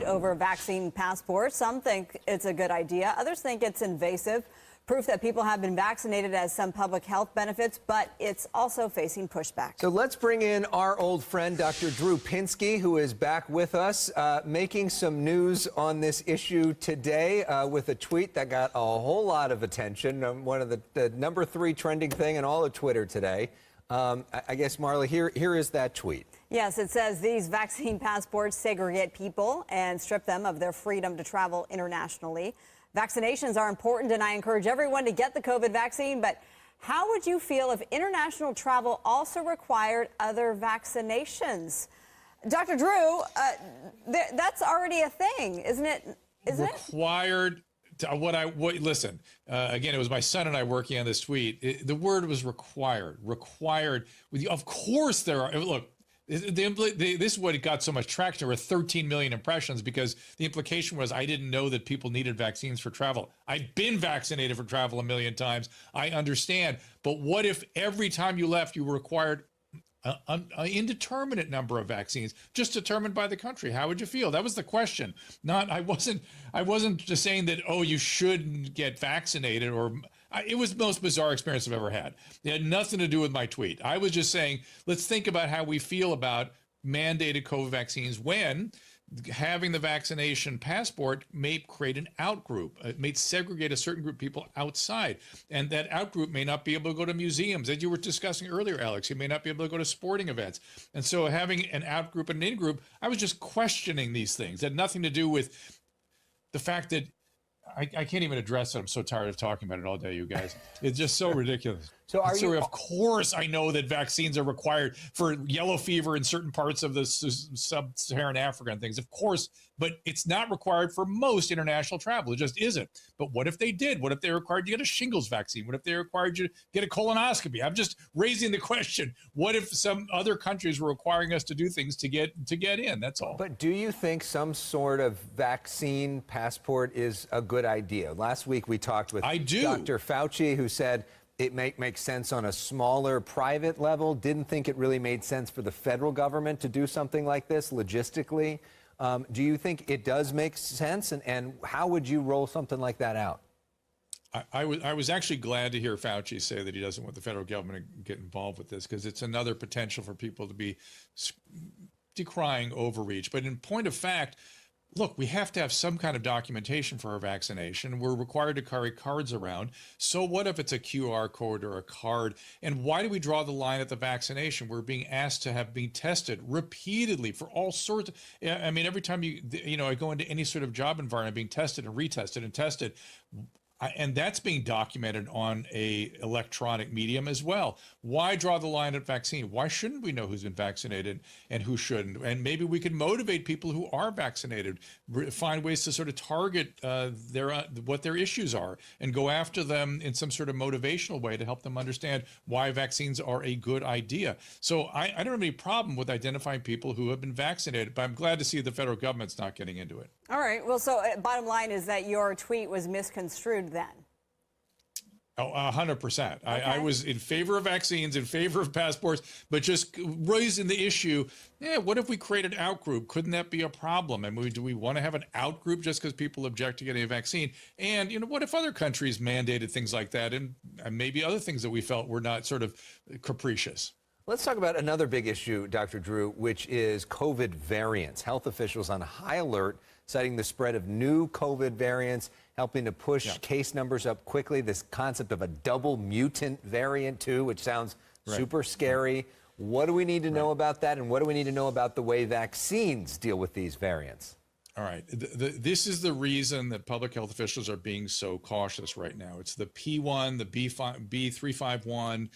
Over vaccine passports. Some think it's a good idea. Others think it's invasive. Proof that people have been vaccinated has some public health benefits, but it's also facing pushback. So let's bring in our old friend, Dr. Drew Pinsky, who is back with us, making some news on this issue today with a tweet that got a whole lot of attention. One of the #3 trending thing in all of Twitter today. I guess, Marla, here is that tweet. Yes, it says these vaccine passports segregate people and strip them of their freedom to travel internationally. Vaccinations are important, and I encourage everyone to get the COVID vaccine. But how would you feel if international travel also required other vaccinations? Dr. Drew, that's already a thing, isn't it? Required. Listen, again, it was my son and I working on this tweet. The word was required. Required. Of course there are. Look, this is what it got so much traction. There were 13 million impressions because the implication was I didn't know that people needed vaccines for travel. I've been vaccinated for travel a million times. I understand. But what if every time you left, you were required an indeterminate number of vaccines, just determined by the country? How would you feel? That was the question. I wasn't just saying that, oh, you shouldn't get vaccinated, or it was the most bizarre experience I've ever had. It had nothing to do with my tweet. I was just saying, let's think about how we feel about mandated COVID vaccines when having the vaccination passport may create an outgroup. It may segregate a certain group of people outside. And that outgroup may not be able to go to museums. As you were discussing earlier, Alex, you may not be able to go to sporting events. And so having an outgroup and an in-group, I was just questioning these things. It had nothing to do with the fact that I can't even address it. I'm so tired of talking about it all day, you guys. It's just so ridiculous. Of course, I know that vaccines are required for yellow fever in certain parts of the sub-Saharan Africa and things. Of course, but it's not required for most international travel. It just isn't. But what if they did? What if they required you to get a shingles vaccine? What if they required you to get a colonoscopy? I'm just raising the question. What if some other countries were requiring us to do things to get in? That's all. But do you think some sort of vaccine passport is a good idea? Last week we talked with Dr. Fauci, who said it makes sense on a smaller private level, didn't think it really made sense for the federal government to do something like this logistically. Do you think it does make sense? And how would you roll something like that out? I was actually glad to hear Fauci say that he doesn't want the federal government to get involved with this, because it's another potential for people to be decrying overreach. But in point of fact, look, we have to have some kind of documentation for our vaccination. We're required to carry cards around. So what if it's a QR code or a card? And why do we draw the line at the vaccination? We're being asked to have been tested repeatedly for all sorts. I mean, every time I go into any sort of job environment, being tested and retested and tested. And that's being documented on a electronic medium as well. Why draw the line at vaccine? Why shouldn't we know who's been vaccinated and who shouldn't? And maybe we can motivate people who are vaccinated, find ways to sort of target what their issues are and go after them in some sort of motivational way to help them understand why vaccines are a good idea. So I don't have any problem with identifying people who have been vaccinated, but I'm glad to see the federal government's not getting into it. All right. Well, so bottom line is that your tweet was misconstrued then. Oh, 100%. Okay. I was in favor of vaccines, in favor of passports, but just raising the issue, what if we create an outgroup? Couldn't that be a problem? And do we want to have an outgroup just because people object to getting a vaccine? And, what if other countries mandated things like that and maybe other things that we felt were not sort of capricious? Let's talk about another big issue, Dr. Drew, which is COVID variants. Health officials on high alert, citing the spread of new COVID variants, helping to push case numbers up quickly. This concept of a double mutant variant, too, which sounds super scary. What do we need to know about that? And what do we need to know about the way vaccines deal with these variants? All right. This is the reason that public health officials are being so cautious right now. It's the P1, the B351.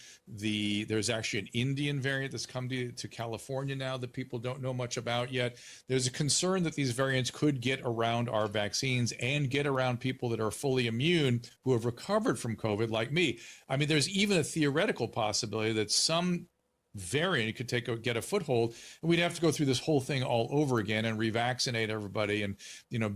There's actually an Indian variant that's come to California now that people don't know much about yet. There's a concern that these variants could get around our vaccines and get around people that are fully immune who have recovered from COVID, like me. I mean, there's even a theoretical possibility that some variant, it could get a foothold, and we'd have to go through this whole thing all over again and revaccinate everybody and,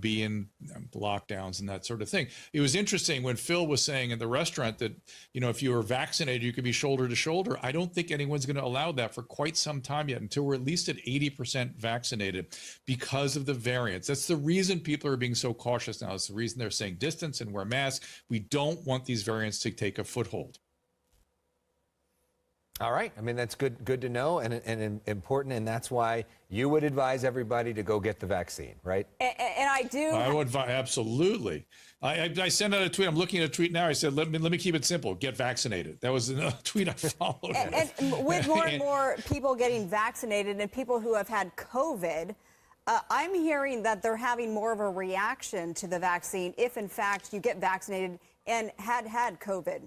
be in lockdowns and that sort of thing. It was interesting when Phil was saying in the restaurant that, if you were vaccinated, you could be shoulder to shoulder. I don't think anyone's going to allow that for quite some time yet, until we're at least at 80% vaccinated, because of the variants. That's the reason people are being so cautious now. It's the reason they're saying distance and wear masks. We don't want these variants to take a foothold. All right. I mean, that's good to know and important, and that's why you would advise everybody to go get the vaccine, right? And I do. I would advise, absolutely. I sent out a tweet. I'm looking at a tweet now. I said, let me keep it simple. Get vaccinated. That was a tweet I followed. And with more and more people getting vaccinated and people who have had COVID, I'm hearing that they're having more of a reaction to the vaccine if, in fact, you get vaccinated and had COVID.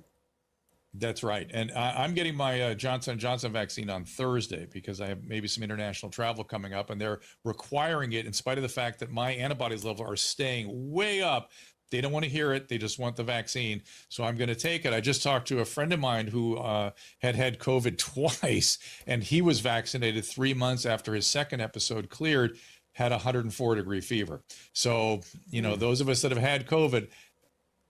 That's right. And I'm getting my Johnson & Johnson vaccine on Thursday because I have maybe some international travel coming up, and they're requiring it in spite of the fact that my antibodies level are staying way up. They don't want to hear it. They just want the vaccine. So I'm going to take it. I just talked to a friend of mine who had COVID twice, and he was vaccinated 3 months after his second episode cleared, had 104-degree fever. So, those of us that have had COVID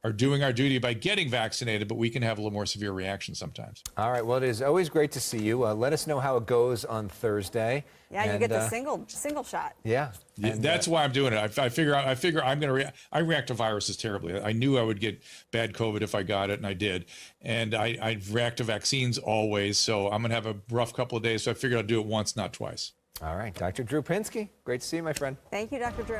are doing our duty by getting vaccinated, but we can have a little more severe reaction sometimes. All right. Well, it is always great to see you. Let us know how it goes on Thursday. Yeah, and you get the single shot. Yeah. And that's why I'm doing it. I figure I'm going to I react to viruses terribly. I knew I would get bad COVID if I got it, and I did. And I react to vaccines always. So I'm going to have a rough couple of days. So I figured I'd do it once, not twice. All right. Dr. Drew Pinsky, great to see you, my friend. Thank you, Dr. Drew.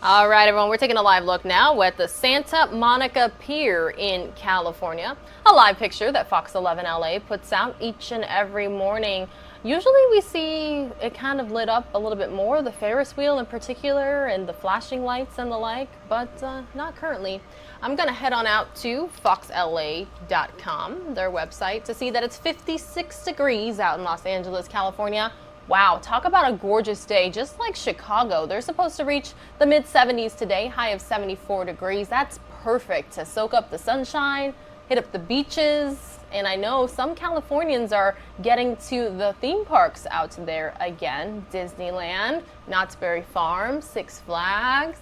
All right, everyone, we're taking a live look now at the Santa Monica Pier in California. A live picture that Fox 11 LA puts out each and every morning. Usually we see it kind of lit up a little bit more, the Ferris wheel in particular and the flashing lights and the like, but not currently. I'm going to head on out to foxla.com, their website, to see that it's 56 degrees out in Los Angeles, California. Wow, talk about a gorgeous day, just like Chicago. They're supposed to reach the mid-70s today, high of 74 degrees. That's perfect to soak up the sunshine, hit up the beaches, and I know some Californians are getting to the theme parks out there again. Disneyland, Knott's Berry Farm, Six Flags.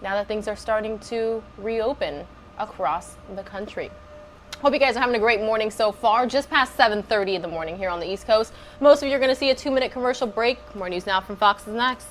Now that things are starting to reopen across the country. Hope you guys are having a great morning so far. Just past 7:30 in the morning here on the East Coast. Most of you are going to see a 2-minute commercial break. More news now from Fox is next.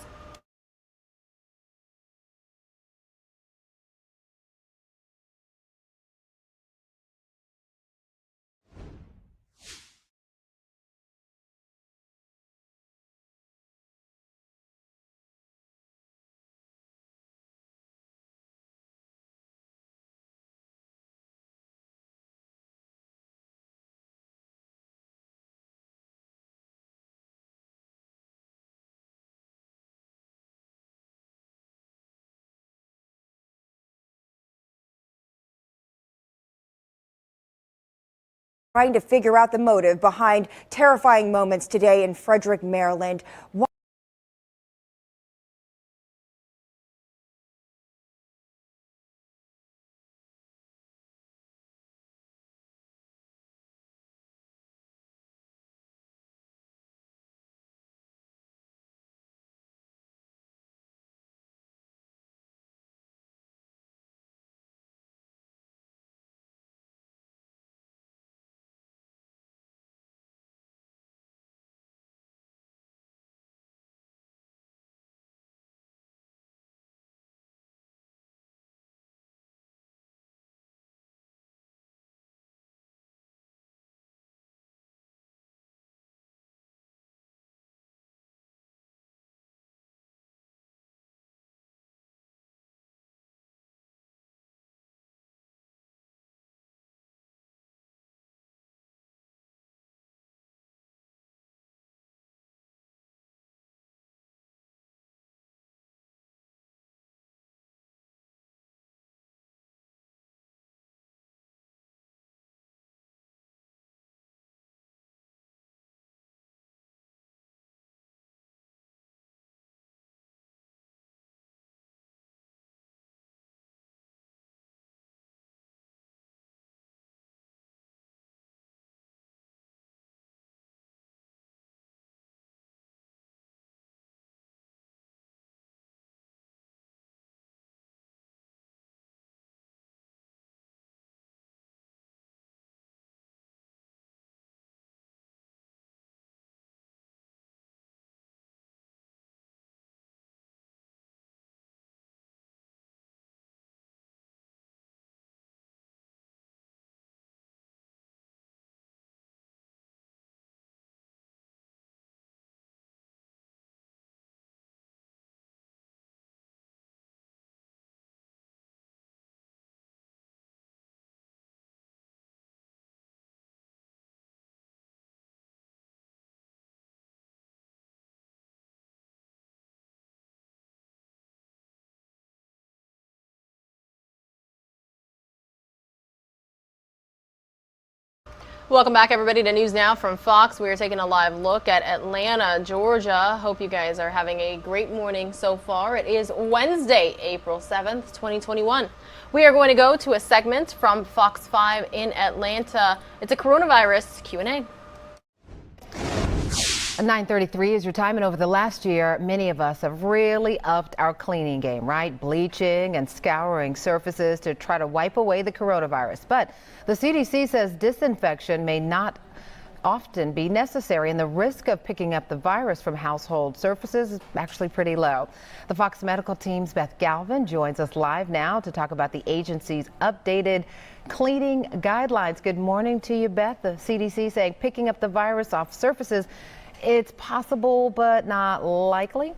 Trying to figure out the motive behind terrifying moments today in Frederick, Maryland. Welcome back, everybody, to News Now from Fox. We are taking a live look at Atlanta, Georgia. Hope you guys are having a great morning so far. It is Wednesday, April 7th, 2021. We are going to go to a segment from Fox 5 in Atlanta. It's a coronavirus Q&A. 9:33 is your time, and over the last year, many of us have really upped our cleaning game, right? Bleaching and scouring surfaces to try to wipe away the coronavirus. But the CDC says disinfection may not often be necessary, and the risk of picking up the virus from household surfaces is actually pretty low. The Fox Medical team's Beth Galvin joins us live now to talk about the agency's updated cleaning guidelines. Good morning to you, Beth. The CDC saying picking up the virus off surfaces, it's possible, but not likely.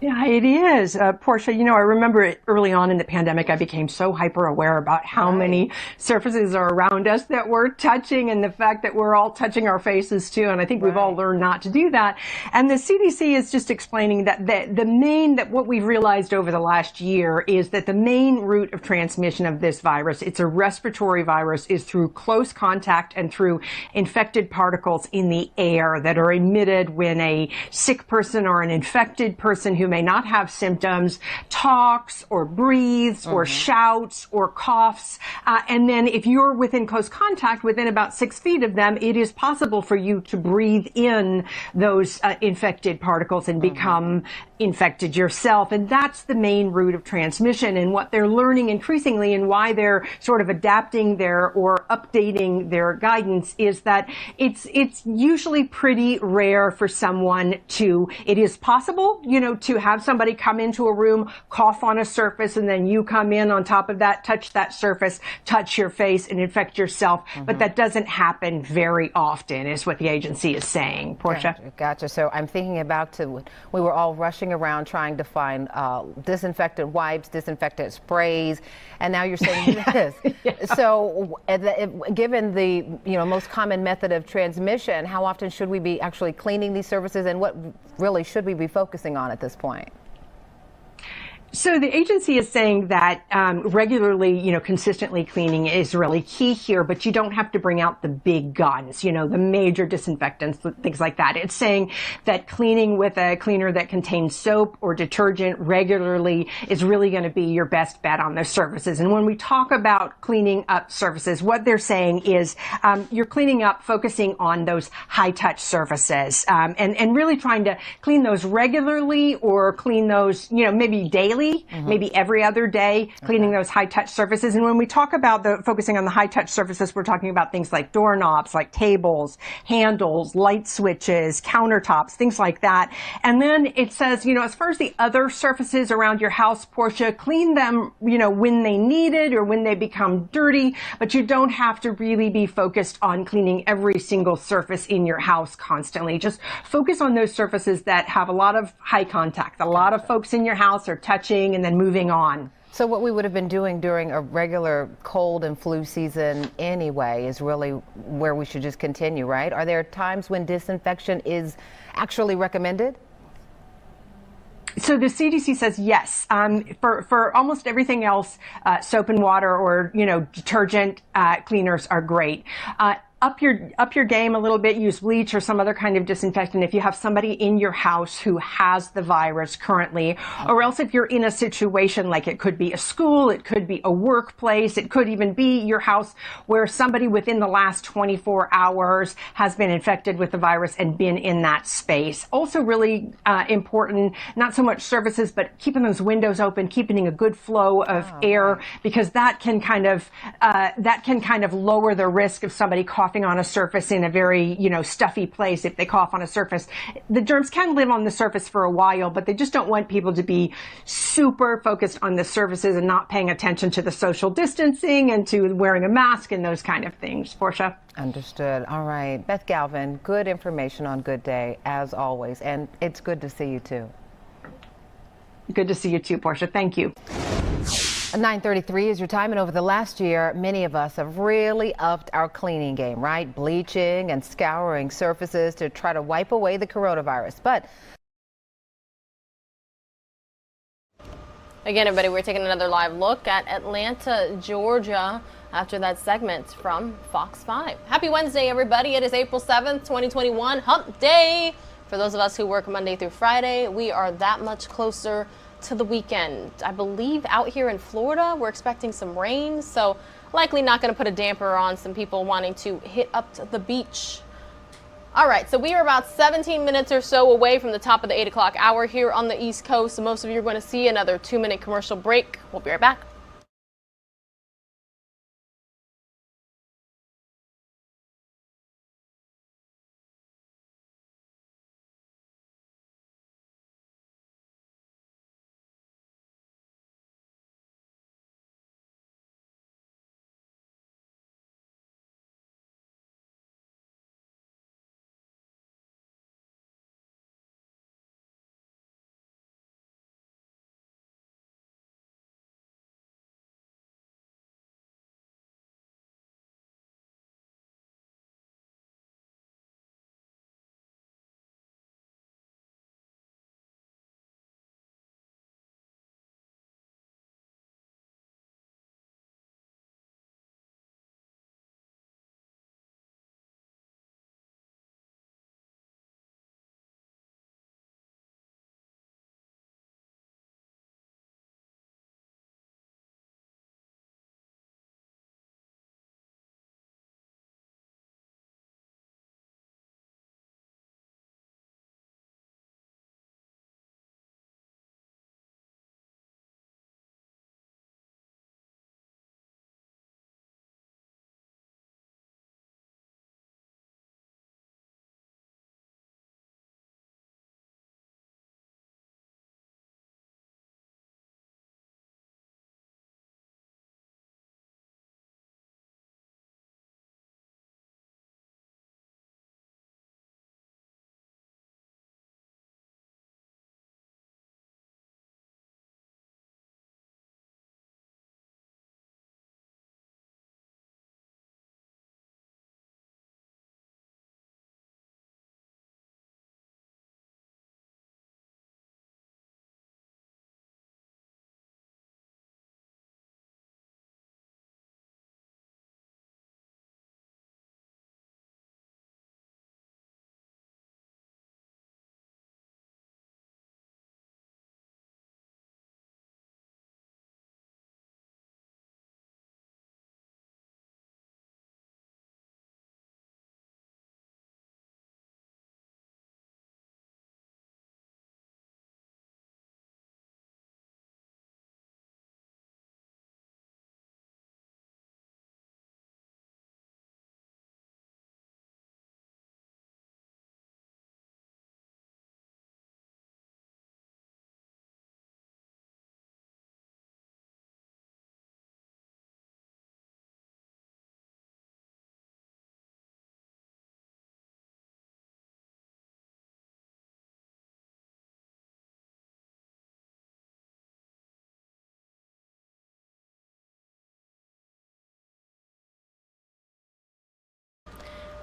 Yeah, it is. Portia, you know, I remember early on in the pandemic, I became so hyper aware about how many surfaces are around us that we're touching, and the fact that we're all touching our faces too. And I think we've all learned not to do that. And the CDC is just explaining that what we've realized over the last year is that the main route of transmission of this virus, it's a respiratory virus, is through close contact and through infected particles in the air that are emitted when a sick person or an infected person who may not have symptoms talks or breathes or shouts or coughs. And then if you're within close contact, within about 6 feet of them, it is possible for you to breathe in those infected particles and become infected yourself. And that's the main route of transmission. And what they're learning increasingly, and why they're sort of adapting or updating their guidance, is that it's usually pretty rare for someone it is possible, you know, to have somebody come into a room, cough on a surface, and then you come in on top of that, touch that surface, touch your face, and infect yourself. But that doesn't happen very often, is what the agency is saying. Portia? Gotcha. So I'm thinking about we were all rushing around trying to find disinfectant wipes, disinfectant sprays, and now you're saying this. So given the most common method of transmission, how often should we be actually cleaning these surfaces, and what really should we be focusing on at this point? So the agency is saying that regularly, consistently cleaning is really key here, but you don't have to bring out the big guns, the major disinfectants, things like that. It's saying that cleaning with a cleaner that contains soap or detergent regularly is really going to be your best bet on those surfaces. And when we talk about cleaning up surfaces, what they're saying is you're cleaning up, focusing on those high-touch surfaces, and really trying to clean those regularly, or clean those, maybe daily. Maybe every other day, cleaning those high-touch surfaces. And when we talk about focusing on the high-touch surfaces, we're talking about things like doorknobs, like tables, handles, light switches, countertops, things like that. And then it says, as far as the other surfaces around your house, Portia, clean them, when they need it or when they become dirty, but you don't have to really be focused on cleaning every single surface in your house constantly. Just focus on those surfaces that have a lot of high contact. A lot of folks in your house are touching and then moving on. So what we would have been doing during a regular cold and flu season anyway is really where we should just continue, right? Are there times when disinfection is actually recommended? So the CDC says yes. For almost everything else, soap and water or detergent cleaners are great. Up your game a little bit, use bleach or some other kind of disinfectant if you have somebody in your house who has the virus currently, or else if you're in a situation like it could be a school, it could be a workplace, it could even be your house where somebody within the last 24 hours has been infected with the virus and been in that space. Also really important, not so much surfaces, but keeping those windows open, keeping a good flow of air, because that can kind of lower the risk of somebody coughing on a surface in a very, stuffy place. If they cough on a surface, the germs can live on the surface for a while, but they just don't want people to be super focused on the surfaces and not paying attention to the social distancing and to wearing a mask and those kind of things. Portia? Understood. All right. Beth Galvin, good information on Good Day, as always. And it's good to see you, too. Good to see you, too, Portia. Thank you. 9:33 is your time, and over the last year, many of us have really upped our cleaning game, right? Bleaching and scouring surfaces to try to wipe away the coronavirus. But again, everybody, we're taking another live look at Atlanta, Georgia. after that segment from Fox 5. Happy Wednesday, everybody. It is April 7th, 2021, hump day. For those of us who work Monday through Friday, we are that much closer to the weekend. I believe out here in Florida, we're expecting some rain, so likely not going to put a damper on some people wanting to hit up to the beach. All right, so we are about 17 minutes or so away from the top of the 8 o'clock hour here on the East Coast. So most of you are going to see another 2-minute commercial break. We'll be right back.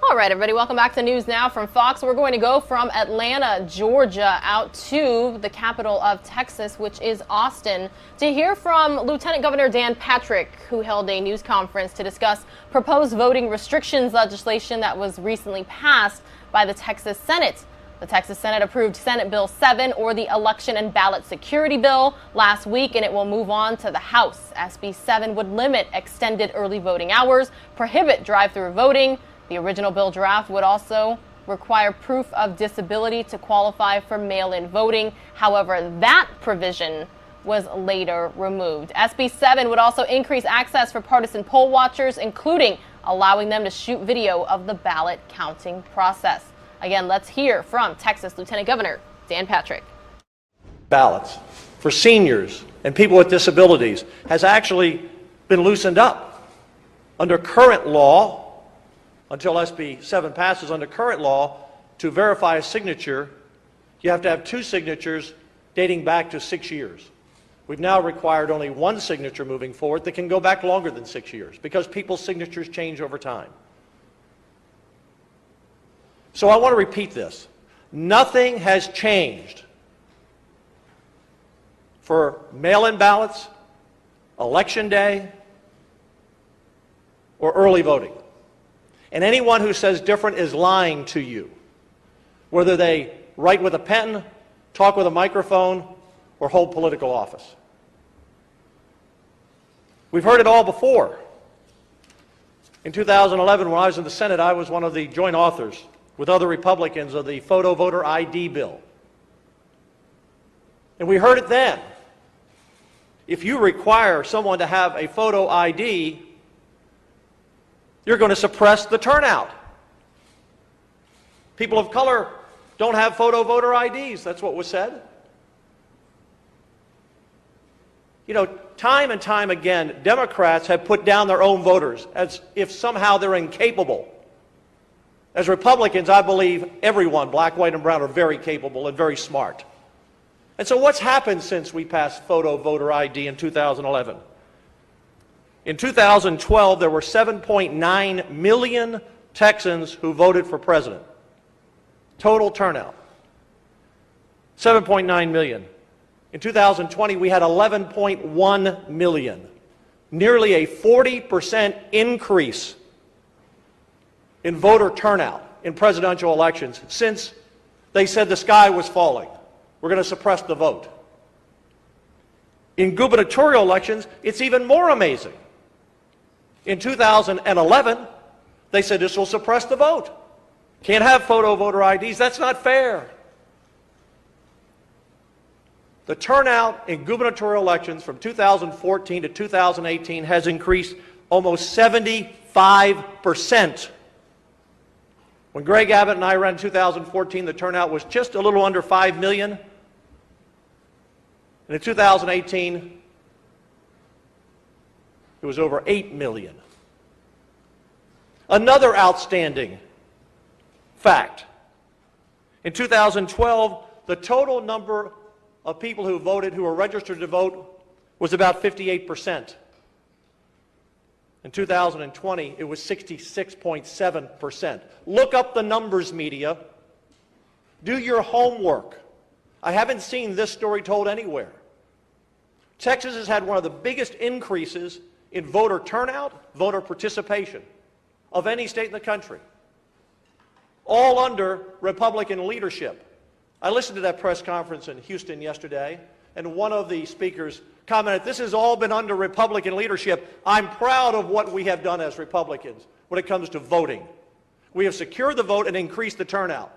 All right, everybody, welcome back to News Now from Fox. We're going to go from Atlanta, Georgia, out to the capital of Texas, which is Austin, to hear from Lieutenant Governor Dan Patrick, who held a news conference to discuss proposed voting restrictions legislation that was recently passed by the Texas Senate. The Texas Senate approved Senate Bill 7, or the Election and Ballot Security Bill, last week, and it will move on to the House. SB 7 would limit extended early voting hours, prohibit drive-through voting. The original bill draft would also require proof of disability to qualify for mail-in voting. However, that provision was later removed. SB 7 would also increase access for partisan poll watchers, including allowing them to shoot video of the ballot counting process. Again, let's hear from Texas Lieutenant Governor Dan Patrick. Ballots for seniors and people with disabilities has actually been loosened up. Under current law, until SB 7 passes, under current law, to verify a signature, you have to have 2 signatures dating back to 6 years. We've now required only 1 signature moving forward that can go back longer than 6 years because people's signatures change over time. So I want to repeat this. Nothing has changed for mail-in ballots, Election Day, or early voting. And anyone who says different is lying to you, whether they write with a pen, talk with a microphone, or hold political office. We've heard it all before. In 2011, when I was in the Senate, I was one of the joint authors with other Republicans of the photo voter ID bill. And we heard it then. If you require someone to have a photo ID, you're going to suppress the turnout. People of color don't have photo voter IDs. That's what was said. You know, time and time again, Democrats have put down their own voters as if somehow they're incapable. As Republicans, I believe everyone, black, white, and brown, are very capable and very smart. And so what's happened since we passed photo voter ID in 2011? In 2012, there were 7.9 million Texans who voted for president. Total turnout, 7.9 million. In 2020, we had 11.1 million, nearly a 40% increase in voter turnout in presidential elections since they said the sky was falling. We're going to suppress the vote. In gubernatorial elections, it's even more amazing. In 2011, they said this will suppress the vote. Can't have photo voter IDs. That's not fair. The turnout in gubernatorial elections from 2014 to 2018 has increased almost 75%. When Greg Abbott and I ran in 2014, the turnout was just a little under 5 million. And in 2018, it was over 8 million. Another outstanding fact. In 2012, the total number of people who voted, who were registered to vote, was about 58%. In 2020, it was 66.7%. Look up the numbers, media. Do your homework. I haven't seen this story told anywhere. Texas has had one of the biggest increases in voter turnout, voter participation of any state in the country, all under Republican leadership. I listened to that press conference in Houston yesterday, and one of the speakers commented, this has all been under Republican leadership. I'm proud of what we have done as Republicans when it comes to voting. We have secured the vote and increased the turnout.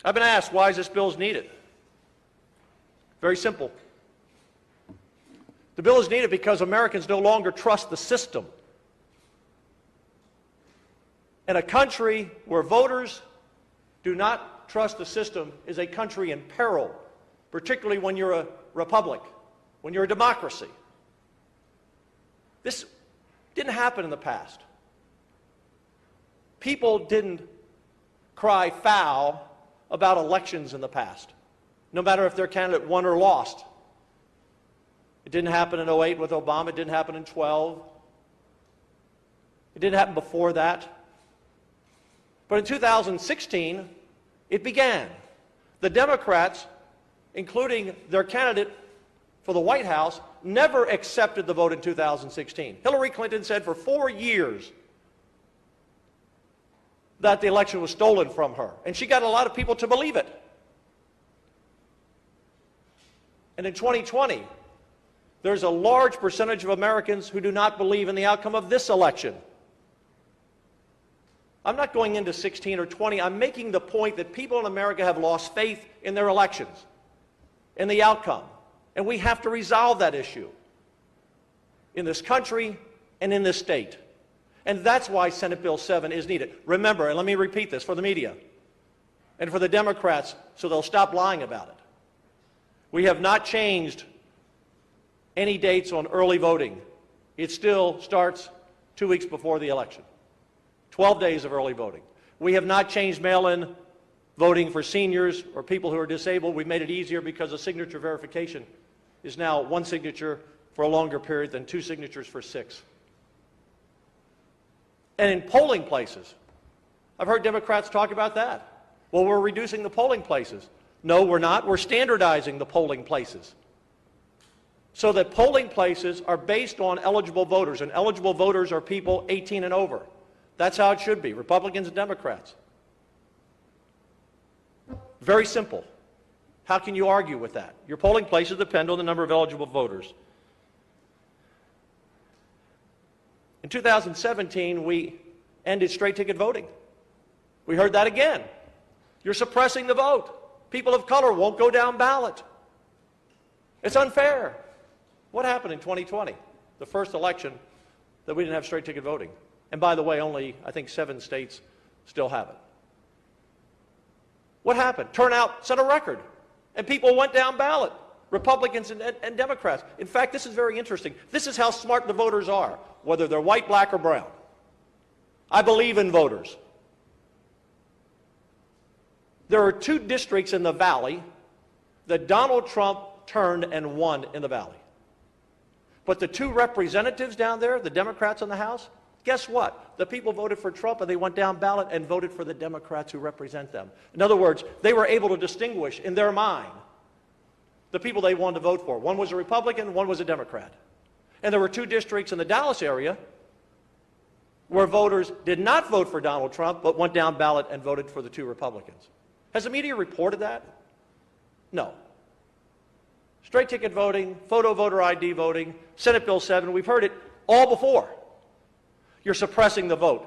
I've been asked, why is this bill needed? Very simple. The bill is needed because Americans no longer trust the system. And a country where voters do not trust the system is a country in peril, particularly when you're a republic, when you're a democracy. This didn't happen in the past. People didn't cry foul about elections in the past, no matter if their candidate won or lost. It didn't happen in 2008 with Obama. It didn't happen in 2012. It didn't happen before that. But in 2016, it began. The Democrats, including their candidate for the White House, never accepted the vote in 2016. Hillary Clinton said for 4 years that the election was stolen from her, and she got a lot of people to believe it. And in 2020, there's a large percentage of Americans who do not believe in the outcome of this election. I'm not going into 16 or 20. I'm making the point that people in America have lost faith in their elections, in the outcome. And we have to resolve that issue in this country and in this state. And that's why Senate Bill 7 is needed. Remember, and let me repeat this for the media and for the Democrats so they'll stop lying about it. We have not changed any dates on early voting. It still starts 2 weeks before the election. 12 days of early voting. We have not changed mail-in voting for seniors or people who are disabled. We've made it easier because the signature verification is now 1 signature for a longer period than 2 signatures for 6. And in polling places, I've heard Democrats talk about that. Well, we're reducing the polling places. No, we're not. We're standardizing the polling places. so that polling places are based on eligible voters, and eligible voters are people 18 and over. That's how it should be, Republicans and Democrats. Very simple. How can you argue with that? Your polling places depend on the number of eligible voters. In 2017, we ended straight ticket voting. We heard that again. You're suppressing the vote. People of color won't go down ballot. It's unfair. What happened in 2020, the first election that we didn't have straight ticket voting? And by the way, only, I think, 7 states still have it. What happened? Turnout set a record, and people went down ballot, Republicans and Democrats. In fact, this is very interesting. This is how smart the voters are, whether they're white, black, or brown. I believe in voters. There are 2 districts in the Valley that Donald Trump turned and won in the Valley. But the 2 representatives down there, the Democrats in the House, guess what? The people voted for Trump, and they went down ballot and voted for the Democrats who represent them. In other words, they were able to distinguish in their mind the people they wanted to vote for. One was a Republican, one was a Democrat. And there were 2 districts in the Dallas area where voters did not vote for Donald Trump, but went down ballot and voted for the 2 Republicans. Has the media reported that? No. Straight ticket voting, photo voter ID voting, Senate Bill 7, we've heard it all before. You're suppressing the vote.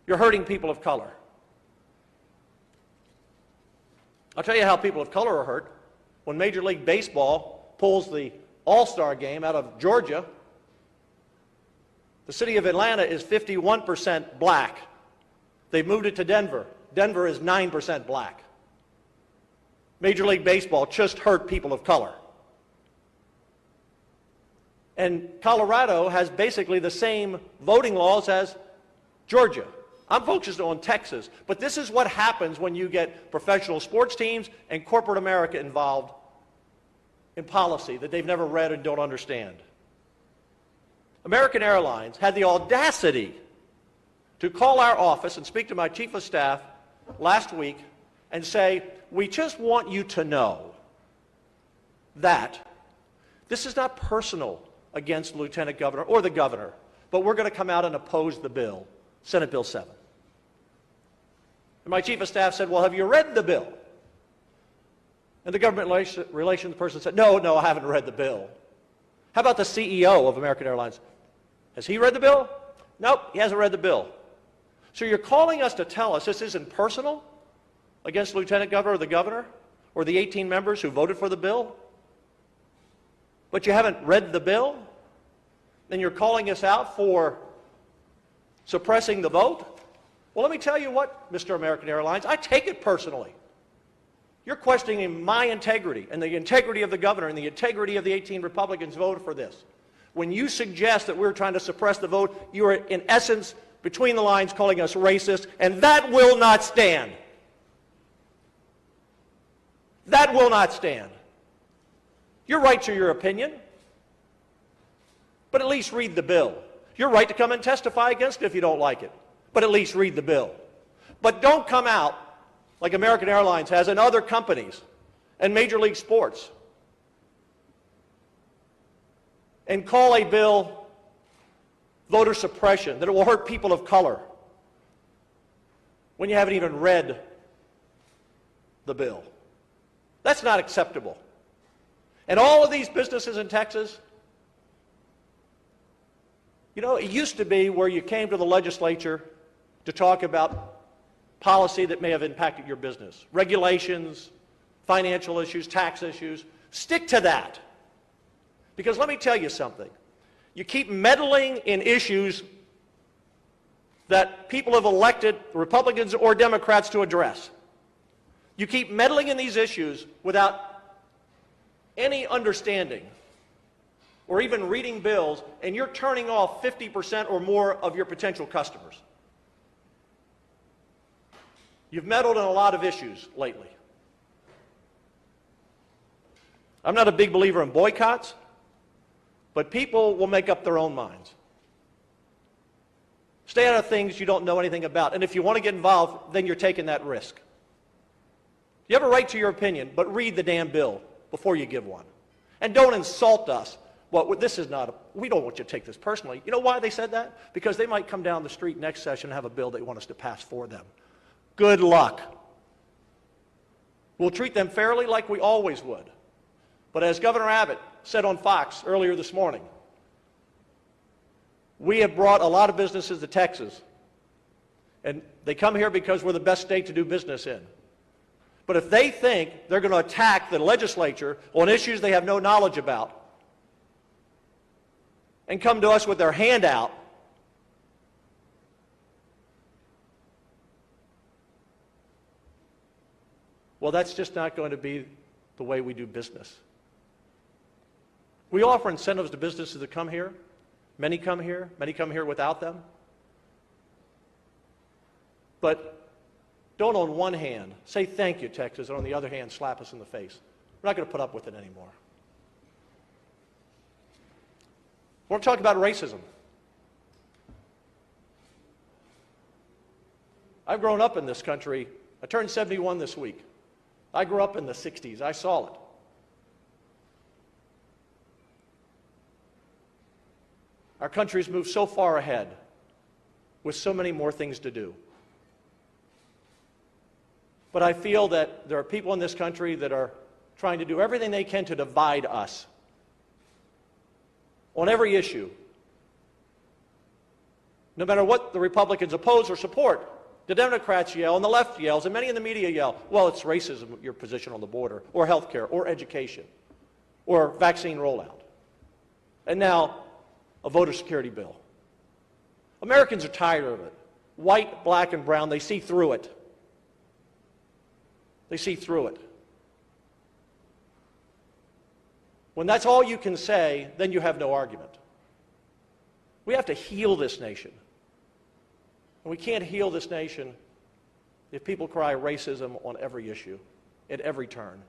You're hurting people of color. I'll tell you how people of color are hurt. When Major League Baseball pulls the All-Star game out of Georgia, the city of Atlanta is 51% black. They've moved it to Denver. Denver is 9% black. Major League Baseball just hurt people of color. And Colorado has basically the same voting laws as Georgia. I'm focused on Texas, but this is what happens when you get professional sports teams and corporate America involved in policy that they've never read and don't understand. American Airlines had the audacity to call our office and speak to my chief of staff last week and say, we just want you to know that this is not personal against the lieutenant governor or the governor, but we're going to come out and oppose the bill, Senate Bill 7. And my chief of staff said, well, have you read the bill? And the government relations person said, no, I haven't read the bill. How about the CEO of American Airlines? Has he read the bill? Nope, he hasn't read the bill. So you're calling us to tell us this isn't personal against the lieutenant governor or the governor or the 18 members who voted for the bill? But you haven't read the bill? Then you're calling us out for suppressing the vote? Well, let me tell you what, Mr. American Airlines, I take it personally. You're questioning my integrity and the integrity of the governor and the integrity of the 18 Republicans who voted for this. When you suggest that we're trying to suppress the vote, you are in essence between the lines calling us racist, and that will not stand. That will not stand. You're right to your opinion, but at least read the bill. You're right to come and testify against it if you don't like it, but at least read the bill. But don't come out like American Airlines has and other companies and Major League Sports and call a bill voter suppression, that it will hurt people of color when you haven't even read the bill. That's not acceptable. And all of these businesses in Texas, you know, it used to be where you came to the legislature to talk about policy that may have impacted your business, regulations, financial issues, tax issues. Stick to that. Because let me tell you something. You keep meddling in issues that people have elected Republicans or Democrats to address. You keep meddling in these issues without any understanding or even reading bills, and you're turning off 50% or more of your potential customers. You've meddled in a lot of issues lately. I'm not a big believer in boycotts, but people will make up their own minds. Stay out of things you don't know anything about, and if you want to get involved, then you're taking that risk. You have a right to your opinion, but read the damn bill before you give one. And don't insult us. Well, this is not, we don't want you to take this personally. You know why they said that? Because they might come down the street next session and have a bill they want us to pass for them. Good luck. We'll treat them fairly like we always would. But as Governor Abbott said on Fox earlier this morning, we have brought a lot of businesses to Texas, and they come here because we're the best state to do business in. But if they think they're going to attack the legislature on issues they have no knowledge about and come to us with their hand out, well, that's just not going to be the way we do business. We offer incentives to businesses that come here. Many come here without them. But don't on one hand say thank you, Texas, and on the other hand slap us in the face. We're not going to put up with it anymore. I want to talk about racism. I've grown up in this country. I turned 71 this week. I grew up in the 60s. I saw it. Our country's moved so far ahead with so many more things to do. But I feel that there are people in this country that are trying to do everything they can to divide us on every issue. No matter what the Republicans oppose or support, the Democrats yell and the left yells and many in the media yell, well, it's racism, your position on the border, or health care, or education, or vaccine rollout. And now, a voter security bill. Americans are tired of it. White, black, and brown, they see through it. They see through it. When that's all you can say, then you have no argument. We have to heal this nation. And we can't heal this nation if people cry racism on every issue, at every turn.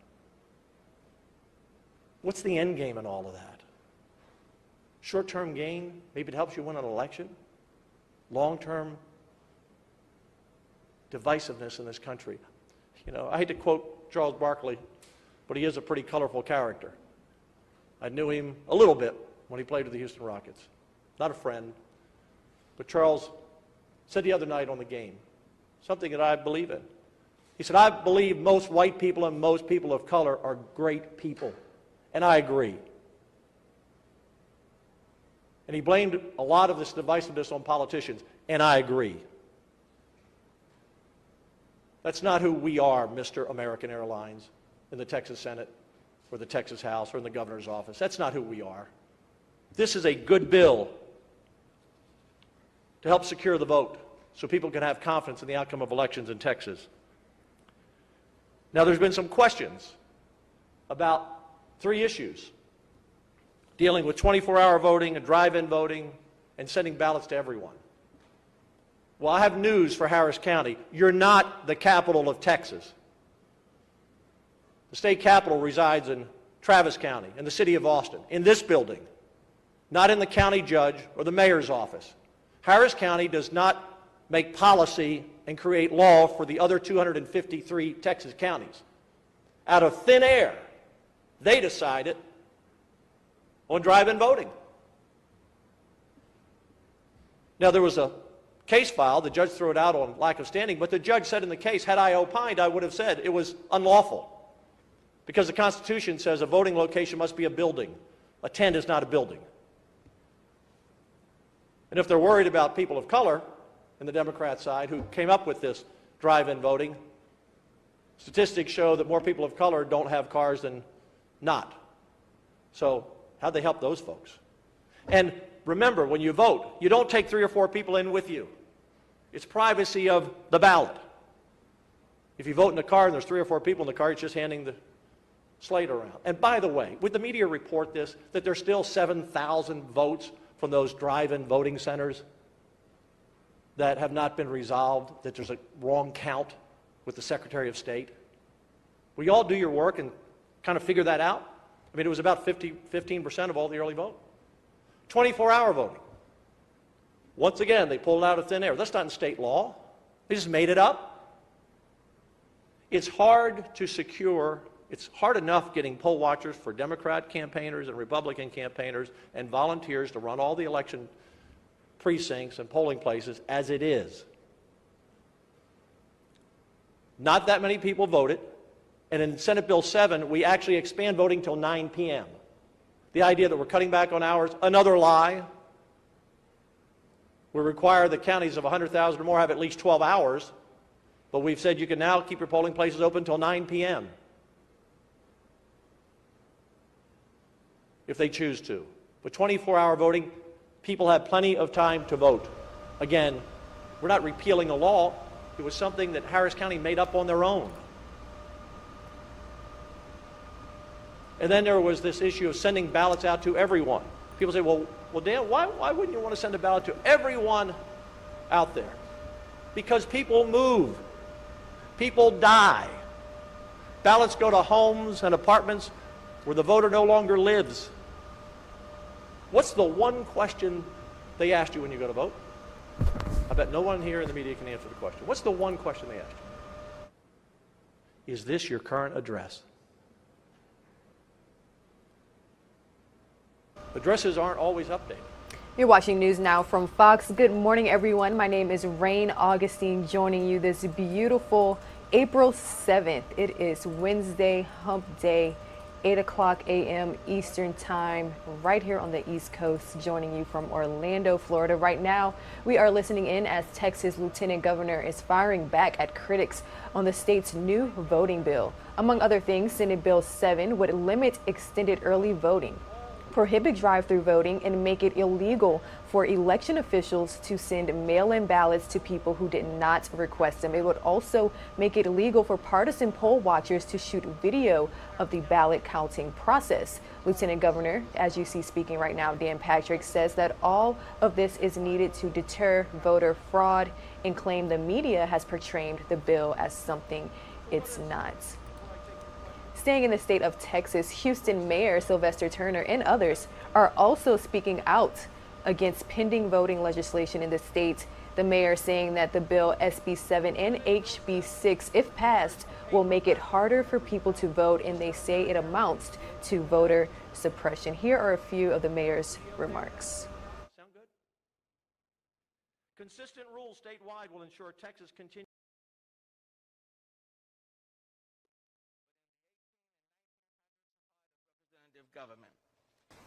What's the end game in all of that? Short-term gain, maybe it helps you win an election. Long-term divisiveness in this country. You know, I hate to quote Charles Barkley, but he is a pretty colorful character. I knew him a little bit when he played with the Houston Rockets. Not a friend, but Charles said the other night on the game something that I believe in. He said, I believe most white people and most people of color are great people, and I agree. And he blamed a lot of this divisiveness on politicians, and I agree. That's not who we are, Mr. American Airlines, in the Texas Senate, or the Texas House, or in the governor's office. That's not who we are. This is a good bill to help secure the vote so people can have confidence in the outcome of elections in Texas. Now, there's been some questions about 3 issues dealing with 24-hour voting and drive-in voting and sending ballots to everyone. Well, I have news for Harris County. You're not the capital of Texas. The state capital resides in Travis County, in the city of Austin, in this building, not in the county judge or the mayor's office. Harris County does not make policy and create law for the other 253 Texas counties. Out of thin air, they decided on drive-in voting. Now, there was a case filed. The judge threw it out on lack of standing, but the judge said in the case, had I opined, I would have said it was unlawful because the Constitution says a voting location must be a building. A tent is not a building. And if they're worried about people of color in the Democrat side who came up with this drive-in voting, statistics show that more people of color don't have cars than not. So how'd they help those folks? And remember, when you vote, you don't take 3 or 4 people in with you. It's privacy of the ballot. If you vote in a car and there's 3 or 4 people in the car, it's just handing the slate around. And by the way, would the media report this, that there's still 7,000 votes from those drive-in voting centers that have not been resolved, that there's a wrong count with the Secretary of State? Will you all do your work and kind of figure that out? I mean, it was about 15% of all the early vote. 24-hour voting. Once again, they pulled it out of thin air. That's not in state law. They just made it up. It's hard to secure It's hard enough getting poll watchers for Democrat campaigners and Republican campaigners and volunteers to run all the election precincts and polling places as it is. Not that many people voted, and in Senate Bill 7, we actually expand voting till 9 p.m. The idea that we're cutting back on hours, another lie. We require the counties of 100,000 or more have at least 12 hours, but we've said you can now keep your polling places open till 9 p.m. if they choose to. With 24-hour voting, people have plenty of time to vote. Again, we're not repealing a law. It was something that Harris County made up on their own. And then there was this issue of sending ballots out to everyone. People say, well, Dan, why wouldn't you want to send a ballot to everyone out there? Because people move. People die. Ballots go to homes and apartments where the voter no longer lives. What's the one question they asked you when you go to vote? I bet no one here in the media can answer the question. What's the one question they asked you? Is this your current address? Addresses aren't always updated. You're watching News Now from Fox. Good morning, everyone. My name is Rain Augustine, joining you this beautiful April 7th. It is Wednesday, hump day, 8 o'clock a.m. Eastern Time, right here on the East Coast, joining you from Orlando, Florida. Right now, we are listening in as Texas Lieutenant Governor is firing back at critics on the state's new voting bill. Among other things, Senate Bill 7 would limit extended early voting, prohibit drive-through voting, and make it illegal for election officials to send mail-in ballots to people who did not request them. It would also make it illegal for partisan poll watchers to shoot video of the ballot counting process. Lieutenant Governor, as you see speaking right now, Dan Patrick, says that all of this is needed to deter voter fraud and claim the media has portrayed the bill as something it's not. Staying in the state of Texas, Houston Mayor Sylvester Turner and others are also speaking out against pending voting legislation in the state. The mayor saying that the bill SB 7 and HB 6, if passed, will make it harder for people to vote, and they say it amounts to voter suppression. Here are a few of the mayor's remarks. Sound good? Consistent rules statewide will ensure Texas continues government.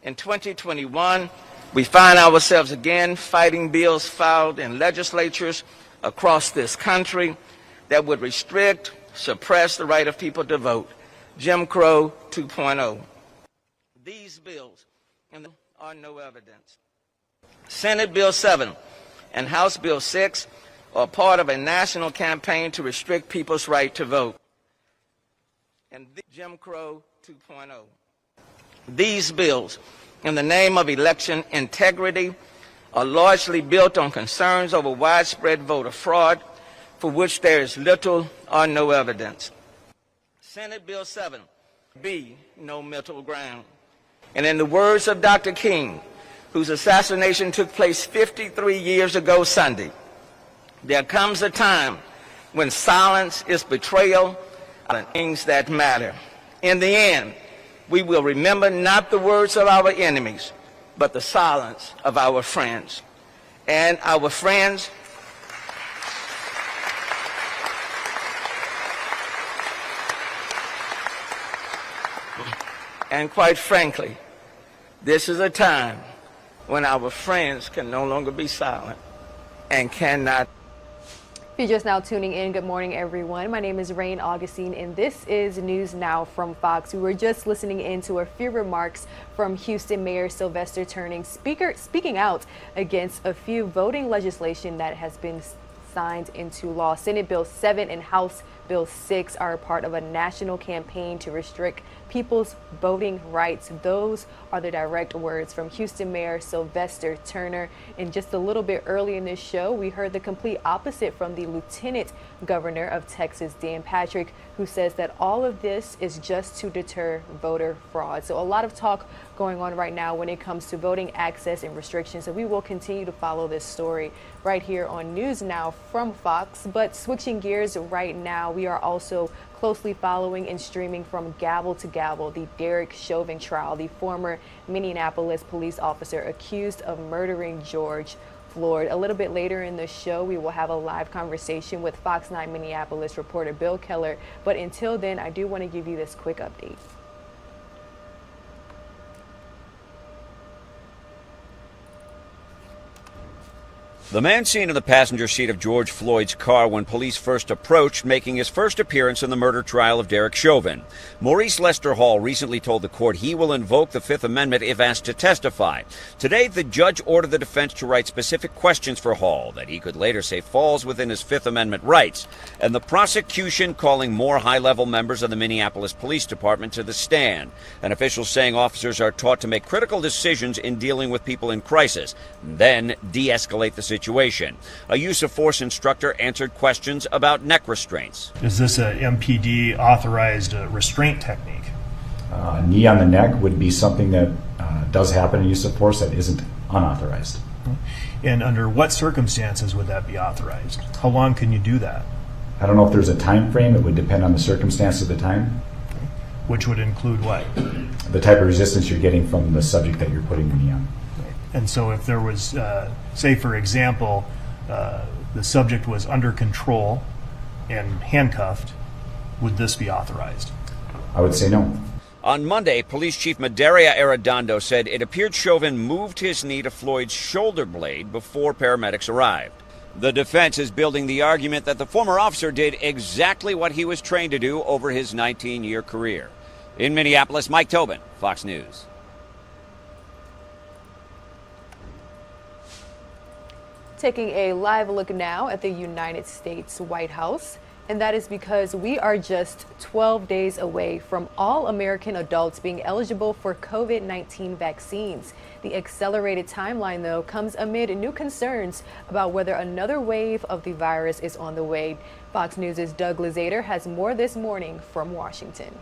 In 2021, we find ourselves again fighting bills filed in legislatures across this country that would restrict, suppress the right of people to vote. Jim Crow 2.0. These bills are no evidence. Senate Bill 7 and House Bill 6 are part of a national campaign to restrict people's right to vote. And Jim Crow 2.0. These bills, in the name of election integrity, are largely built on concerns over widespread voter fraud, for which there is little or no evidence. Senate Bill 7 be no middle ground. And in the words of Dr. King, whose assassination took place 53 years ago Sunday, there comes a time when silence is betrayal of things that matter. In the end, we will remember not the words of our enemies, but the silence of our friends. And our friends and quite frankly, this is a time when our friends can no longer be silent and cannot. If you're just now tuning in, good morning, everyone. My name is Rain Augustine, and this is News Now from Fox. We were just listening in to a few remarks from Houston Mayor Sylvester Turner, speaking out against a few voting legislation that has been signed into law. Senate Bill 7 and House Bill 6 are a part of a national campaign to restrict people's voting rights. Those are the direct words from Houston Mayor Sylvester Turner. And just a little bit early in this show, we heard the complete opposite from the Lieutenant Governor of Texas, Dan Patrick, who says that all of this is just to deter voter fraud. So a lot of talk going on right now when it comes to voting access and restrictions. So we will continue to follow this story right here on News Now from Fox. But switching gears right now, we are also closely following and streaming from gavel to gavel the Derek Chauvin trial, the former Minneapolis police officer accused of murdering George Floyd. A little bit later in the show, we will have a live conversation with Fox 9 Minneapolis reporter Bill Keller. But until then, I do want to give you this quick update. The man seen in the passenger seat of George Floyd's car when police first approached, making his first appearance in the murder trial of Derek Chauvin. Maurice Lester Hall recently told the court he will invoke the Fifth Amendment if asked to testify. Today, the judge ordered the defense to write specific questions for Hall that he could later say falls within his Fifth Amendment rights, and the prosecution calling more high-level members of the Minneapolis Police Department to the stand. An official saying officers are taught to make critical decisions in dealing with people in crisis, then de-escalate the situation. A use of force instructor answered questions about neck restraints. Is this a MPD authorized restraint technique? Knee on the neck would be something that does happen in use of force that isn't unauthorized. And under what circumstances would that be authorized? How long can you do that? I don't know if there's a time frame. It would depend on the circumstance of the time. Which would include what? The type of resistance you're getting from the subject that you're putting the knee on. And so if there was, say for example, the subject was under control and handcuffed, would this be authorized? I would say no. On Monday, Police Chief Madaria Arredondo said it appeared Chauvin moved his knee to Floyd's shoulder blade before paramedics arrived. The defense is building the argument that the former officer did exactly what he was trained to do over his 19-year career. In Minneapolis, Mike Tobin, Fox News. Taking a live look now at the United States White House, and that is because we are just 12 days away from all American adults being eligible for COVID-19 vaccines. The accelerated timeline, though, comes amid new concerns about whether another wave of the virus is on the way. Fox News' Doug Luzader has more this morning from Washington.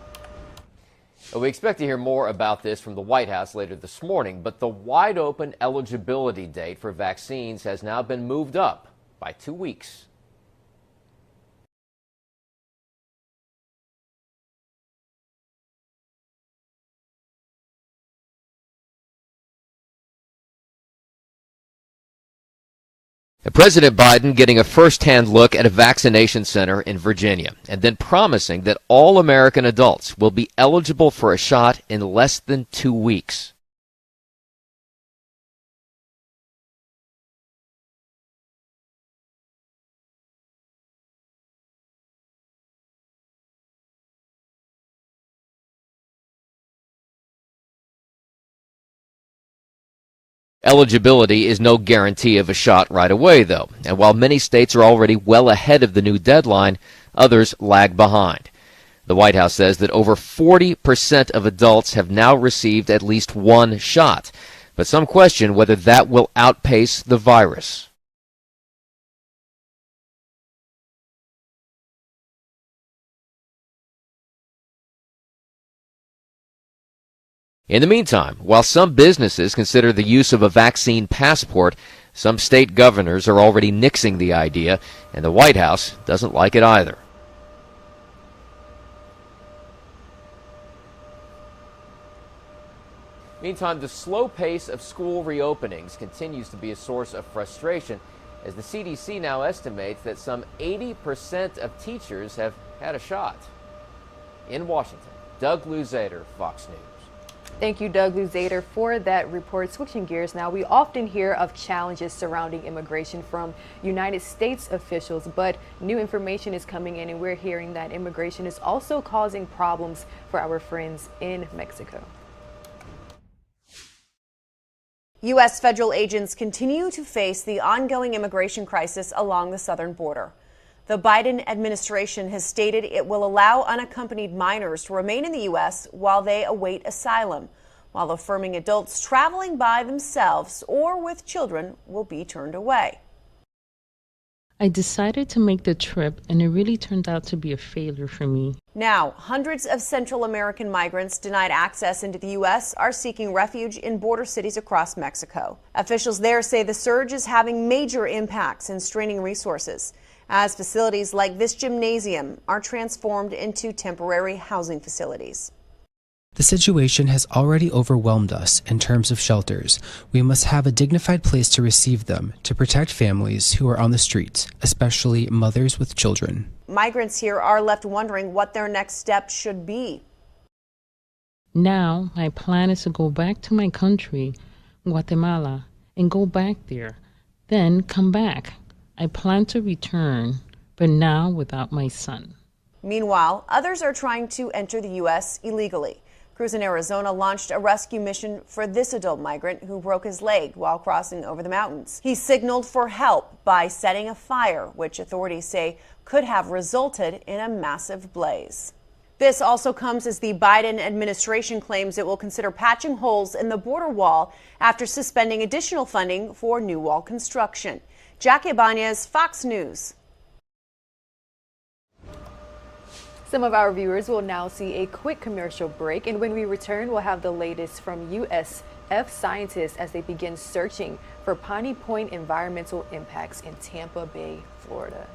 We expect to hear more about this from the White House later this morning, but the wide-open eligibility date for vaccines has now been moved up by 2 weeks. President Biden getting a first-hand look at a vaccination center in Virginia and then promising that all American adults will be eligible for a shot in less than 2 weeks. Eligibility is no guarantee of a shot right away, though, and while many states are already well ahead of the new deadline, others lag behind. The White House says that over 40% of adults have now received at least one shot, but some question whether that will outpace the virus. In the meantime, while some businesses consider the use of a vaccine passport, some state governors are already nixing the idea, and the White House doesn't like it either. Meantime, the slow pace of school reopenings continues to be a source of frustration, as the CDC now estimates that some 80% of teachers have had a shot. In Washington, Doug Luzader, Fox News. Thank you, Doug Luzader, for that report. Switching gears now, we often hear of challenges surrounding immigration from United States officials, but new information is coming in and we're hearing that immigration is also causing problems for our friends in Mexico. U.S. federal agents continue to face the ongoing immigration crisis along the southern border. The Biden administration has stated it will allow unaccompanied minors to remain in the U.S. while they await asylum, while affirming adults traveling by themselves or with children will be turned away. I decided to make the trip, and it really turned out to be a failure for me. Now, hundreds of Central American migrants denied access into the U.S. are seeking refuge in border cities across Mexico. Officials there say the surge is having major impacts and straining resources, as facilities like this gymnasium are transformed into temporary housing facilities. The situation has already overwhelmed us in terms of shelters. We must have a dignified place to receive them, to protect families who are on the streets, especially mothers with children. Migrants here are left wondering what their next steps should be. Now, my plan is to go back to my country, Guatemala, and go back there, then come back. I plan to return, but now without my son. Meanwhile, others are trying to enter the U.S. illegally. Crews in Arizona launched a rescue mission for this adult migrant who broke his leg while crossing over the mountains. He signaled for help by setting a fire, which authorities say could have resulted in a massive blaze. This also comes as the Biden administration claims it will consider patching holes in the border wall after suspending additional funding for new wall construction. Jackie Ibanez, Fox News. Some of our viewers will now see a quick commercial break, and when we return, we'll have the latest from USF scientists as they begin searching for Piney Point environmental impacts in Tampa Bay, Florida.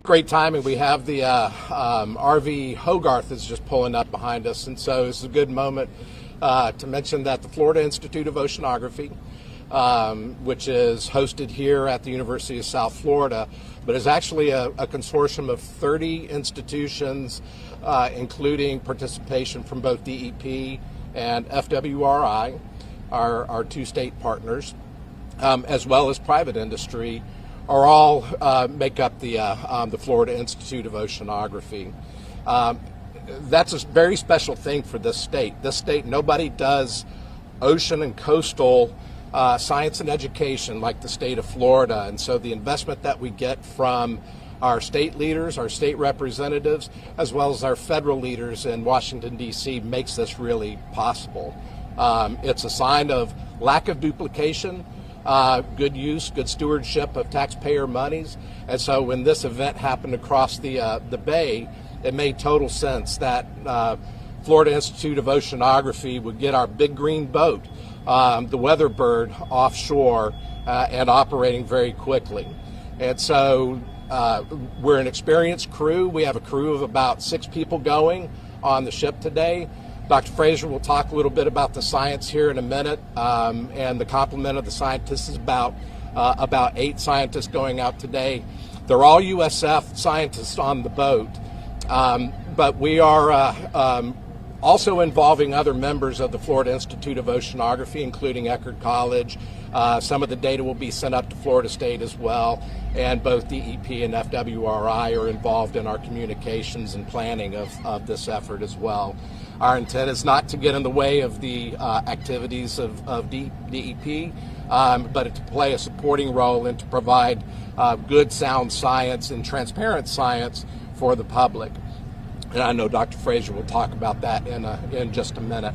Great timing. We have the RV Hogarth is just pulling up behind us, and so it's a good moment to mention that the Florida Institute of Oceanography, which is hosted here at the University of South Florida, but is actually a consortium of 30 institutions, including participation from both DEP and FWRI, our two state partners, as well as private industry, all make up the Florida Institute of Oceanography. That's a very special thing for this state. This state, nobody does ocean and coastal science and education like the state of Florida. And so the investment that we get from our state leaders, our state representatives, as well as our federal leaders in Washington, D.C. makes this really possible. It's a sign of lack of duplication, good use, good stewardship of taxpayer monies. And so when this event happened across the Bay, it made total sense that Florida Institute of Oceanography would get our big green boat, the Weatherbird, offshore and operating very quickly. And so we're an experienced crew. We have a crew of about 6 people going on the ship today. Dr. Fraser will talk a little bit about the science here in a minute, and the complement of the scientists is about 8 scientists going out today. They're all USF scientists on the boat, but we are also involving other members of the Florida Institute of Oceanography, including Eckerd College. Some of the data will be sent up to Florida State as well, and both DEP and FWRI are involved in our communications and planning of this effort as well. Our intent is not to get in the way of the activities of DEP, but to play a supporting role and to provide good, sound science and transparent science for the public. And I know Dr. Fraser will talk about that in just a minute.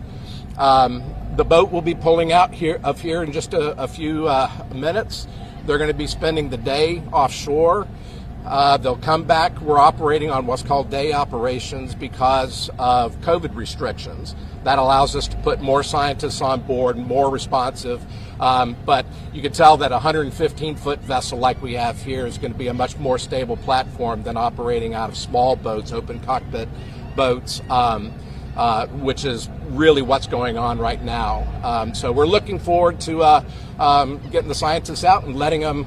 The boat will be pulling out of here in just a few minutes. They're going to be spending the day offshore. They'll come back. We're operating on what's called day operations because of COVID restrictions. That allows us to put more scientists on board, more responsive. But you can tell that a 115-foot vessel like we have here is going to be a much more stable platform than operating out of small boats, open cockpit boats, which is really what's going on right now. So we're looking forward to getting the scientists out and letting them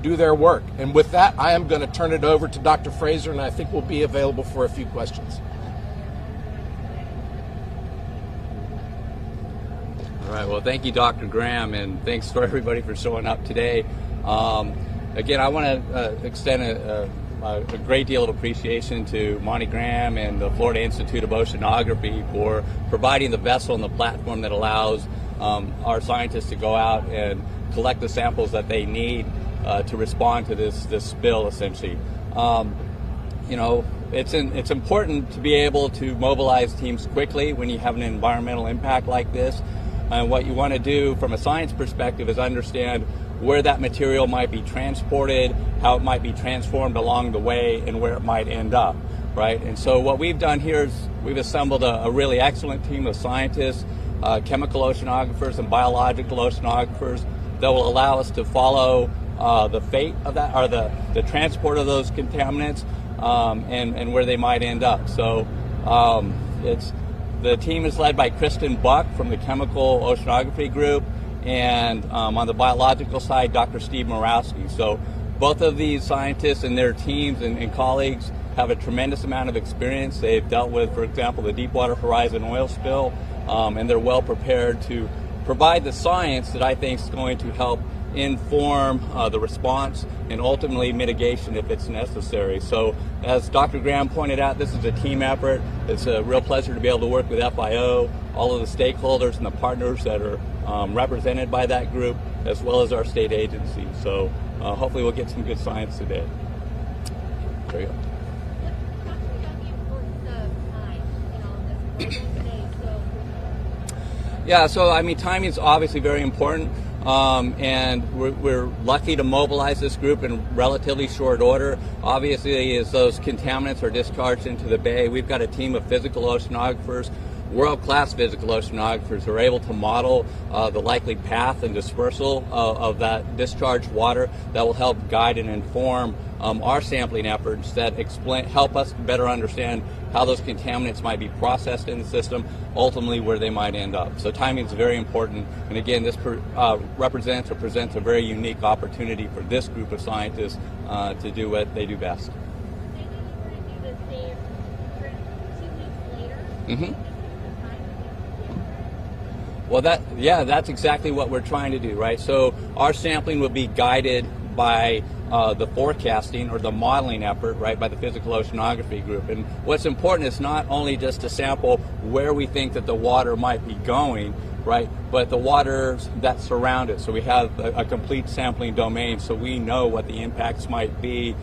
do their work. And with that, I am going to turn it over to Dr. Fraser, and I think we'll be available for a few questions. All right, well, thank you, Dr. Graham, and thanks for everybody for showing up today. Again, I want to extend a great deal of appreciation to Monty Graham and the Florida Institute of Oceanography for providing the vessel and the platform that allows our scientists to go out and collect the samples that they need to respond to this spill, essentially. You know, it's important to be able to mobilize teams quickly when you have an environmental impact like this. And what you want to do from a science perspective is understand where that material might be transported, how it might be transformed along the way, and where it might end up, right? And so what we've done here is we've assembled a really excellent team of scientists, chemical oceanographers and biological oceanographers that will allow us to follow the fate of that, or the transport of those contaminants, and where they might end up. So the team is led by Kristen Buck from the Chemical Oceanography Group, and on the biological side, Dr. Steve Morawski. So both of these scientists and their teams and colleagues have a tremendous amount of experience. They've dealt with, for example, the Deepwater Horizon oil spill, and they're well prepared to provide the science that I think is going to help inform the response and ultimately mitigation if it's necessary. So as Dr. Graham pointed out, this is a team effort. It's a real pleasure to be able to work with FIO, all of the stakeholders and the partners that are represented by that group, as well as our state agencies. So hopefully we'll get some good science today. There you go. Yeah, so I mean, timing is obviously very important. And we're lucky to mobilize this group in relatively short order. Obviously, as those contaminants are discharged into the bay, we've got a team of physical oceanographers, world-class physical oceanographers who are able to model the likely path and dispersal of that discharged water that will help guide and inform our sampling efforts that help us better understand how those contaminants might be processed in the system, ultimately where they might end up. So timing is very important, and again, this represents or presents a very unique opportunity for this group of scientists to do what they do best. Mm-hmm. Well, that's exactly what we're trying to do, right? So our sampling will be guided by the forecasting or the modeling effort, right, by the physical oceanography group. And what's important is not only just to sample where we think that the water might be going, right, but the waters that surround it. So we have a complete sampling domain, so we know what the impacts might be.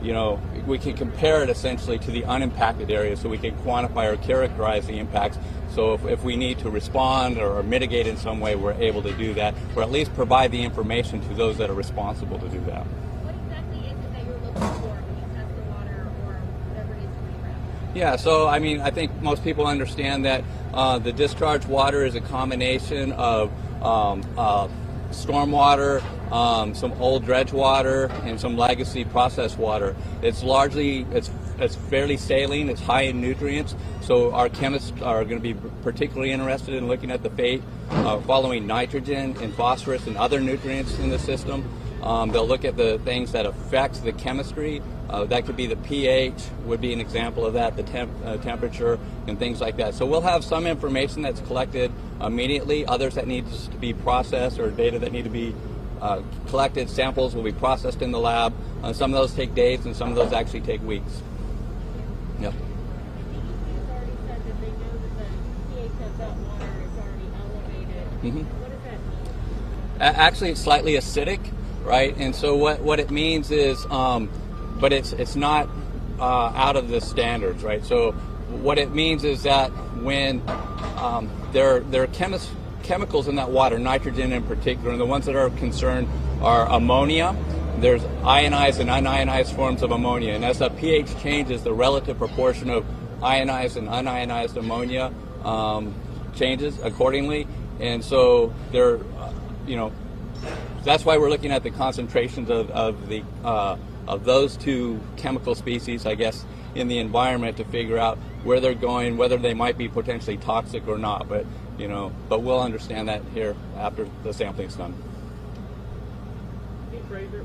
You know, we can compare it essentially to the unimpacted area, so we can quantify or characterize the impacts. So if we need to respond or mitigate in some way, we're able to do that, or at least provide the information to those that are responsible to do that. What exactly is it that you're looking for when you test the water or whatever it is in the ground? Yeah, so I mean, I think most people understand that the discharge water is a combination of stormwater, some old dredge water, and some legacy processed water. It's largely, it's fairly saline, it's high in nutrients, so our chemists are going to be particularly interested in looking at the fate following nitrogen and phosphorus and other nutrients in the system. They'll look at the things that affect the chemistry. That could be the pH, would be an example of that, the temperature, and things like that. So we'll have some information that's collected immediately, others that needs to be processed, or data that need to be collected. Samples will be processed in the lab. Some of those take days, and some of those actually take weeks. Yep. What does that mean? Actually, it's slightly acidic, right? And so what it means is, but it's not out of the standards, right? So what it means is that when there are chemicals in that water, nitrogen in particular, and the ones that are concerned are ammonia. There's ionized and unionized forms of ammonia, and as the pH changes, the relative proportion of ionized and unionized ammonia changes accordingly. And so there, you know, that's why we're looking at the concentrations of those two chemical species, I guess, in the environment to figure out where they're going, whether they might be potentially toxic or not. But you know, but we'll understand that here after the sampling's done. Hey, Fraser,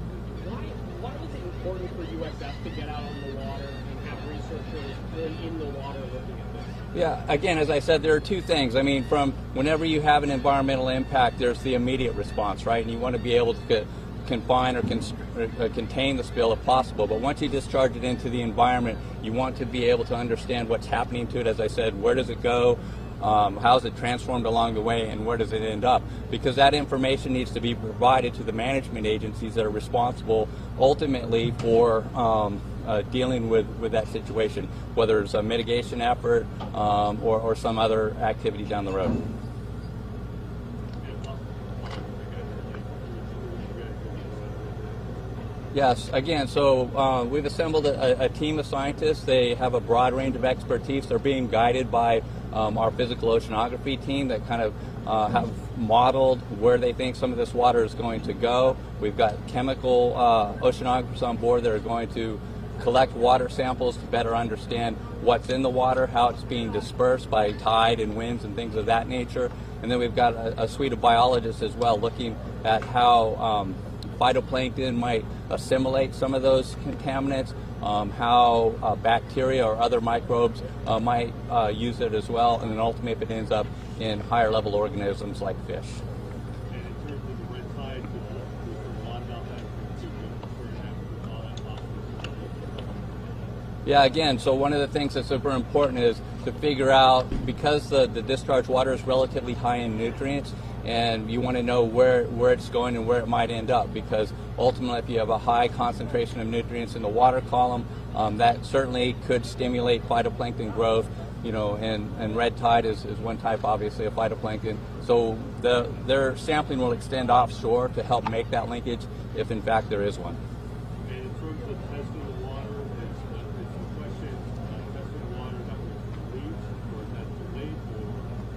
why is it important for USF to get out on the water and have researchers really in the water looking at this? Yeah, again, as I said, there are two things. I mean, from whenever you have an environmental impact, there's the immediate response, right? And you want to be able to confine or contain the spill if possible. But once you discharge it into the environment, you want to be able to understand what's happening to it. As I said, where does it go? How is it transformed along the way, and where does it end up? Because that information needs to be provided to the management agencies that are responsible ultimately for dealing with that situation, whether it's a mitigation effort or some other activity down the road. Yes, again, so we've assembled a team of scientists. They have a broad range of expertise. They're being guided by our physical oceanography team that kind of have modeled where they think some of this water is going to go. We've got chemical oceanographers on board that are going to collect water samples to better understand what's in the water, how it's being dispersed by tide and winds and things of that nature. And then we've got a suite of biologists as well looking at how phytoplankton might assimilate some of those contaminants, how bacteria or other microbes might use it as well, and then ultimately if it ends up in higher level organisms like fish. And in terms of the red tide, there's a lot about that. Yeah, again, so one of the things that's super important is to figure out, because the discharge water is relatively high in nutrients, and you want to know where it's going and where it might end up, because ultimately if you have a high concentration of nutrients in the water column, that certainly could stimulate phytoplankton growth, you know, and red tide is one type, obviously, of phytoplankton. So their sampling will extend offshore to help make that linkage if in fact there is one. And in terms of testing the water, it's a question, testing the water that was released, or is that too late, or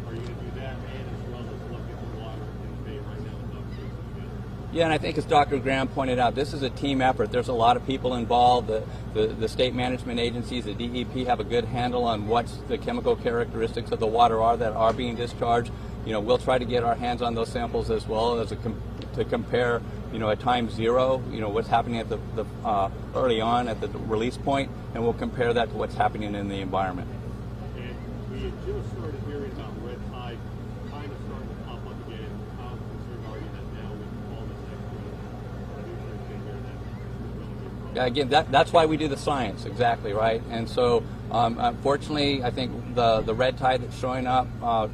are you going to do that and as well as look at the water in the bay right now and not put it together? Yeah, and I think as Dr. Graham pointed out, this is a team effort. There's a lot of people involved. The state management agencies, the DEP, have a good handle on what the chemical characteristics of the water are that are being discharged. You know, we'll try to get our hands on those samples as well as to compare, you know, at time zero, you know, what's happening at the early on at the release point, and we'll compare that to what's happening in the environment. And we had just started hearing about red tide kind of starting to pop up again. How concerned are you that now with all this extra? again, that's why we do the science, exactly, right? And so, unfortunately, I think the red tide that's showing up,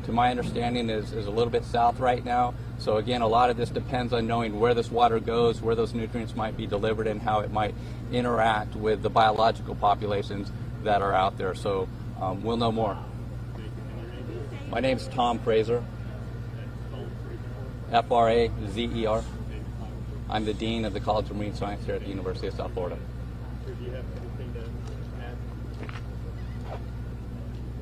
to my understanding, is a little bit south right now. So again, a lot of this depends on knowing where this water goes, where those nutrients might be delivered, and how it might interact with the biological populations that are out there. So we'll know more. My name's Tom Fraser, Frazer. I'm the Dean of the College of Marine Science here at the University of South Florida.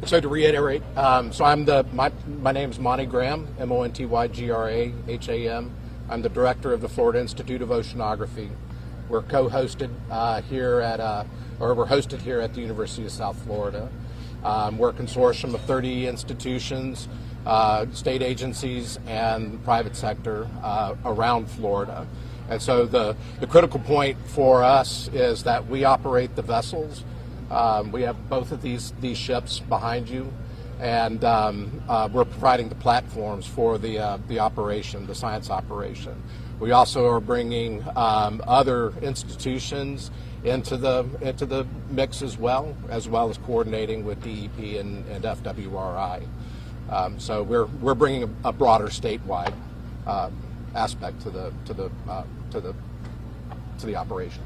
So to reiterate, so I'm my name's Monty Graham, Montygraham. I'm the director of the Florida Institute of Oceanography. We're co-hosted we're hosted here at the University of South Florida. We're a consortium of 30 institutions, state agencies, and private sector around Florida. And so the critical point for us is that we operate the vessels. We have both of these ships behind you, and we're providing the platforms for the operation, the science operation. We also are bringing other institutions into the mix as well as coordinating with DEP and FWRI. So we're bringing a broader statewide aspect to the operation.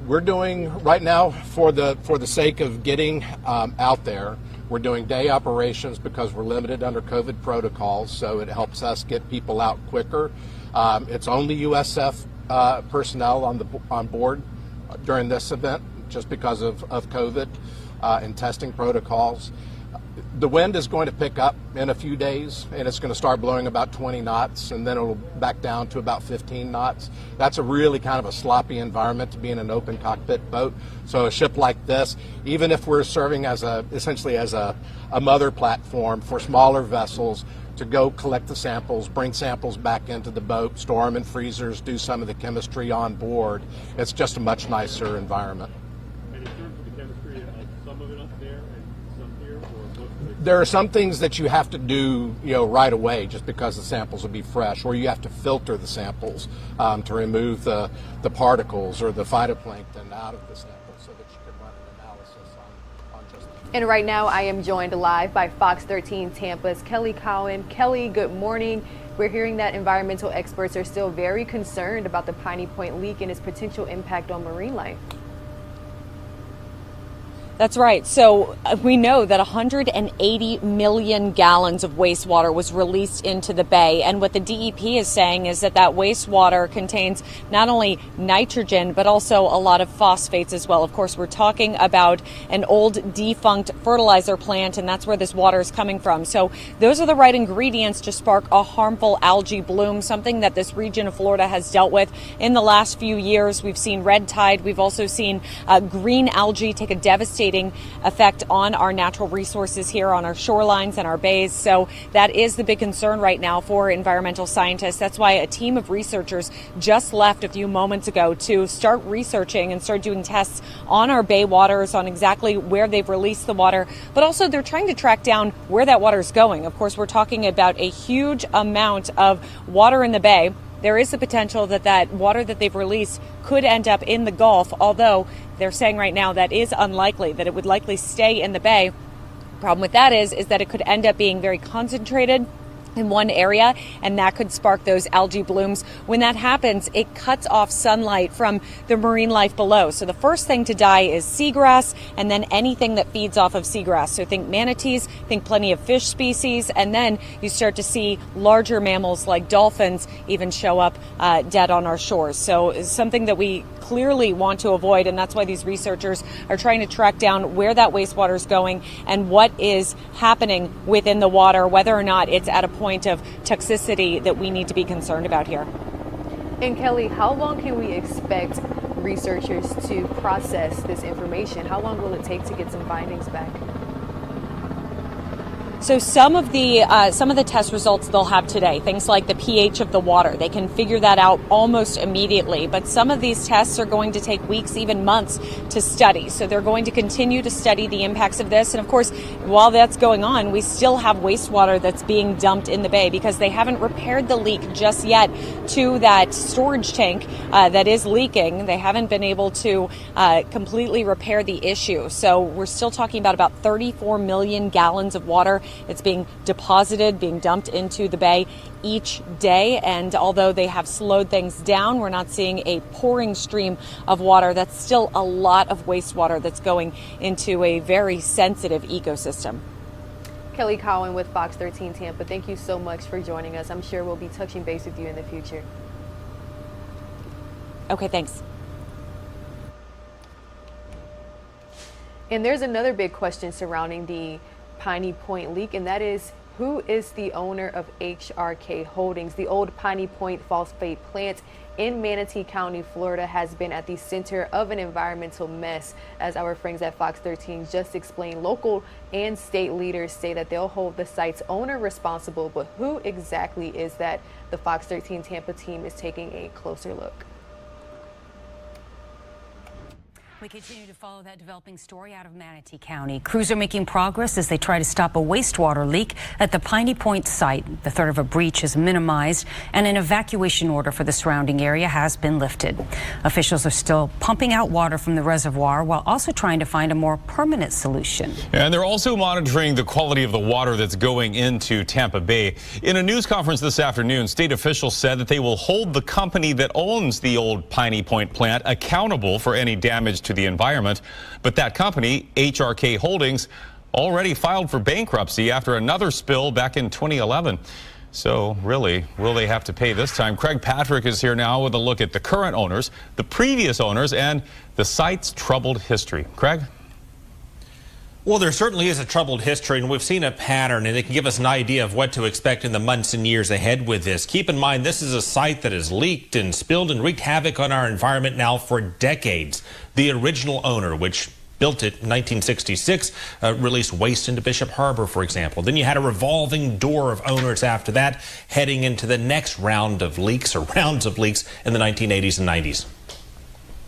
We're doing right now, for the sake of getting out there, we're doing day operations because we're limited under COVID protocols, so it helps us get people out quicker. It's only USF personnel on board during this event, just because of COVID and testing protocols. The wind is going to pick up in a few days, and it's going to start blowing about 20 knots, and then it'll back down to about 15 knots. That's a really kind of a sloppy environment to be in an open cockpit boat. So a ship like this, even if we're serving essentially as a mother platform for smaller vessels to go collect the samples, bring samples back into the boat, store them in freezers, do some of the chemistry on board, it's just a much nicer environment. And in terms of the chemistry, some of it up there and some here, or most of it? There are some things that you have to do, right away, just because the samples will be fresh, or you have to filter the samples to remove the particles or the phytoplankton out of the samples so that you can run an analysis on just. And right now I am joined live by Fox 13 Tampa's Kelly Cowan. Kelly, good morning. We're hearing that environmental experts are still very concerned about the Piney Point leak and its potential impact on marine life. That's right. So we know that 180 million gallons of wastewater was released into the bay. And what the DEP is saying is that wastewater contains not only nitrogen, but also a lot of phosphates as well. Of course, we're talking about an old defunct fertilizer plant, and that's where this water is coming from. So those are the right ingredients to spark a harmful algae bloom, something that this region of Florida has dealt with in the last few years. We've seen red tide. We've also seen green algae take a devastating effect on our natural resources here on our shorelines and our bays. So that is the big concern right now for environmental scientists. That's why a team of researchers just left a few moments ago to start researching and start doing tests on our bay waters on exactly where they've released the water, but also they're trying to track down where that water is going. Of course, we're talking about a huge amount of water in the bay. There is the potential that water that they've released could end up in the Gulf, although they're saying right now that is unlikely, that it would likely stay in the bay. Problem with that is that it could end up being very concentrated in one area, and that could spark those algae blooms. When that happens, it cuts off sunlight from the marine life below. So the first thing to die is seagrass, and then anything that feeds off of seagrass. So think manatees, think plenty of fish species, and then you start to see larger mammals like dolphins even show up dead on our shores. So it's something that we clearly want to avoid, and that's why these researchers are trying to track down where that wastewater is going and what is happening within the water, whether or not it's at a point of toxicity that we need to be concerned about here. And Kelly, how long can we expect researchers to process this information? How long will it take to get some findings back? So some of the test results they'll have today, things like the pH of the water, they can figure that out almost immediately. But some of these tests are going to take weeks, even months to study. So they're going to continue to study the impacts of this. And of course, while that's going on, we still have wastewater that's being dumped in the bay because they haven't repaired the leak just yet to that storage tank that is leaking. They haven't been able to completely repair the issue. So we're still talking about 34 million gallons of water. It's being deposited, being dumped into the bay each day. And although they have slowed things down, we're not seeing a pouring stream of water. That's still a lot of wastewater that's going into a very sensitive ecosystem. Kelly Cowan with Fox 13 Tampa, thank you so much for joining us. I'm sure we'll be touching base with you in the future. Okay, thanks. And there's another big question surrounding the Piney Point leak, and that is, who is the owner of HRK Holdings? The old Piney Point phosphate plant in Manatee County, Florida, has been at the center of an environmental mess. As our friends at Fox 13 just explained, local and state leaders say that they'll hold the site's owner responsible, but who exactly is that? The Fox 13 Tampa team is taking a closer look. We continue to follow that developing story out of Manatee County. Crews are making progress as they try to stop a wastewater leak at the Piney Point site. The threat of a breach is minimized, and an evacuation order for the surrounding area has been lifted. Officials are still pumping out water from the reservoir while also trying to find a more permanent solution. And they're also monitoring the quality of the water that's going into Tampa Bay. In a news conference this afternoon, state officials said that they will hold the company that owns the old Piney Point plant accountable for any damage to the environment. But that company, HRK Holdings, already filed for bankruptcy after another spill back in 2011. So really, will they have to pay this time? Craig Patrick is here now with a look at the current owners, the previous owners, and the site's troubled history. Craig? Well, there certainly is a troubled history, and we've seen a pattern, and it can give us an idea of what to expect in the months and years ahead with this. Keep in mind, this is a site that has leaked and spilled and wreaked havoc on our environment now for decades. The original owner, which built it in 1966, released waste into Bishop Harbor, for example. Then you had a revolving door of owners after that, heading into the next round of leaks, or rounds of leaks, in the 1980s and 90s.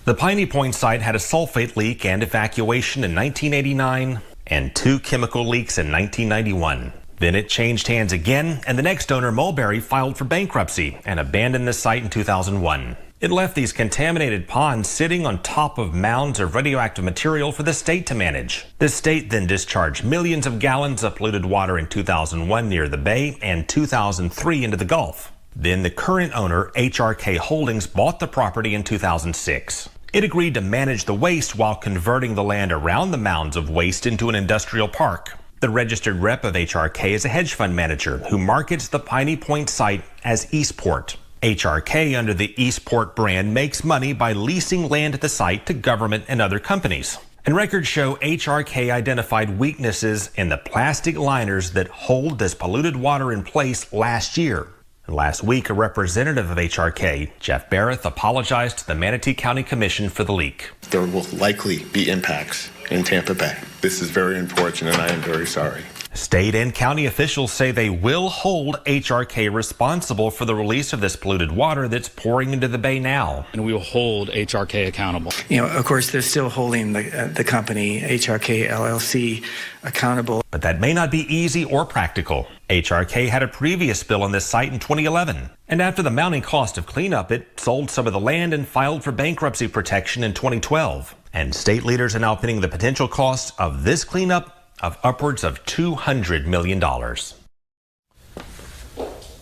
The Piney Point site had a sulfate leak and evacuation in 1989 and 2 chemical leaks in 1991. Then it changed hands again, and the next owner, Mulberry, filed for bankruptcy and abandoned the site in 2001. It left these contaminated ponds sitting on top of mounds of radioactive material for the state to manage. The state then discharged millions of gallons of polluted water in 2001 near the bay and 2003 into the Gulf. Then the current owner, HRK Holdings, bought the property in 2006. It agreed to manage the waste while converting the land around the mounds of waste into an industrial park. The registered rep of HRK is a hedge fund manager who markets the Piney Point site as Eastport. HRK, under the Eastport brand, makes money by leasing land at the site to government and other companies. And records show HRK identified weaknesses in the plastic liners that hold this polluted water in place last year. And last week, a representative of HRK, Jeff Barrett, apologized to the Manatee County Commission for the leak. There will likely be impacts in Tampa Bay. This is very unfortunate, and I am very sorry. State and county officials say they will hold HRK responsible for the release of this polluted water that's pouring into the bay now. And we will hold HRK accountable. You know, of course, they're still holding the company, HRK LLC, accountable. But that may not be easy or practical. HRK had a previous spill on this site in 2011. And after the mounting cost of cleanup, it sold some of the land and filed for bankruptcy protection in 2012. And state leaders are now pinning the potential cost of this cleanup of upwards of $200 million.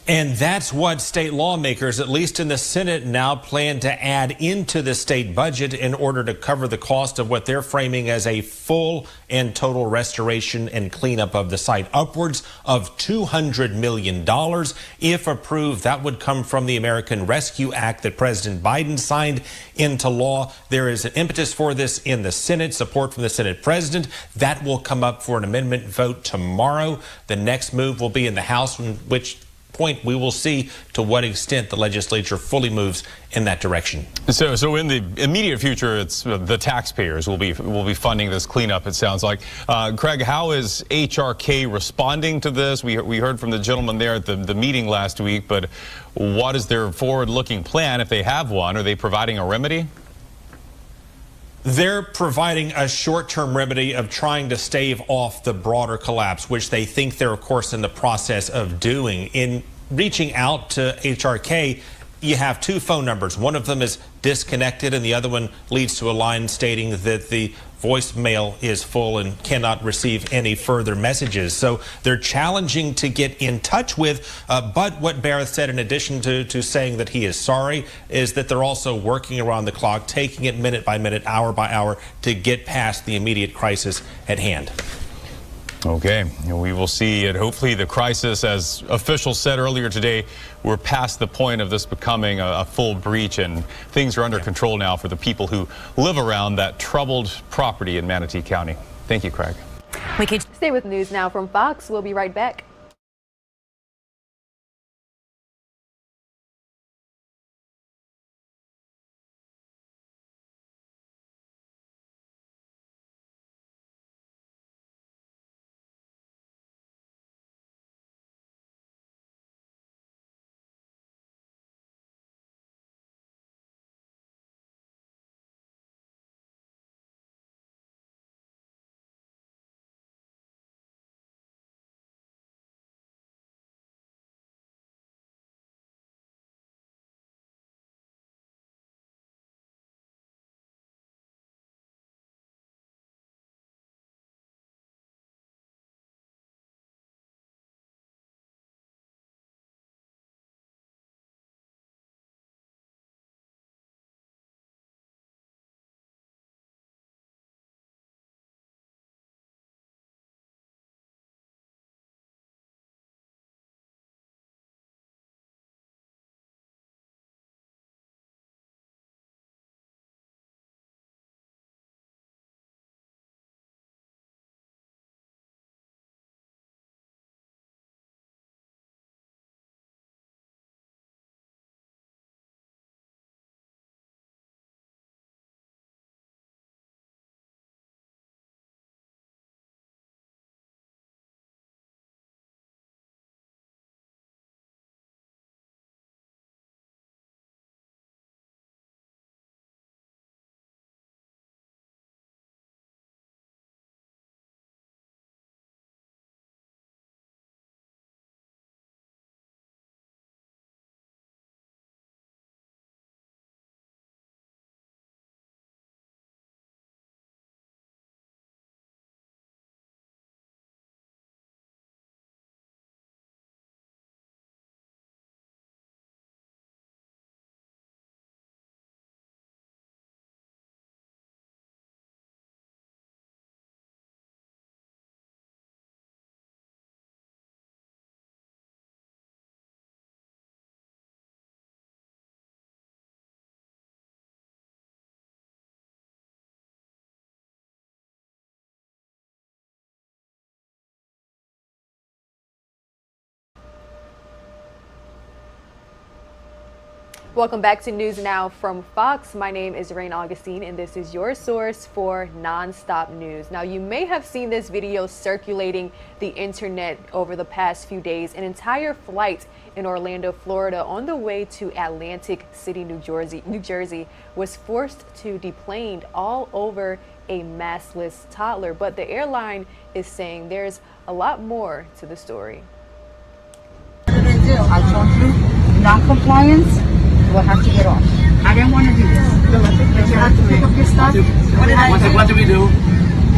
And that's what state lawmakers, at least in the Senate, now plan to add into the state budget in order to cover the cost of what they're framing as a full and total restoration and cleanup of the site. Upwards of $200 million. If approved, that would come from the American Rescue Act that President Biden signed into law. There is an impetus for this in the Senate, support from the Senate president. That will come up for an amendment vote tomorrow. The next move will be in the House, in which point, we will see to what extent the legislature fully moves in that direction. So in the immediate future, it's the taxpayers will be funding this cleanup, it sounds like. Craig, how is HRK responding to this? We heard from the gentleman there at the meeting last week, but what is their forward-looking plan, if they have one? Are they providing a remedy? They're providing a short-term remedy of trying to stave off the broader collapse, which they think they're, of course, in the process of doing. In reaching out to HRK, you have two phone numbers. One of them is disconnected, and the other one leads to a line stating that the voicemail is full and cannot receive any further messages. So they're challenging to get in touch with, but what Barrett said, in addition to saying that he is sorry, is that they're also working around the clock, taking it minute by minute, hour by hour, to get past the immediate crisis at hand. Okay, we will see it. Hopefully the crisis, as officials said earlier today, we're past the point of this becoming a full breach, and things are under control now for the people who live around that troubled property in Manatee County. Thank you, Craig. We can stay with News Now from Fox. We'll be right back. Welcome back to News Now from Fox. My name is Rain Augustine, and this is your source for nonstop news. Now, you may have seen this video circulating the internet over the past few days. An entire flight in Orlando, Florida, on the way to Atlantic City, New Jersey, was forced to deplane all over a maskless toddler. But the airline is saying there's a lot more to the story. I told you, non-compliance. We'll have to get off. I didn't want to do this. But you have to pick up your stuff. What did we do?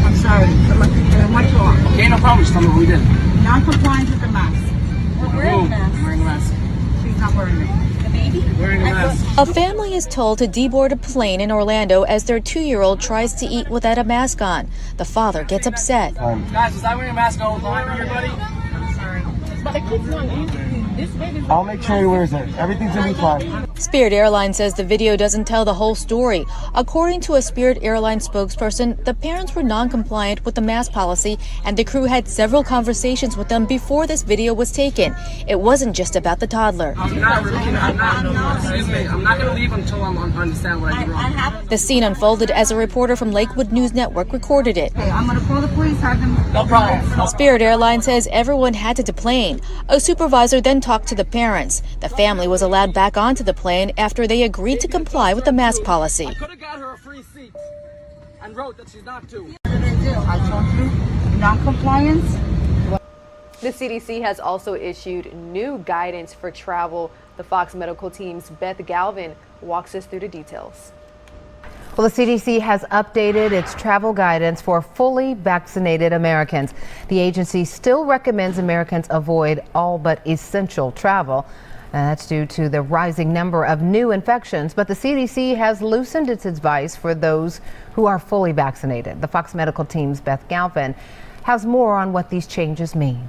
I'm sorry. I want you off. Okay, no problem. Just tell me what we did. Non-compliance with the mask. We're wearing a mask. Wearing a mask. She's not wearing it. The baby? Wearing a mask. A family is told to deboard a plane in Orlando as their 2-year-old tries to eat without a mask on. The father gets upset. Guys, was I wearing a mask all the time, everybody? I'm sorry. But the kid's not eating. I'll make sure he wears it. Everything's gonna be fine. Spirit Airlines says the video doesn't tell the whole story. According to a Spirit Airlines spokesperson, the parents were non-compliant with the mask policy and the crew had several conversations with them before this video was taken. It wasn't just about the toddler. I'm not gonna leave until I understand what I did wrong. The scene unfolded as a reporter from Lakewood News Network recorded it. Okay, I'm gonna call the police, have them. No problem. Spirit Airlines says everyone had to deplane. A supervisor then talked to the parents. The family was allowed back onto the plane after they agreed to comply with the mask policy. I could have got her a free seat and wrote that she's not to. I told you, non-compliance. The CDC has also issued new guidance for travel. The Fox Medical Team's Beth Galvin walks us through the details. Well, the CDC has updated its travel guidance for fully vaccinated Americans. The agency still recommends Americans avoid all but essential travel. That's due to the rising number of new infections, but the CDC has loosened its advice for those who are fully vaccinated. The Fox Medical Team's Beth Galvin has more on what these changes mean.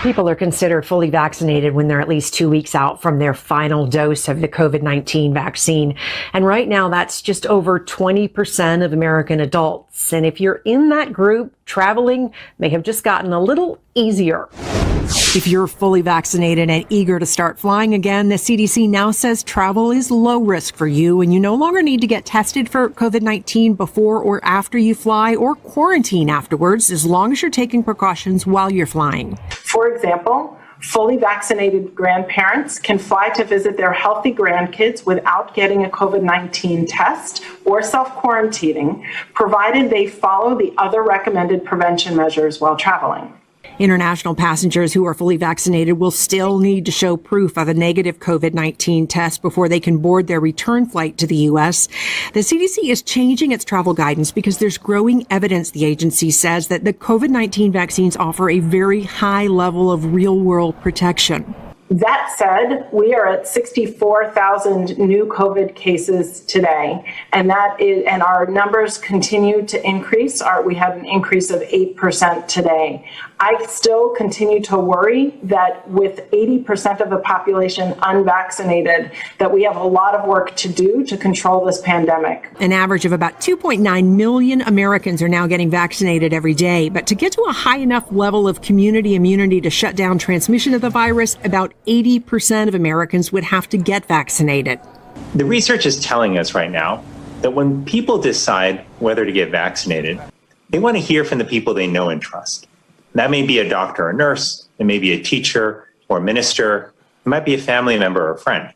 People are considered fully vaccinated when they're at least 2 weeks out from their final dose of the COVID-19 vaccine. And right now, that's just over 20% of American adults. And if you're in that group, traveling may have just gotten a little easier. If you're fully vaccinated and eager to start flying again, the CDC now says travel is low risk for you and you no longer need to get tested for COVID-19 before or after you fly or quarantine afterwards, as long as you're taking precautions while you're flying. For example, fully vaccinated grandparents can fly to visit their healthy grandkids without getting a COVID-19 test or self-quarantining, provided they follow the other recommended prevention measures while traveling. International passengers who are fully vaccinated will still need to show proof of a negative COVID-19 test before they can board their return flight to the U.S. The CDC is changing its travel guidance because there's growing evidence, the agency says, that the COVID-19 vaccines offer a very high level of real-world protection. That said, we are at 64,000 new COVID cases today, and our numbers continue to increase. We had an increase of 8% today. I still continue to worry that with 80% of the population unvaccinated, that we have a lot of work to do to control this pandemic. An average of about 2.9 million Americans are now getting vaccinated every day. But to get to a high enough level of community immunity to shut down transmission of the virus, about 80% of Americans would have to get vaccinated. The research is telling us right now that when people decide whether to get vaccinated, they want to hear from the people they know and trust. That may be a doctor or nurse, it may be a teacher or minister, it might be a family member or a friend.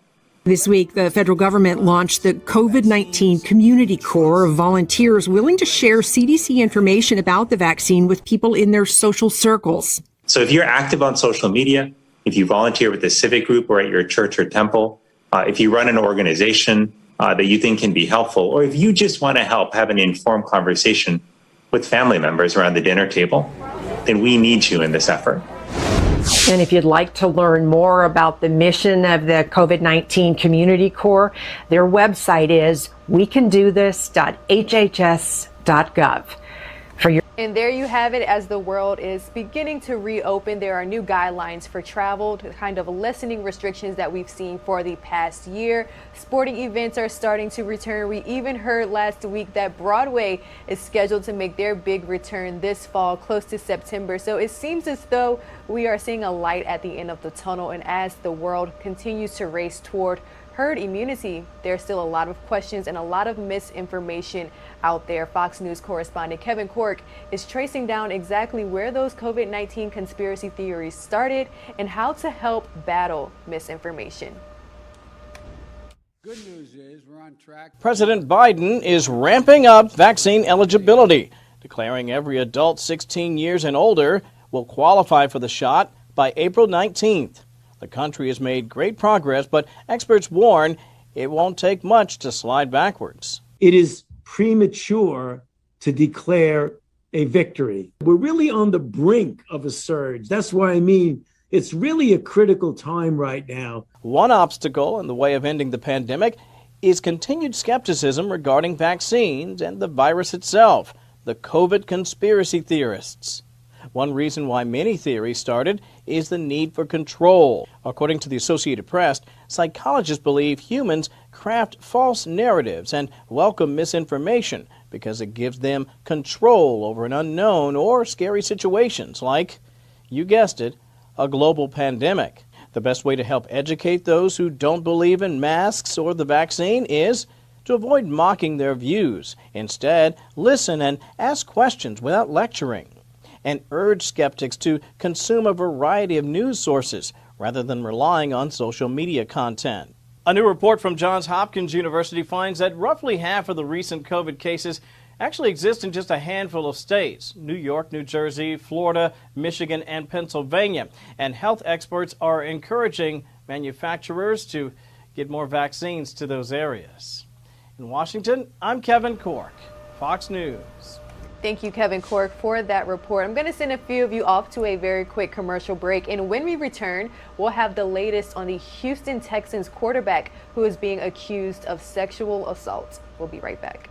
This week, the federal government launched the COVID-19 Community Corps of volunteers willing to share CDC information about the vaccine with people in their social circles. So if you're active on social media, if you volunteer with a civic group or at your church or temple, if you run an organization that you think can be helpful, or if you just want to help have an informed conversation with family members around the dinner table, then we need you in this effort. And if you'd like to learn more about the mission of the COVID-19 Community Corps, their website is wecandothis.hhs.gov. And there you have it. As the world is beginning to reopen, there are new guidelines for travel, kind of lessening restrictions that we've seen for the past year. Sporting events are starting to return. We even heard last week that Broadway is scheduled to make their big return this fall, close to September. So it seems as though we are seeing a light at the end of the tunnel. And as the world continues to race toward herd immunity, there's still a lot of questions and a lot of misinformation out there. Fox News correspondent Kevin Cork is tracing down exactly where those COVID-19 conspiracy theories started and how to help battle misinformation. Good news is we're on track. President Biden is ramping up vaccine eligibility, declaring every adult 16 years and older will qualify for the shot by April 19th. The country has made great progress, but experts warn it won't take much to slide backwards. It is premature to declare a victory. We're really on the brink of a surge. That's why I mean it's really a critical time right now. One obstacle in the way of ending the pandemic is continued skepticism regarding vaccines and the virus itself, the COVID conspiracy theorists. One reason why many theories started is the need for control. According to the Associated Press, psychologists believe humans craft false narratives and welcome misinformation because it gives them control over an unknown or scary situations like, you guessed it, a global pandemic. The best way to help educate those who don't believe in masks or the vaccine is to avoid mocking their views. Instead, listen and ask questions without lecturing, and urge skeptics to consume a variety of news sources rather than relying on social media content. A new report from Johns Hopkins University finds that roughly half of the recent COVID cases actually exist in just a handful of states: New York, New Jersey, Florida, Michigan, and Pennsylvania. And health experts are encouraging manufacturers to get more vaccines to those areas. In Washington, I'm Kevin Cork, Fox News. Thank you, Kevin Cork, for that report. I'm going to send a few of you off to a very quick commercial break. And when we return, we'll have the latest on the Houston Texans quarterback who is being accused of sexual assault. We'll be right back.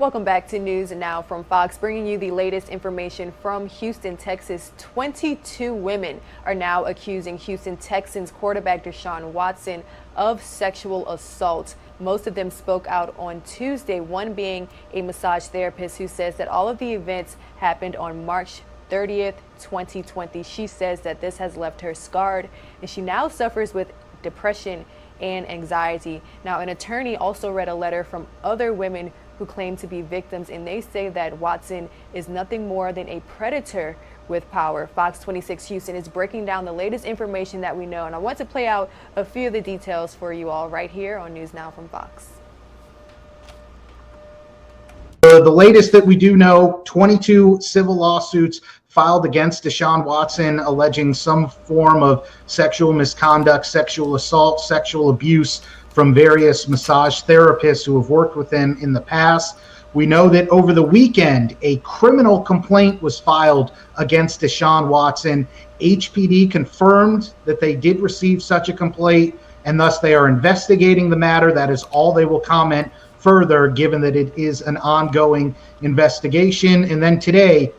Welcome back to News Now from Fox, bringing you the latest information from Houston, Texas. 22 women are now accusing Houston Texans quarterback Deshaun Watson of sexual assault. Most of them spoke out on Tuesday, one being a massage therapist who says that all of the events happened on March 30th, 2020. She says that this has left her scarred, and she now suffers with depression and anxiety. Now, an attorney also read a letter from other women who claim to be victims, and they say that Watson is nothing more than a predator with power. Fox 26 Houston is breaking down the latest information that we know, and I want to play out a few of the details for you all right here on News Now from Fox. The latest that we do know, 22 civil lawsuits filed against Deshaun Watson alleging some form of sexual misconduct, sexual assault, sexual abuse from various massage therapists who have worked with him in the past. We know that over the weekend, a criminal complaint was filed against Deshaun Watson. HPD confirmed that they did receive such a complaint, and thus they are investigating the matter. That is all they will comment further, given that it is an ongoing investigation. And then today,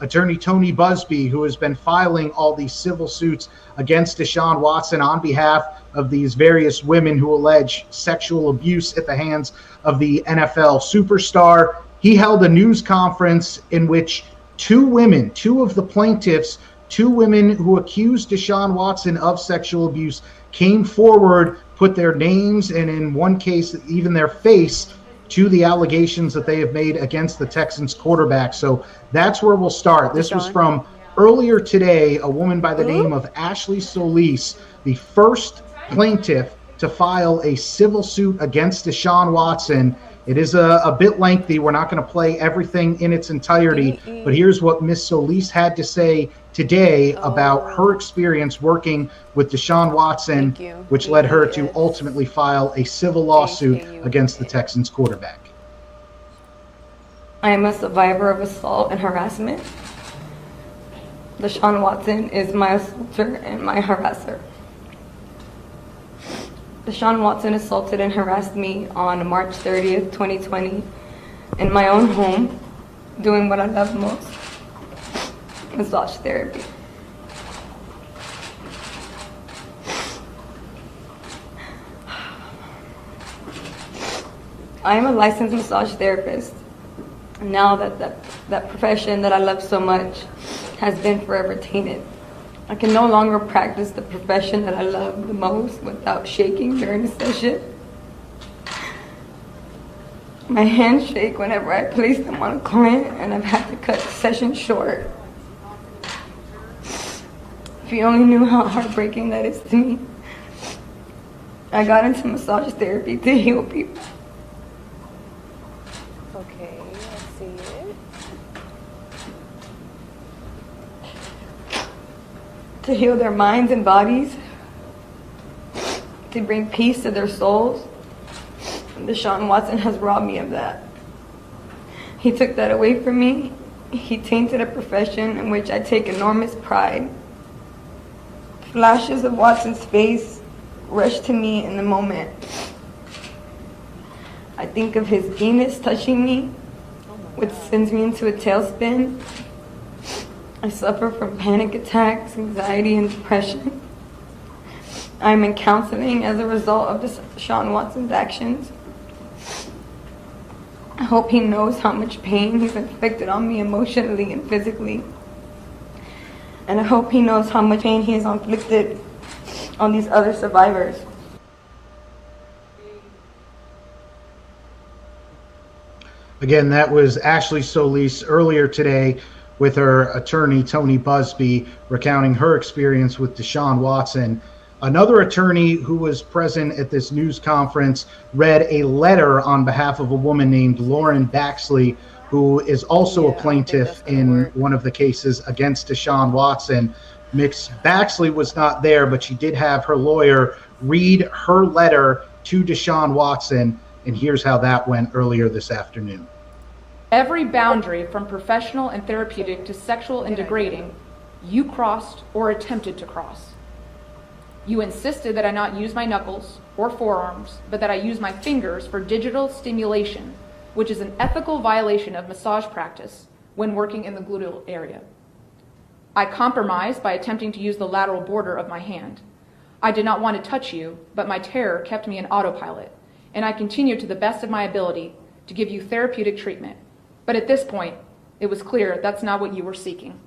Attorney Tony Busby, who has been filing all these civil suits against Deshaun Watson on behalf of these various women who allege sexual abuse at the hands of the NFL superstar, he held a news conference in which two of the plaintiffs, two women who accused Deshaun Watson of sexual abuse, came forward, put their names, and in one case, even their face, to the allegations that they have made against the Texans quarterback. So that's where we'll start. This was from earlier today, a woman by the name of Ashley Solis, the first plaintiff to file a civil suit against Deshaun Watson. It is a bit lengthy. We're not going to play everything in its entirety, but here's what Ms. Solis had to say today about her experience working with Deshaun Watson, which led her to ultimately file a civil lawsuit against the Texans quarterback. I am a survivor of assault and harassment. Deshaun Watson is my assaulter and my harasser. Deshaun Watson assaulted and harassed me on March 30th, 2020, in my own home, doing what I love most, massage therapy. I am a licensed massage therapist. Now that profession that I love so much has been forever tainted. I can no longer practice the profession that I love the most without shaking during the session. My hands shake whenever I place them on a client, and I've had to cut the session short. If you only knew how heartbreaking that is to me. I got into massage therapy to heal people. Okay, I see it. To heal their minds and bodies, to bring peace to their souls. And Deshaun Watson has robbed me of that. He took that away from me. He tainted a profession in which I take enormous pride. Flashes of Watson's face rush to me in the moment. I think of his penis touching me, which sends me into a tailspin. I suffer from panic attacks, anxiety, and depression. I'm in counseling as a result of Deshaun Watson's actions. I hope he knows how much pain he's inflicted on me emotionally and physically. And I hope he knows how much pain he has inflicted on these other survivors. Again, that was Ashley Solis earlier today with her attorney, Tony Busby, recounting her experience with Deshaun Watson. Another attorney who was present at this news conference read a letter on behalf of a woman named Lauren Baxley, who is also a plaintiff in one of the cases against Deshaun Watson. Ms. Baxley was not there, but she did have her lawyer read her letter to Deshaun Watson, and here's how that went earlier this afternoon. Every boundary from professional and therapeutic to sexual and degrading, you crossed or attempted to cross. You insisted that I not use my knuckles or forearms, but that I use my fingers for digital stimulation, which is an ethical violation of massage practice when working in the gluteal area. I compromised by attempting to use the lateral border of my hand. I did not want to touch you, but my terror kept me in autopilot, and I continued to the best of my ability to give you therapeutic treatment. But at this point, it was clear that's not what you were seeking.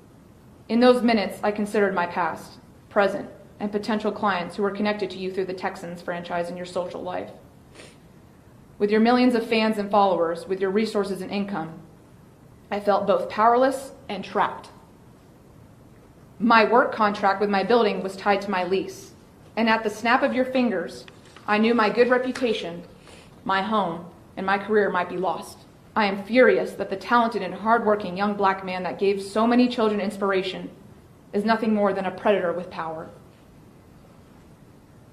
In those minutes, I considered my past, present, and potential clients who were connected to you through the Texans franchise in your social life. With your millions of fans and followers, with your resources and income, I felt both powerless and trapped. My work contract with my building was tied to my lease, and at the snap of your fingers, I knew my good reputation, my home, and my career might be lost. I am furious that the talented and hardworking young black man that gave so many children inspiration is nothing more than a predator with power.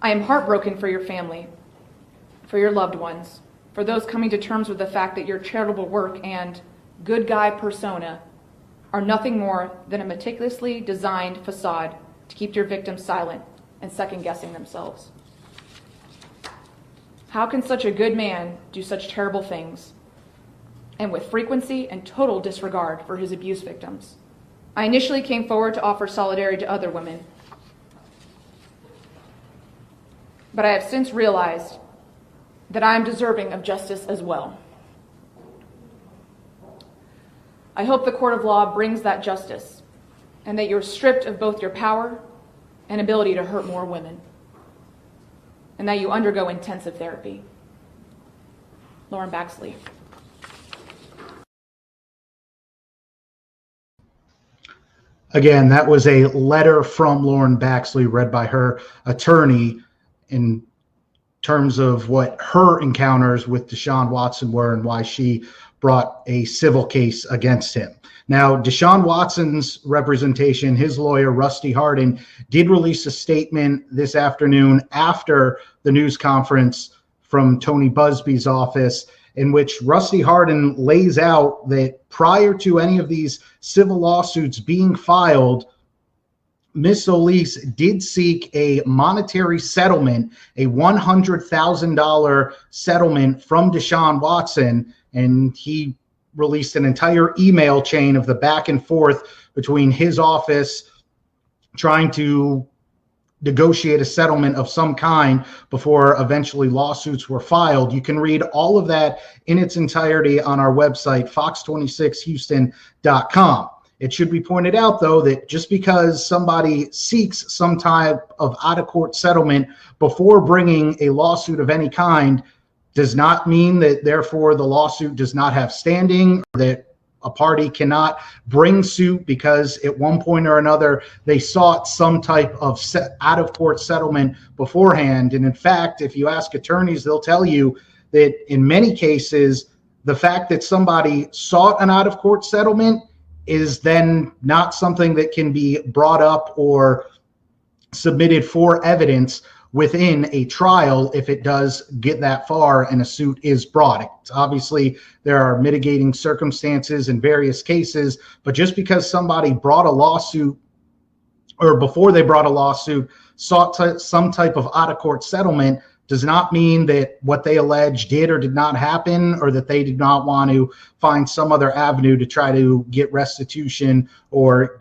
I am heartbroken for your family, for your loved ones, for those coming to terms with the fact that your charitable work and good guy persona are nothing more than a meticulously designed facade to keep your victims silent and second-guessing themselves. How can such a good man do such terrible things, and with frequency and total disregard for his abuse victims? I initially came forward to offer solidarity to other women, but I have since realized that I am deserving of justice as well. I hope the court of law brings that justice, and that you're stripped of both your power and ability to hurt more women, and that you undergo intensive therapy. Lauren Baxley. Again, that was a letter from Lauren Baxley read by her attorney in terms of what her encounters with Deshaun Watson were and why she brought a civil case against him. Now, Deshaun Watson's representation, his lawyer, Rusty Hardin, did release a statement this afternoon after the news conference from Tony Busby's office, in which Rusty Hardin lays out that prior to any of these civil lawsuits being filed, Ms. Solis did seek a monetary settlement, a $100,000 settlement from Deshaun Watson, and he released an entire email chain of the back and forth between his office trying to negotiate a settlement of some kind before eventually lawsuits were filed. You can read all of that in its entirety on our website, fox26houston.com. It should be pointed out, though, that just because somebody seeks some type of out-of-court settlement before bringing a lawsuit of any kind does not mean that, therefore, the lawsuit does not have standing, or that a party cannot bring suit because at one point or another they sought some type of out-of-court settlement beforehand. And in fact, if you ask attorneys, they'll tell you that in many cases, the fact that somebody sought an out-of-court settlement is then not something that can be brought up or submitted for evidence within a trial if it does get that far and a suit is brought. Obviously, there are mitigating circumstances in various cases, but just because somebody brought a lawsuit or before they brought a lawsuit sought some type of out-of-court settlement does not mean that what they allege did or did not happen, or that they did not want to find some other avenue to try to get restitution or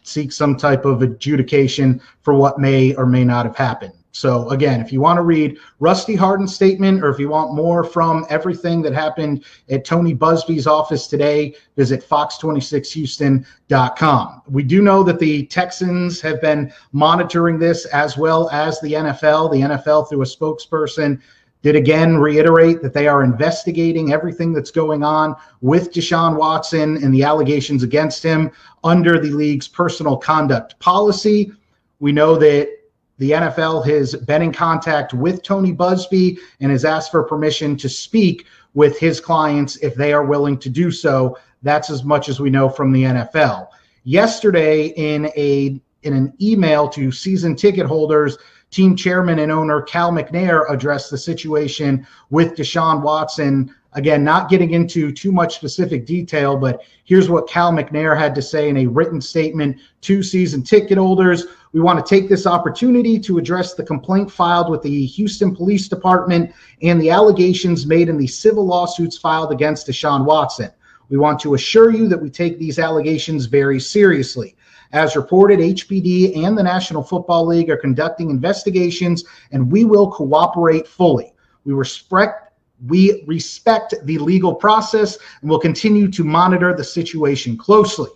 seek some type of adjudication for what may or may not have happened. So again, if you want to read Rusty Hardin's statement, or if you want more from everything that happened at Tony Busby's office today, visit fox26houston.com. We do know that the Texans have been monitoring this, as well as the NFL. The NFL, through a spokesperson, did again reiterate that they are investigating everything that's going on with Deshaun Watson and the allegations against him under the league's personal conduct policy. We know that the NFL has been in contact with Tony Busby and has asked for permission to speak with his clients if they are willing to do so. That's as much as we know from the NFL. Yesterday, in an email to season ticket holders, team chairman and owner Cal McNair addressed the situation with Deshaun Watson Again, not getting into too much specific detail, but here's what Cal McNair had to say in a written statement to season ticket holders. We want to take this opportunity to address the complaint filed with the Houston Police Department and the allegations made in the civil lawsuits filed against Deshaun Watson. We want to assure you that we take these allegations very seriously. As reported, HPD and the National Football League are conducting investigations, and we will cooperate fully. We respect the legal process and will continue to monitor the situation closely.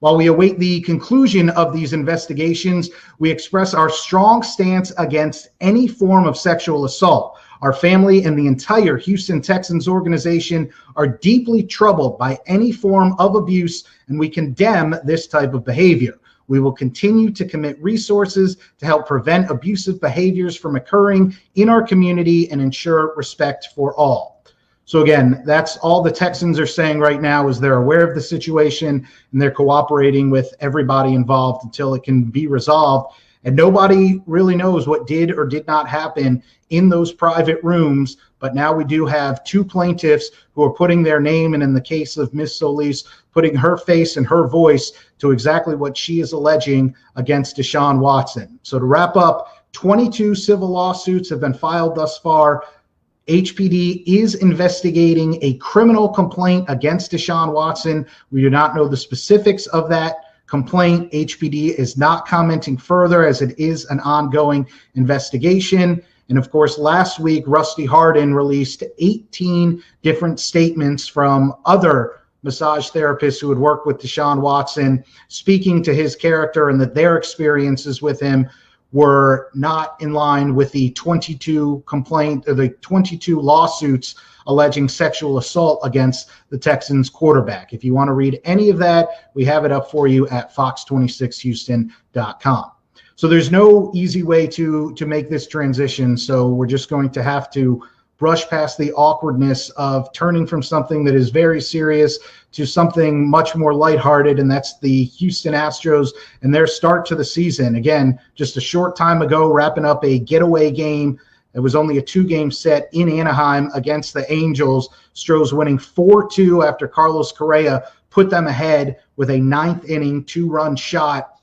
While we await the conclusion of these investigations, we express our strong stance against any form of sexual assault. Our family and the entire Houston Texans organization are deeply troubled by any form of abuse, and we condemn this type of behavior. We will continue to commit resources to help prevent abusive behaviors from occurring in our community and ensure respect for all. So again, that's all the Texans are saying right now, is they're aware of the situation and they're cooperating with everybody involved until it can be resolved. And nobody really knows what did or did not happen in those private rooms. But now we do have two plaintiffs who are putting their name, and in the case of Miss Solis, putting her face and her voice to exactly what she is alleging against Deshaun Watson. So to wrap up, 22 civil lawsuits have been filed thus far. HPD is investigating a criminal complaint against Deshaun Watson. We do not know the specifics of that complaint. HPD is not commenting further, as it is an ongoing investigation. And of course, last week, Rusty Hardin released 18 different statements from other massage therapists who had worked with Deshaun Watson, speaking to his character and that their experiences with him were not in line with the 22 lawsuits alleging sexual assault against the Texans quarterback. If you want to read any of that, we have it up for you at fox26houston.com. So there's no easy way to make this transition. So we're just going to have to brush past the awkwardness of turning from something that is very serious to something much more lighthearted, and that's the Houston Astros and their start to the season. Again, just a short time ago, wrapping up a getaway game. It was only a 2-game set in Anaheim against the Angels. Stros winning 4-2 after Carlos Correa put them ahead with a 9th inning 2-run shot,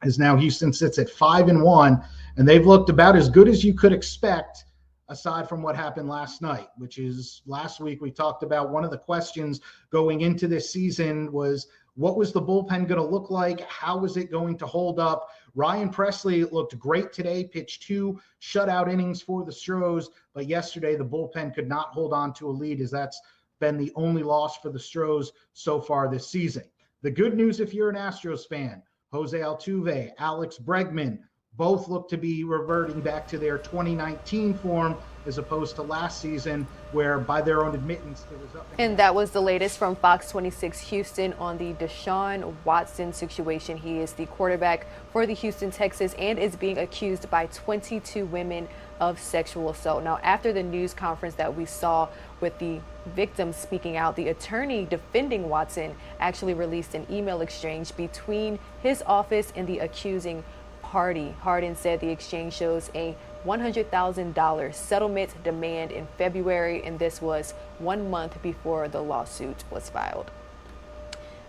as now Houston sits at 5-1, and they've looked about as good as you could expect, aside from what happened last night, which is last week we talked about one of the questions going into this season was, what was the bullpen going to look like? How was it going to hold up? Ryan Presley looked great today, pitched 2 shutout innings for the Stros, but yesterday the bullpen could not hold on to a lead, as that's been the only loss for the Stros so far this season. The good news, if you're an Astros fan, Jose Altuve, Alex Bregman, both look to be reverting back to their 2019 form, as opposed to last season, where by their own admittance there was up. And that was the latest from Fox 26 Houston on the Deshaun Watson situation. He is the quarterback for the Houston Texans and is being accused by 22 women of sexual assault. Now, after the news conference that we saw with the victim speaking out, the attorney defending Watson actually released an email exchange between his office and the accusing party. Hardin said the exchange shows a $100,000 settlement demand in February, and this was 1 month before the lawsuit was filed.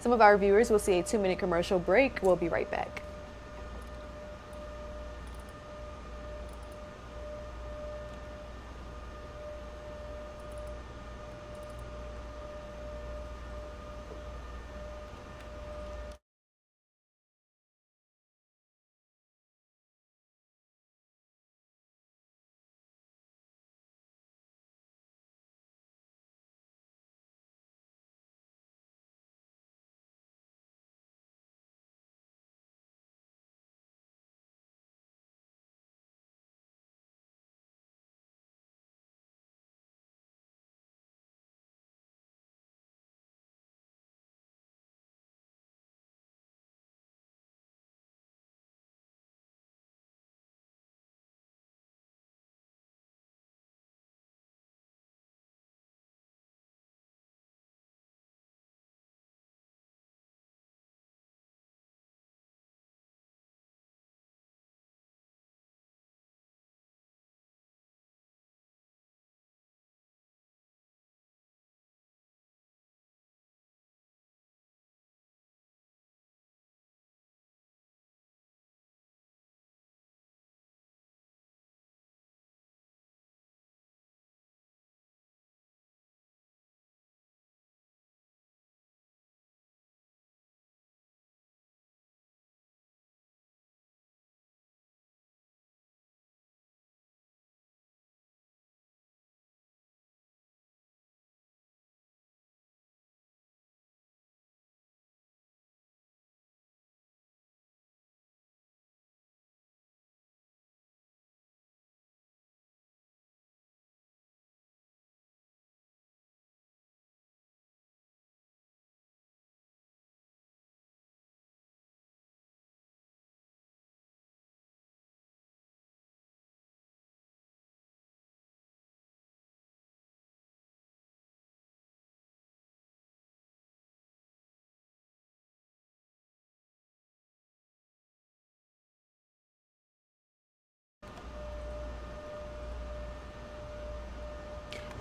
Some of our viewers will see a 2-minute commercial break. We'll be right back.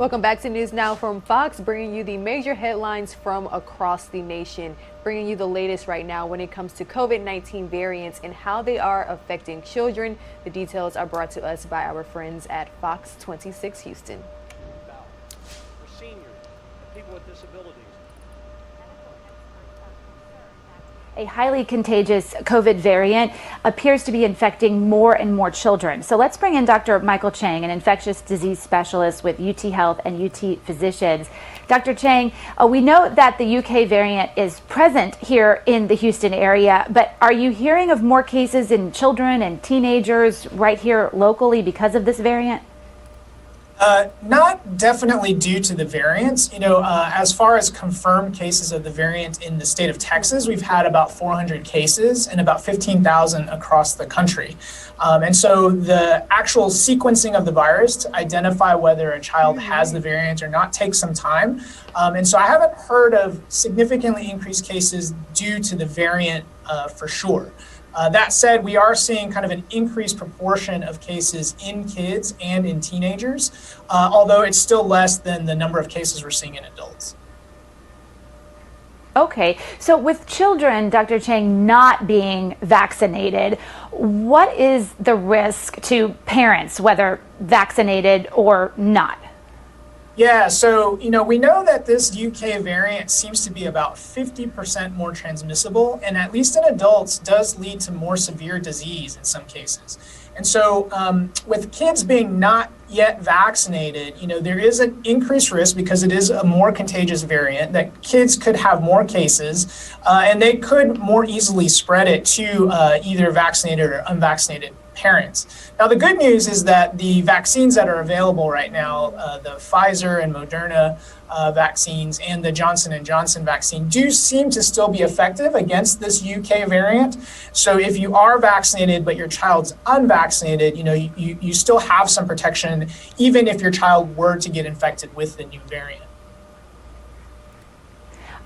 Welcome back to News Now from Fox, bringing you the major headlines from across the nation, bringing you the latest right now when it comes to COVID-19 variants and how they are affecting children. The details are brought to us by our friends at Fox 26 Houston. For seniors and people with disabilities. A highly contagious COVID variant appears to be infecting more and more children. So let's bring in Dr. Michael Chang, an infectious disease specialist with UT Health and UT Physicians. Dr. Chang, we know that the UK variant is present here in the Houston area, but are you hearing of more cases in children and teenagers right here locally because of this variant? Not definitely due to the variants. As far as confirmed cases of the variant in the state of Texas, we've had about 400 cases and about 15,000 across the country. And so the actual sequencing of the virus to identify whether a child has the variant or not takes some time. And so I haven't heard of significantly increased cases due to the variant for sure. That said, we are seeing kind of an increased proportion of cases in kids and in teenagers, although it's still less than the number of cases we're seeing in adults. Okay, so with children, Dr. Chang, not being vaccinated, what is the risk to parents, whether vaccinated or not? Yeah, so, we know that this UK variant seems to be about 50% more transmissible, and at least in adults does lead to more severe disease in some cases. And so with kids being not yet vaccinated, there is an increased risk because it is a more contagious variant that kids could have more cases and they could more easily spread it to either vaccinated or unvaccinated parents. Now, the good news is that the vaccines that are available right now, the Pfizer and Moderna vaccines and the Johnson & Johnson vaccine do seem to still be effective against this UK variant. So if you are vaccinated, but your child's unvaccinated, you still have some protection, even if your child were to get infected with the new variant.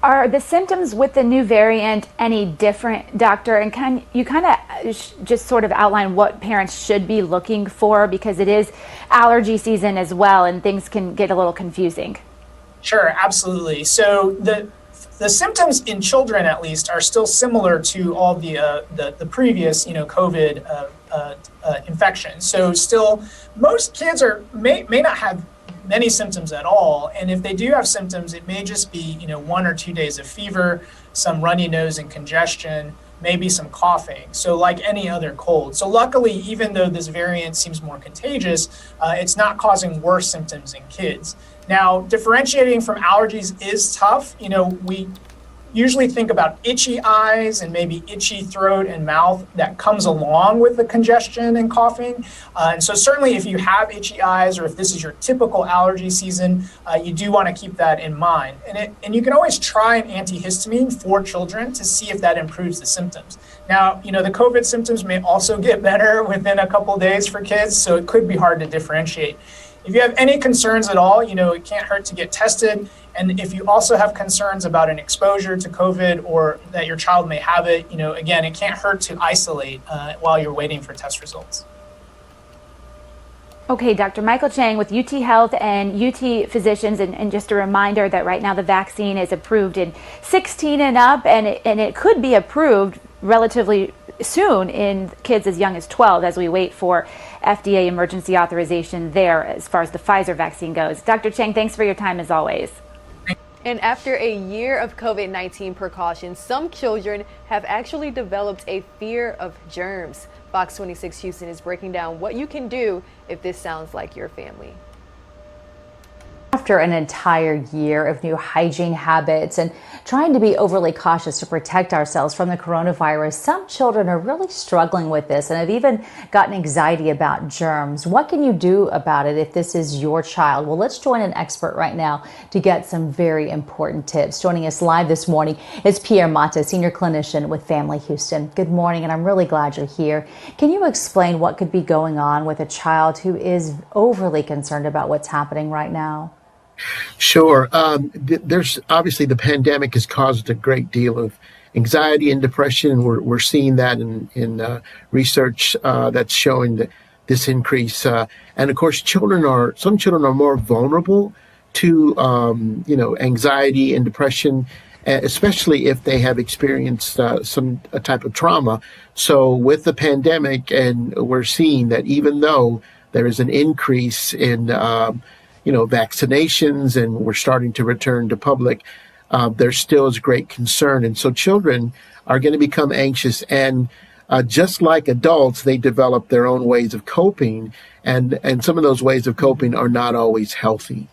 Are the symptoms with the new variant any different, doctor? And can you kind of just sort of outline what parents should be looking for, because it is allergy season as well and things can get a little confusing? Sure, absolutely. So the symptoms in children, at least, are still similar to all the previous, COVID infections. So still, most kids may not have many symptoms at all, and if they do have symptoms, it may just be 1 or 2 days of fever, some runny nose and congestion, maybe some coughing. So like any other cold. So luckily, even though this variant seems more contagious, it's not causing worse symptoms in kids. Now, differentiating from allergies is tough. We usually think about itchy eyes and maybe itchy throat and mouth that comes along with the congestion and coughing. And so certainly if you have itchy eyes or if this is your typical allergy season, you do want to keep that in mind. And you can always try an antihistamine for children to see if that improves the symptoms. Now, the COVID symptoms may also get better within a couple of days for kids, so it could be hard to differentiate. If you have any concerns at all, it can't hurt to get tested. And if you also have concerns about an exposure to COVID or that your child may have it, again, it can't hurt to isolate while you're waiting for test results. Okay, Dr. Michael Chang with UT Health and UT Physicians, and just a reminder that right now the vaccine is approved in 16 and up, and it could be approved relatively soon in kids as young as 12 as we wait for FDA emergency authorization there as far as the Pfizer vaccine goes. Dr. Chang, thanks for your time as always. And after a year of COVID-19 precautions, some children have actually developed a fear of germs. Fox 26 Houston is breaking down what you can do if this sounds like your family. After an entire year of new hygiene habits and trying to be overly cautious to protect ourselves from the coronavirus, some children are really struggling with this and have even gotten anxiety about germs. What can you do about it if this is your child? Well, let's join an expert right now to get some very important tips. Joining us live this morning is Pierre Mata, senior clinician with Family Houston. Good morning, and I'm really glad you're here. Can you explain what could be going on with a child who is overly concerned about what's happening right now? Sure. There's obviously the pandemic has caused a great deal of anxiety and depression. We're seeing that in research that's showing this increase. And of course, some children are more vulnerable to anxiety and depression, especially if they have experienced some type of trauma. So with the pandemic, and we're seeing that even though there is an increase in vaccinations and we're starting to return to public, there still is great concern. And so children are going to become anxious, and just like adults, they develop their own ways of coping, and some of those ways of coping are not always healthy.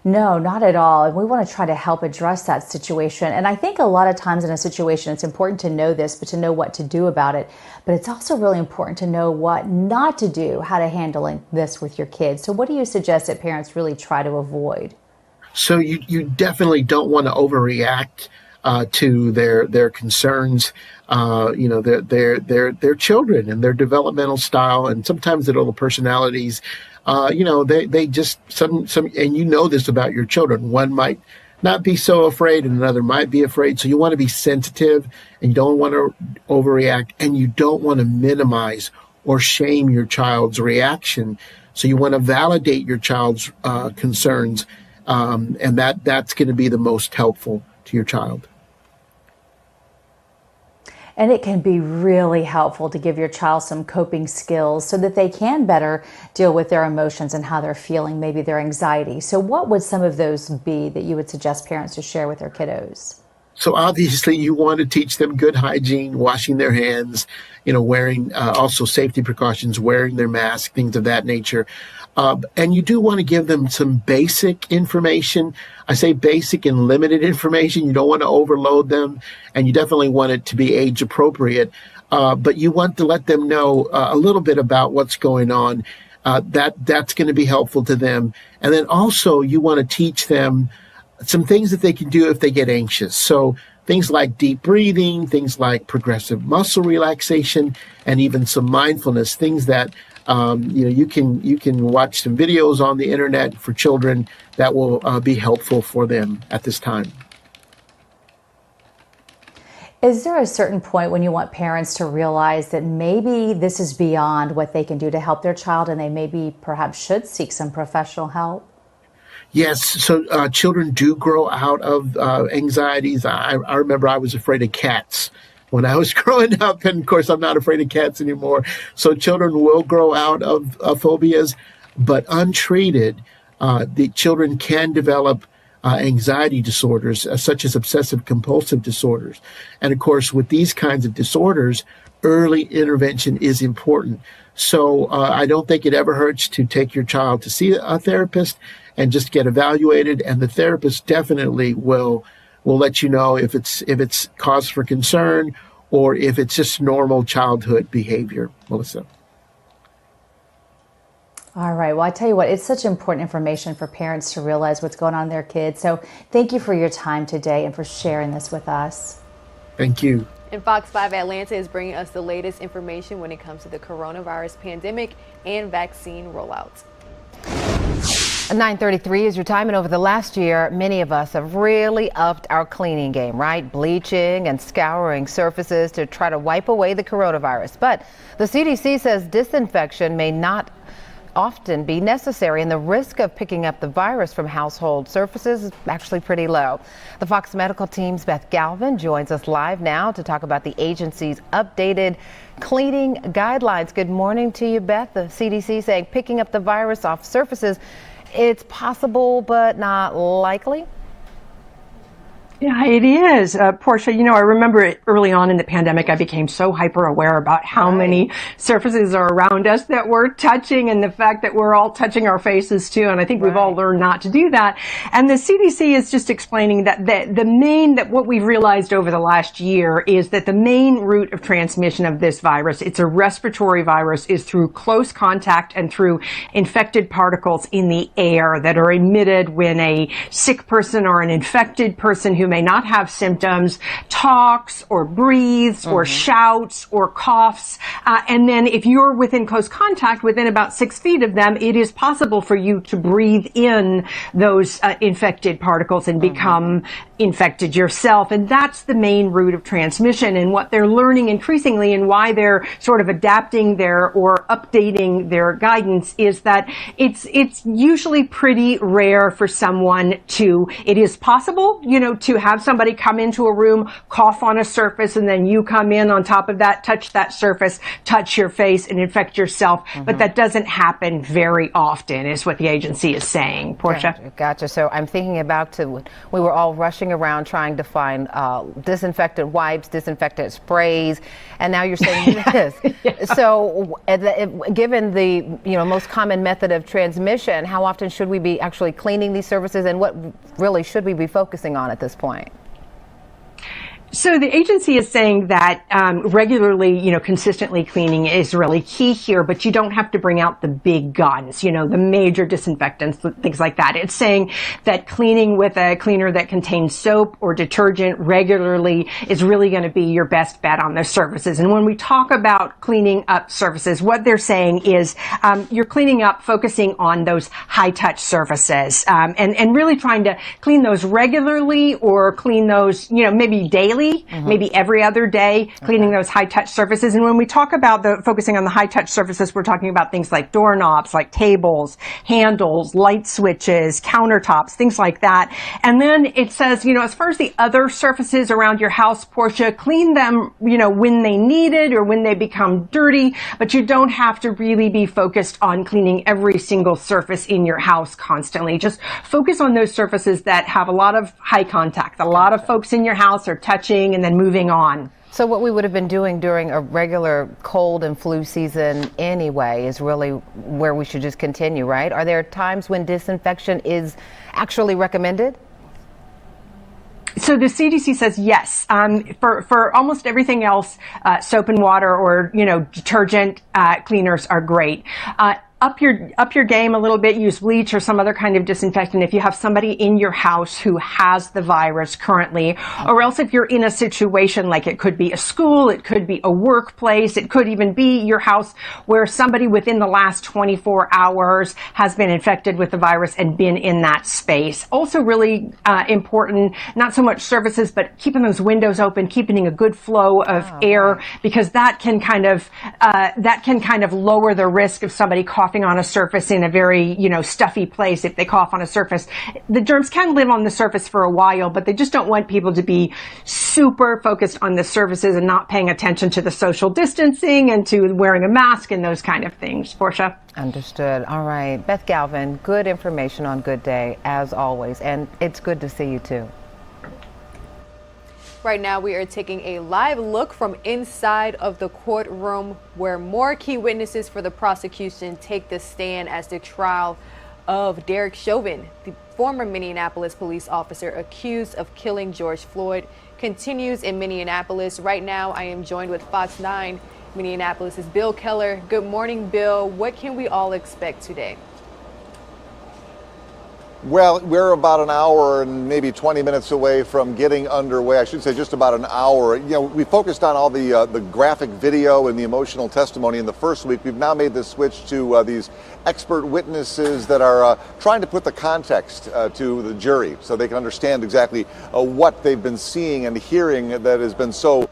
No, not at all. And we want to try to help address that situation. And I think a lot of times in a situation, it's important to know this, but to know what to do about it. But it's also really important to know what not to do, how to handle this with your kids. So what do you suggest that parents really try to avoid? So you definitely don't want to overreact to their concerns. They're children and their developmental style, and sometimes their little personalities. They just some, and this about your children. One might not be so afraid and another might be afraid. So you want to be sensitive, and you don't want to overreact, and you don't want to minimize or shame your child's reaction. So you want to validate your child's concerns, and that's going to be the most helpful to your child. And it can be really helpful to give your child some coping skills so that they can better deal with their emotions and how they're feeling, maybe their anxiety. So what would some of those be that you would suggest parents to share with their kiddos? So obviously you want to teach them good hygiene, washing their hands, wearing also safety precautions, wearing their mask, things of that nature. And you do want to give them some basic information. I say basic and limited information. You don't want to overload them, and you definitely want it to be age appropriate. But you want to let them know a little bit about what's going on. That's going to be helpful to them. And then also you want to teach them some things that they can do if they get anxious. So things like deep breathing, things like progressive muscle relaxation, and even some mindfulness, things that you can watch some videos on the internet for children that will be helpful for them at this time. Is there a certain point when you want parents to realize that maybe this is beyond what they can do to help their child, and they maybe perhaps should seek some professional help? Yes, so children do grow out of anxieties. I remember I was afraid of cats when I was growing up, and of course I'm not afraid of cats anymore. So children will grow out of phobias, but untreated, the children can develop anxiety disorders, such as obsessive compulsive disorders. And of course, with these kinds of disorders, early intervention is important. So I don't think it ever hurts to take your child to see a therapist and just get evaluated. And the therapist definitely will let you know if it's cause for concern or if it's just normal childhood behavior, Melissa. All right. Well, I tell you what, it's such important information for parents to realize what's going on in their kids. So thank you for your time today and for sharing this with us. Thank you. And Fox 5 Atlanta is bringing us the latest information when it comes to the coronavirus pandemic and vaccine rollout. 9:33 is your time, and over the last year, many of us have really upped our cleaning game, right? Bleaching and scouring surfaces to try to wipe away the coronavirus. But the CDC says disinfection may not often be necessary, and the risk of picking up the virus from household surfaces is actually pretty low. The Fox Medical team's Beth Galvin joins us live now to talk about the agency's updated cleaning guidelines. Good morning to you, Beth. The CDC saying picking up the virus off surfaces, it's possible but not likely. Yeah, it is. Portia, I remember early on in the pandemic, I became so hyper aware about how many surfaces are around us that we're touching, and the fact that we're all touching our faces too. And I think we've all learned not to do that. And the CDC is just explaining that what we've realized over the last year is that the main route of transmission of this virus, it's a respiratory virus, is through close contact and through infected particles in the air that are emitted when a sick person or an infected person who may not have symptoms talks or breathes or shouts or coughs. And then if you're within close contact, within about 6 feet of them, it is possible for you to breathe in those infected particles and become infected yourself. And that's the main route of transmission. And what they're learning increasingly and why they're sort of adapting their or updating their guidance is that it's usually pretty rare for someone to, it is possible, you know, to have somebody come into a room, cough on a surface, and then you come in on top of that, touch that surface, touch your face and infect yourself. But that doesn't happen very often is what the agency is saying. Portia? Gotcha. So I'm thinking about we were all rushing around trying to find disinfectant wipes, disinfectant sprays, and now you're saying this. So given the most common method of transmission, how often should we be actually cleaning these surfaces, and what really should we be focusing on at this point? So the agency is saying that regularly, consistently cleaning is really key here, but you don't have to bring out the big guns, the major disinfectants, things like that. It's saying that cleaning with a cleaner that contains soap or detergent regularly is really going to be your best bet on those surfaces. And when we talk about cleaning up surfaces, what they're saying is you're cleaning up, focusing on those high-touch surfaces, and really trying to clean those regularly or clean those, maybe daily. Maybe every other day, cleaning those high-touch surfaces. And when we talk about focusing on the high-touch surfaces, we're talking about things like doorknobs, like tables, handles, light switches, countertops, things like that. And then it says, as far as the other surfaces around your house, Portia, clean them, when they need it or when they become dirty, but you don't have to really be focused on cleaning every single surface in your house constantly. Just focus on those surfaces that have a lot of high contact. A lot of folks in your house are touching and then moving on. So what we would have been doing during a regular cold and flu season anyway is really where we should just continue, right? Are there times when disinfection is actually recommended? So the CDC says yes. For almost everything else, soap and water or detergent cleaners are great. Up your game a little bit, use bleach or some other kind of disinfectant if you have somebody in your house who has the virus currently, or else if you're in a situation like it could be a school, it could be a workplace, it could even be your house where somebody within the last 24 hours has been infected with the virus and been in that space. Also really important, not so much surfaces, but keeping those windows open, keeping a good flow of air, because that can kind of lower the risk of somebody coughing on a surface in a very, stuffy place. If they cough on a surface, the germs can live on the surface for a while, but they just don't want people to be super focused on the surfaces and not paying attention to the social distancing and to wearing a mask and those kind of things. Portia? Understood. All right. Beth Galvin, good information on Good Day, as always, and it's good to see you too. Right now, we are taking a live look from inside of the courtroom where more key witnesses for the prosecution take the stand as the trial of Derek Chauvin, the former Minneapolis police officer accused of killing George Floyd, continues in Minneapolis. Right now, I am joined with Fox 9 Minneapolis' Bill Keller. Good morning, Bill. What can we all expect today? Well, we're about an hour and maybe 20 minutes away from getting underway. I should say just about an hour. We focused on all the graphic video and the emotional testimony in the first week. We've now made the switch to these expert witnesses that are trying to put the context to the jury so they can understand exactly what they've been seeing and hearing that has been so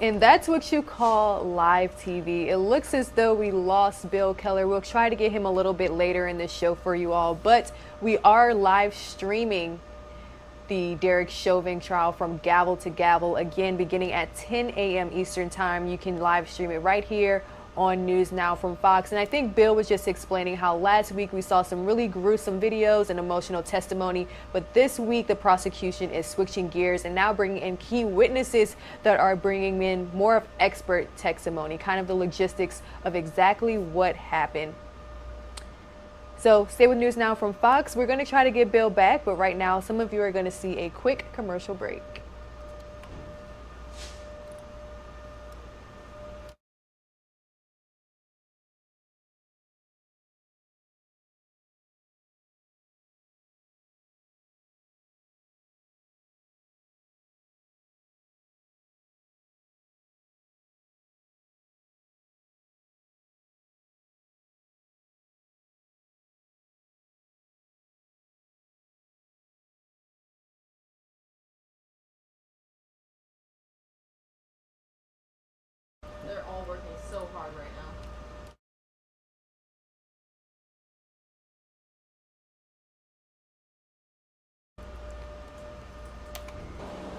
And that's what you call live TV. It looks as though we lost Bill Keller. We'll try to get him a little bit later in this show for you all, but we are live streaming the Derek Chauvin trial from gavel to gavel, again beginning at 10 a.m. Eastern time. You can live stream it right here on NewsNOW from Fox. And I think Bill was just explaining how last week we saw some really gruesome videos and emotional testimony, but this week the prosecution is switching gears and now bringing in key witnesses that are bringing in more of expert testimony, kind of the logistics of exactly what happened. So stay with NewsNOW from Fox. We're going to try to get Bill back, but right now some of you are going to see a quick commercial break.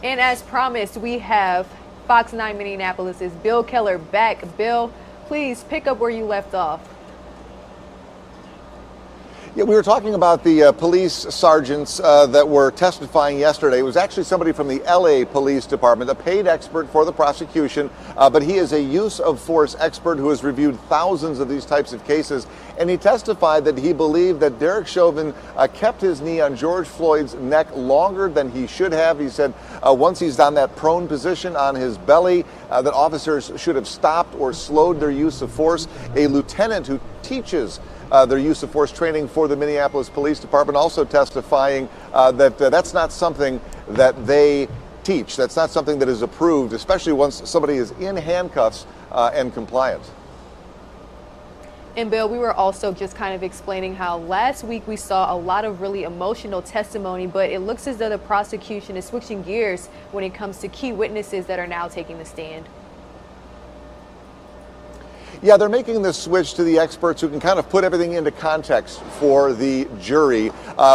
And as promised, we have Fox 9 Minneapolis' Bill Keller back. Bill, please pick up where you left off. Yeah, we were talking about the police sergeants that were testifying yesterday. It was actually somebody from the LA Police Department, a paid expert for the prosecution, but he is a use of force expert who has reviewed thousands of these types of cases. And he testified that he believed that Derek Chauvin kept his knee on George Floyd's neck longer than he should have. He said once he's on that prone position on his belly, that officers should have stopped or slowed their use of force. A lieutenant who teaches their use of force training for the Minneapolis Police Department also testifying that that's not something that they teach. That's not something that is approved, especially once somebody is in handcuffs and compliant. And Bill, we were also just kind of explaining how last week we saw a lot of really emotional testimony, but it looks as though the prosecution is switching gears when it comes to key witnesses that are now taking the stand. Yeah, they're making this switch to the experts who can kind of put everything into context for the jury.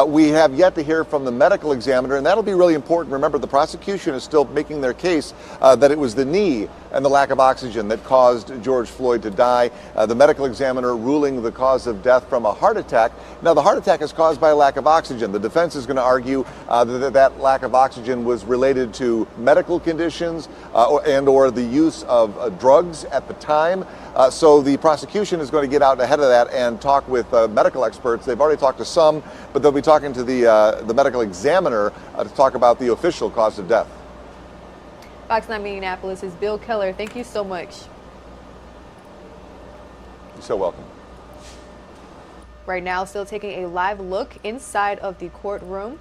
We have yet to hear from the medical examiner, and that'll be really important. Remember, the prosecution is still making their case that it was the knee and the lack of oxygen that caused George Floyd to die. The medical examiner ruling the cause of death from a heart attack. Now, the heart attack is caused by a lack of oxygen. The defense is going to argue that lack of oxygen was related to medical conditions and or the use of drugs at the time. So the prosecution is going to get out ahead of that and talk with medical experts. They've already talked to some, but they'll be talking to the medical examiner to talk about the official cause of death. Fox 9 Minneapolis is Bill Keller. Thank you so much. You're so welcome. Right now, still taking a live look inside of the courtroom.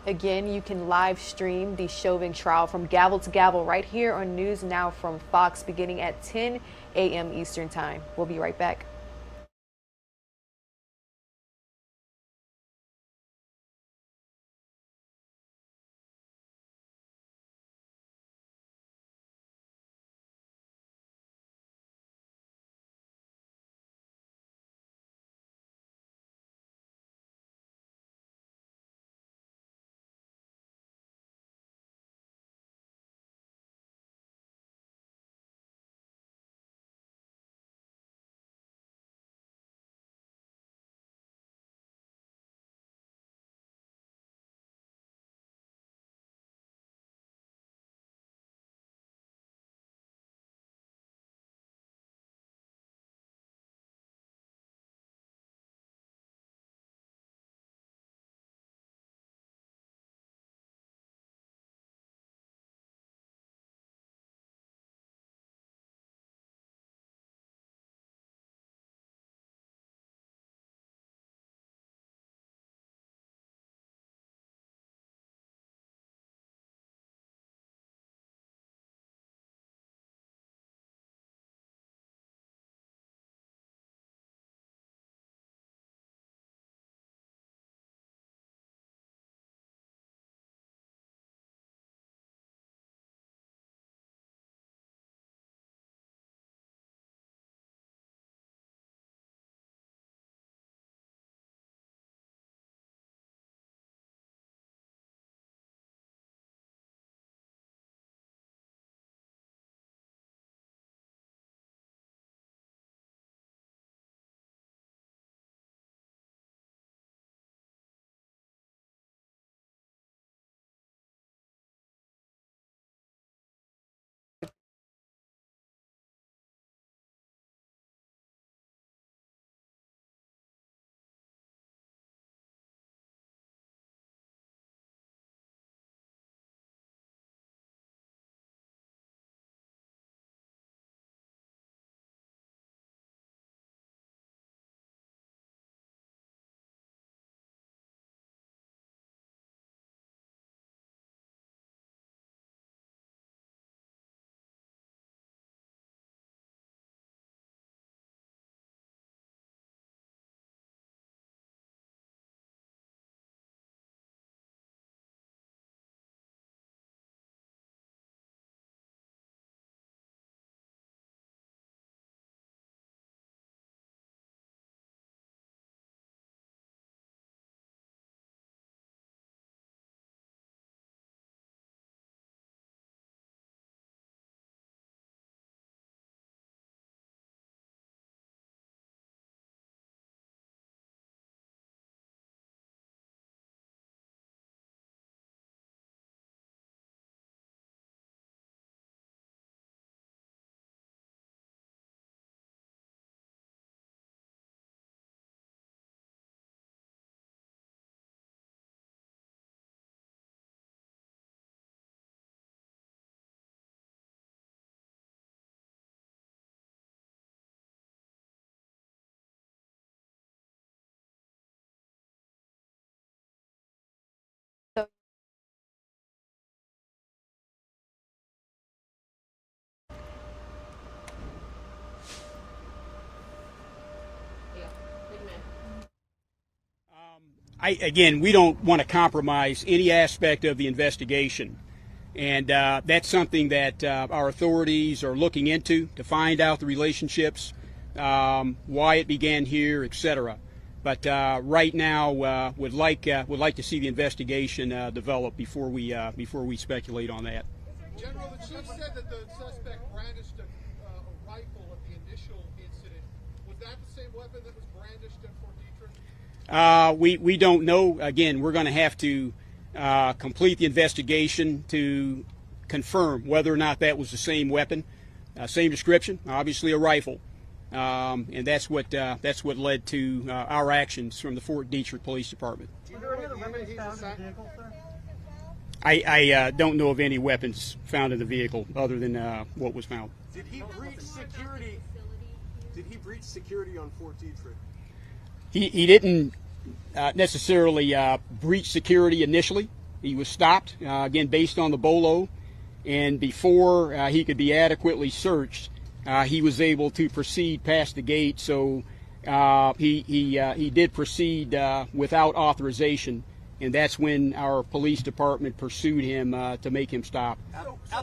Again, you can live stream the Chauvin trial from gavel to gavel right here on NewsNOW from Fox beginning at 10 a.m. Eastern Time. We'll be right back. Again, we don't want to compromise any aspect of the investigation. And that's something that our authorities are looking into to find out the relationships, why it began here, etc. But right now, would like to see the investigation develop before we speculate on that. General, the chief said that the suspect brandished a rifle at the initial incident. Was that the same weapon that was brandished at Fort Detrick? We don't know. Again, we're going to have to complete the investigation to confirm whether or not that was the same weapon, same description, obviously a rifle, and that's what led to our actions from the Fort Detrick Police Department. Were there any other weapons found in the vehicle, sir? I don't know of any weapons found in the vehicle other than what was found. Did he breach security? Did he breach security on Fort Detrick? He didn't necessarily breach security initially. He was stopped, again, based on the BOLO, and before he could be adequately searched, he was able to proceed past the gate, so he did proceed without authorization, and that's when our police department pursued him to make him stop.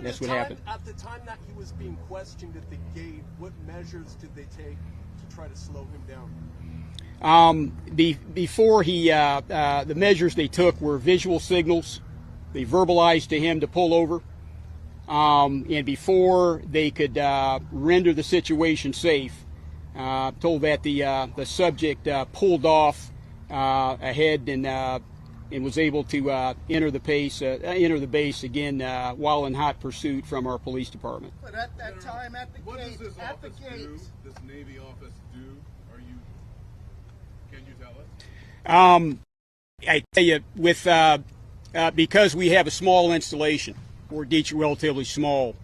That's what happened. At the time that he was being questioned at the gate, what measures did they take to try to slow him down? Before the measures they took were visual signals. They verbalized to him to pull over, and before they could render the situation safe, told that the subject pulled off ahead and was able to enter the base again while in hot pursuit from our police department. But at that time, at the What gate, does this at office the gate, do? This Navy office do? Can you tell us? I tell you, with because we have a small installation, Fort Detrick relatively small,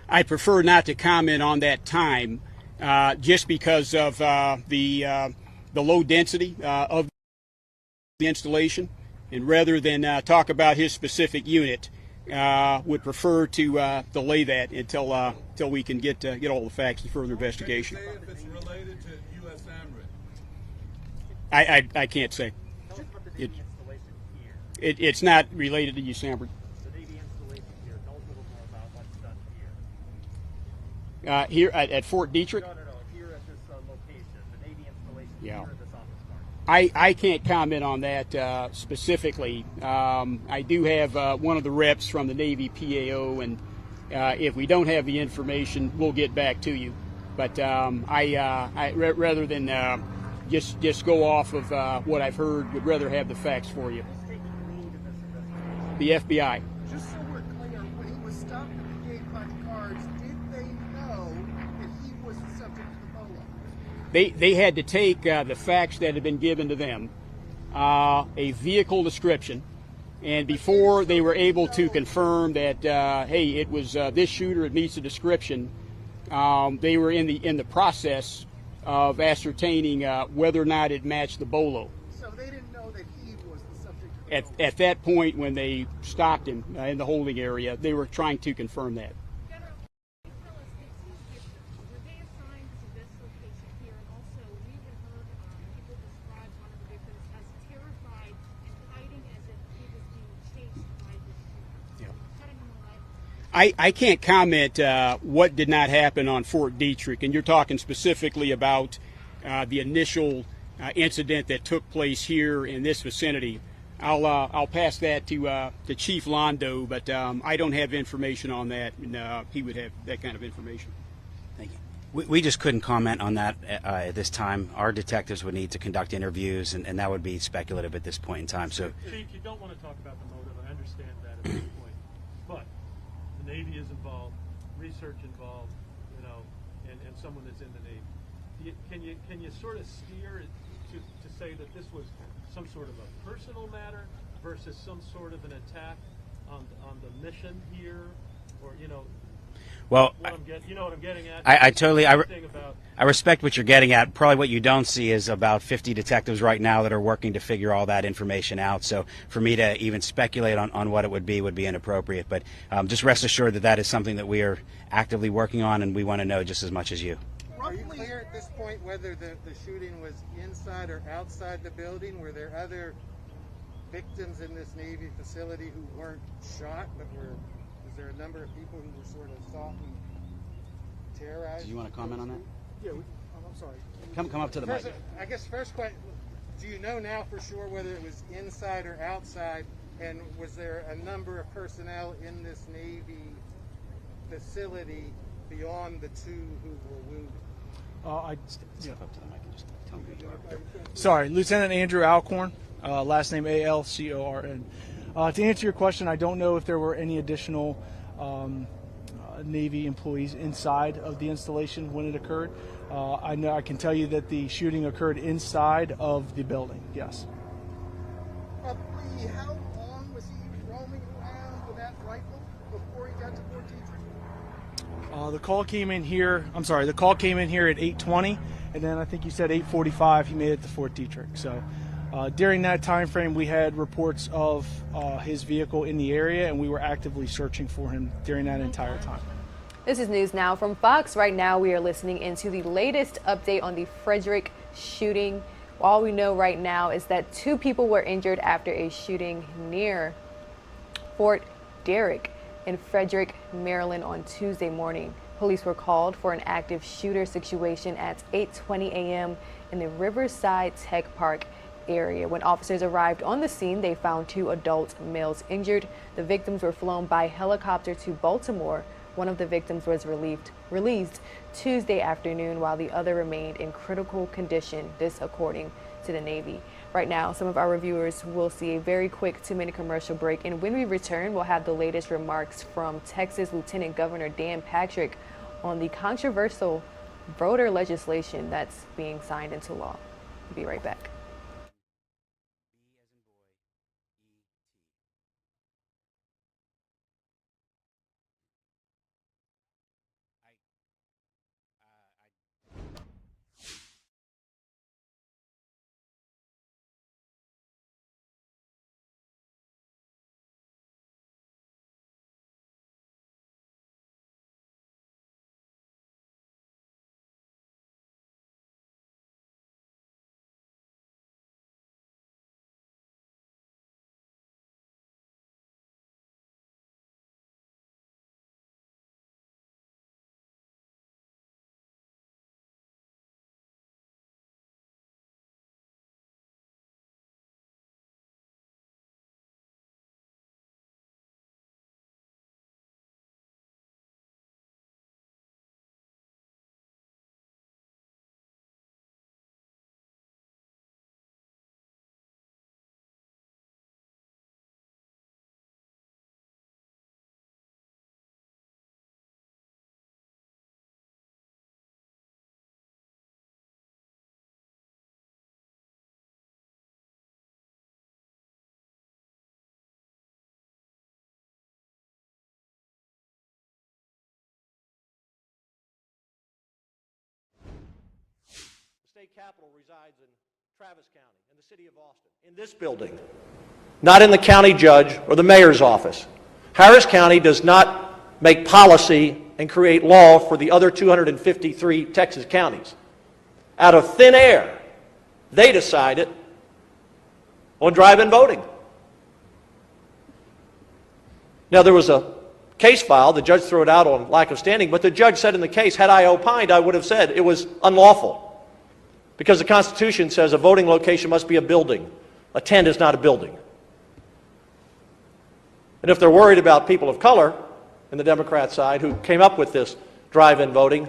I prefer not to comment on that time, just because of the low density of the installation, and rather than talk about his specific unit, would prefer to delay that until we can get all the facts and further investigation. Can you say if it's related to U.S. AMRIT? I can't say. It's not related to USAMRIT. The Navy installation here, tell us a little more about what's done here. Here at Fort Detrick? No, here at this location, the Navy installation Yeah. here at this office park. I can't comment on that specifically. I do have one of the reps from the Navy PAO, and if we don't have the information, we'll get back to you. But rather than just go off of what I've heard, would rather have the facts for you. The FBI. just so we're clear, when he was stopped at the gate by the guards, did they know that he was the subject of the BOLO? They had to take the facts that had been given to them, a vehicle description, and before they were able to confirm that, hey, it was this shooter, it meets the description, they were in the process of ascertaining whether or not it matched the BOLO. So they didn't know that he was the subject of the BOLO? At that point, when they stopped him in the holding area, they were trying to confirm that. I can't comment what did not happen on Fort Detrick, and you're talking specifically about the initial incident that took place here in this vicinity. I'll pass that to Chief Londo, but I don't have information on that, and he would have that kind of information. Thank you. We just couldn't comment on that at this time. Our detectives would need to conduct interviews, and that would be speculative at this point in time. So, Chief, you don't want to talk about the motive. I understand that at this point, but the Navy is involved, research involved, you know, and someone that's in the Navy. Can you sort of steer it to say that this was some sort of a personal matter versus some sort of an attack on the mission here, or well, you know what I'm getting at. I respect what you're getting at. Probably what you don't see is about 50 detectives right now that are working to figure all that information out. So for me to even speculate on what it would be inappropriate. But just rest assured that is something that we are actively working on, and we want to know just as much as you. Are you clear at this point whether the shooting was inside or outside the building? Were there other victims in this Navy facility who weren't shot, but is there a number of people who were sort of thought and terrorized? Do you want to comment on that? Yeah, I'm sorry. Come up to the mic. I guess first question, do you know now for sure whether it was inside or outside, and was there a number of personnel in this Navy facility beyond the two who were wounded? Step up to the mic and just tell me who you are. Sorry, Lieutenant Andrew Alcorn, last name Alcorn. To answer your question, I don't know if there were any additional Navy employees inside of the installation when it occurred. I can tell you that the shooting occurred inside of the building, yes. Lee, how long was he roaming around with that rifle before he got to Fort Detrick? The call came in here at 8:20, and then I think you said 8:45 he made it to Fort Detrick. So during that time frame, we had reports of his vehicle in the area, and we were actively searching for him during that entire time. This is News Now from Fox. Right now we are listening into the latest update on the Frederick shooting. All we know right now is that 2 people were injured after a shooting near Fort Detrick in Frederick, Maryland on Tuesday morning. Police were called for an active shooter situation at 8:20 a.m. in the Riverside Tech Park area. When officers arrived on the scene, they found 2 adult males injured. The victims were flown by helicopter to Baltimore. One of the victims was released Tuesday afternoon, while the other remained in critical condition, this according to the Navy. Right now, some of our reviewers will see a very quick 2-minute commercial break, and when we return, we'll have the latest remarks from Texas Lieutenant Governor Dan Patrick on the controversial voter legislation that's being signed into law. We'll be right back. state capitol resides in Travis County, in the city of Austin, in this building, not in the county judge or the mayor's office. Harris County does not make policy and create law for the other 253 Texas counties. Out of thin air, they decided on drive-in voting. Now, there was a case filed. The judge threw it out on lack of standing, but the judge said in the case, had I opined, I would have said it was unlawful, because the Constitution says a voting location must be a building. A tent is not a building. And if they're worried about people of color in the Democrat side who came up with this drive-in voting,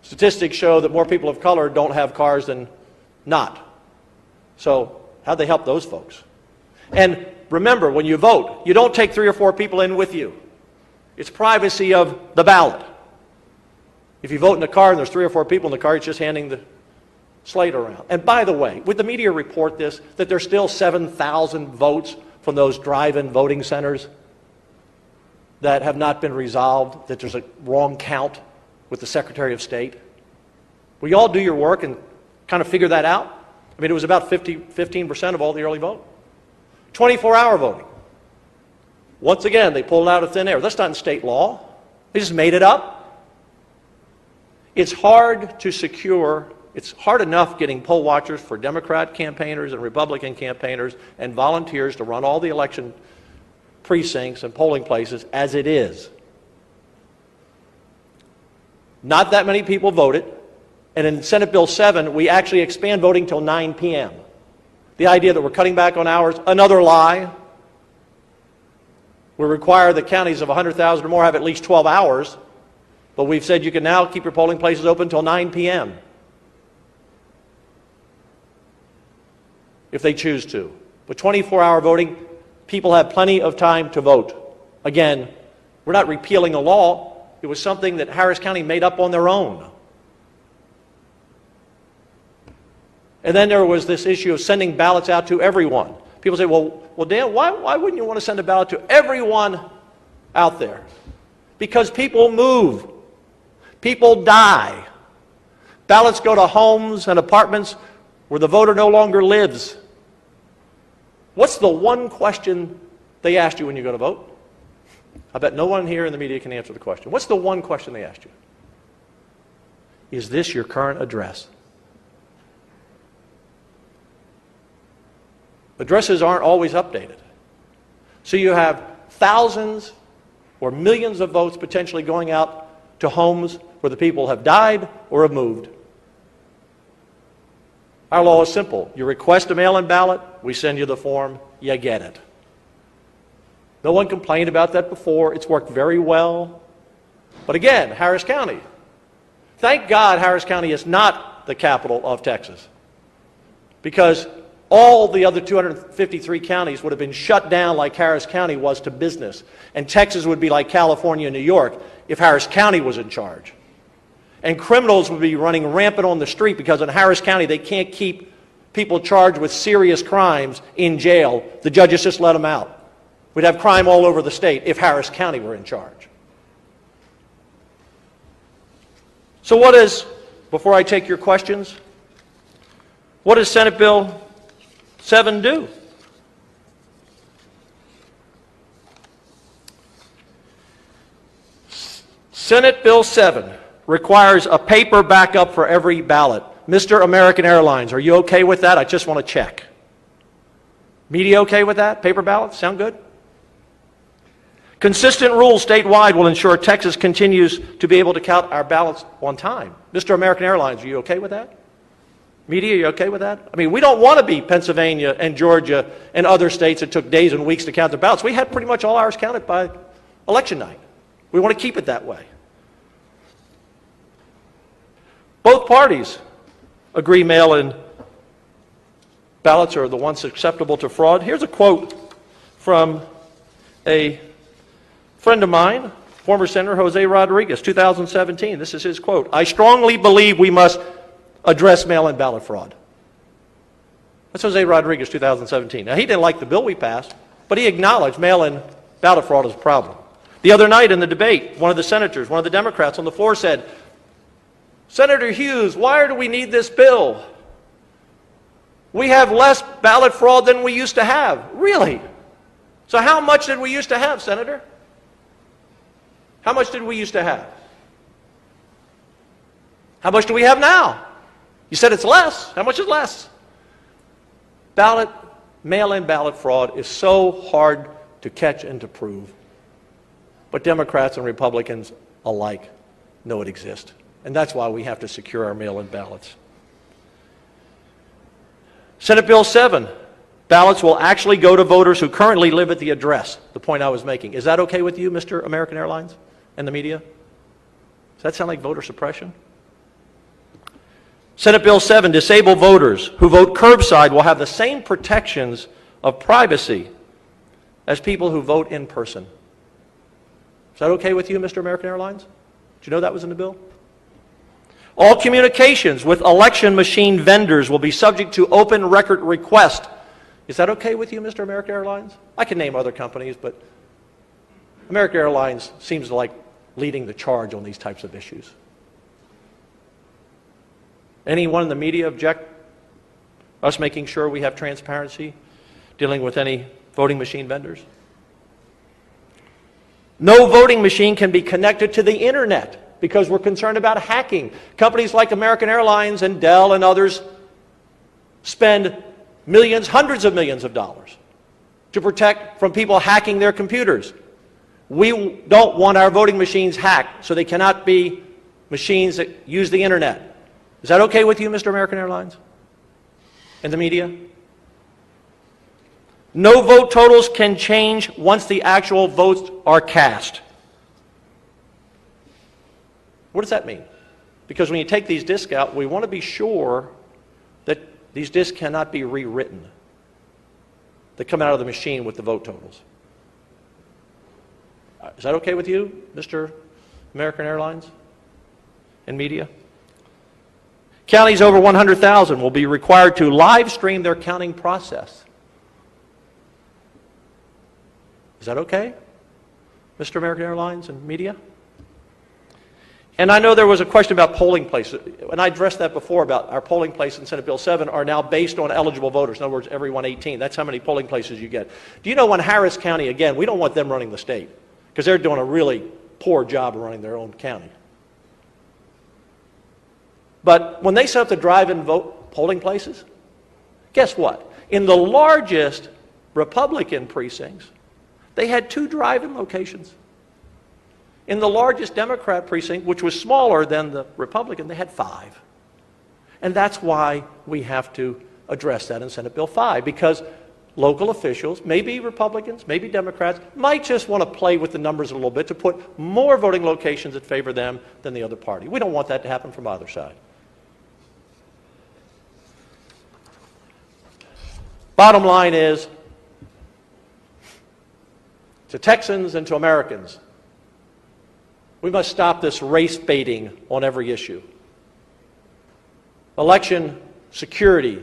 statistics show that more people of color don't have cars than not. So how'd they help those folks? And remember, when you vote, you don't take 3 or 4 people in with you. It's privacy of the ballot. If you vote in a car and there's 3 or 4 people in the car, it's just handing the slate around. And by the way, would the media report this, that there's still 7,000 votes from those drive-in voting centers that have not been resolved, that there's a wrong count with the Secretary of State? Will you all do your work and kind of figure that out? I mean, it was about 15% of all the early vote. 24-hour voting. Once again, they pulled it out of thin air. That's not in state law. They just made it up. It's hard to secure It's hard enough getting poll watchers for Democrat campaigners and Republican campaigners and volunteers to run all the election precincts and polling places as it is. Not that many people voted, and in Senate Bill 7, we actually expand voting till 9 p.m. The idea that we're cutting back on hours, another lie. We require that counties of 100,000 or more have at least 12 hours, but we've said you can now keep your polling places open until 9 p.m. if they choose to. But 24-hour voting, people have plenty of time to vote. Again, we're not repealing a law. It was something that Harris County made up on their own. And then there was this issue of sending ballots out to everyone. People say, well, Dan, why wouldn't you want to send a ballot to everyone out there? Because people move. People die. Ballots go to homes and apartments where the voter no longer lives. What's the one question they asked you when you go to vote? I bet no one here in the media can answer the question. What's the one question they asked you? Is this your current address? Addresses aren't always updated. So you have thousands or millions of votes potentially going out to homes where the people have died or have moved. Our law is simple. You request a mail-in ballot, we send you the form, you get it. No one complained about that before. It's worked very well. But again, Harris County. Thank God Harris County is not the capital of Texas, because all the other 253 counties would have been shut down like Harris County was to business. And Texas would be like California and New York if Harris County was in charge. And criminals would be running rampant on the street because in Harris County they can't keep people charged with serious crimes in jail. The judges just let them out. We'd have crime all over the state if Harris County were in charge. So what is, before I take your questions, what does Senate Bill 7 do? Senate Bill 7 requires a paper backup for every ballot. Mr. American Airlines, are you okay with that? I just want to check. Media okay with that? Paper ballots? Sound good? Consistent rules statewide will ensure Texas continues to be able to count our ballots on time. Mr. American Airlines, are you okay with that? Media, are you okay with that? I mean, we don't want to be Pennsylvania and Georgia and other states that took days and weeks to count their ballots. We had pretty much all ours counted by election night. We want to keep it that way. Both parties agree mail-in ballots are the ones susceptible to fraud. Here's a quote from a friend of mine, former Senator Jose Rodriguez, 2017. This is his quote. I strongly believe we must address mail-in ballot fraud. That's Jose Rodriguez, 2017. Now, he didn't like the bill we passed, but he acknowledged mail-in ballot fraud is a problem. The other night in the debate, one of the senators, one of the Democrats on the floor said, Senator Hughes, why do we need this bill? We have less ballot fraud than we used to have. Really? So how much did we used to have, Senator? How much did we used to have? How much do we have now? You said it's less. How much is less? Mail-in ballot fraud is so hard to catch and to prove. But Democrats and Republicans alike know it exists. And that's why we have to secure our mail-in ballots. Senate Bill 7, ballots will actually go to voters who currently live at the address, the point I was making. Is that okay with you, Mr. American Airlines and the media? Does that sound like voter suppression? Senate Bill 7, disabled voters who vote curbside will have the same protections of privacy as people who vote in person. Is that okay with you, Mr. American Airlines? Did you know that was in the bill? All communications with election machine vendors will be subject to open record request. Is that okay with you, Mr. American Airlines? I can name other companies, but American Airlines seems to like leading the charge on these types of issues. Anyone in the media object us making sure we have transparency dealing with any voting machine vendors? No voting machine can be connected to the internet because we're concerned about hacking. Companies like American Airlines and Dell and others spend millions, hundreds of millions of dollars to protect from people hacking their computers. We don't want our voting machines hacked, so they cannot be machines that use the internet. Is that okay with you, Mr. American Airlines? And the media? No vote totals can change once the actual votes are cast. What does that mean? Because when you take these discs out, we want to be sure that these discs cannot be rewritten, that come out of the machine with the vote totals. Is that okay with you, Mr. American Airlines and media? Counties over 100,000 will be required to live stream their counting process. Is that okay, Mr. American Airlines and media? And I know there was a question about polling places, and I addressed that before about our polling places in Senate Bill 7 are now based on eligible voters. In other words, every 118. That's how many polling places you get. Do you know in Harris County, again, we don't want them running the state because they're doing a really poor job of running their own county. But when they set up the drive-in vote polling places, guess what? In the largest Republican precincts, they had 2 drive-in locations. In the largest Democrat precinct, which was smaller than the Republican, they had 5. And that's why we have to address that in Senate Bill 5, because local officials, maybe Republicans, maybe Democrats, might just want to play with the numbers a little bit to put more voting locations that favor them than the other party. We don't want that to happen from either side. Bottom line is, to Texans and to Americans, we must stop this race baiting on every issue. Election security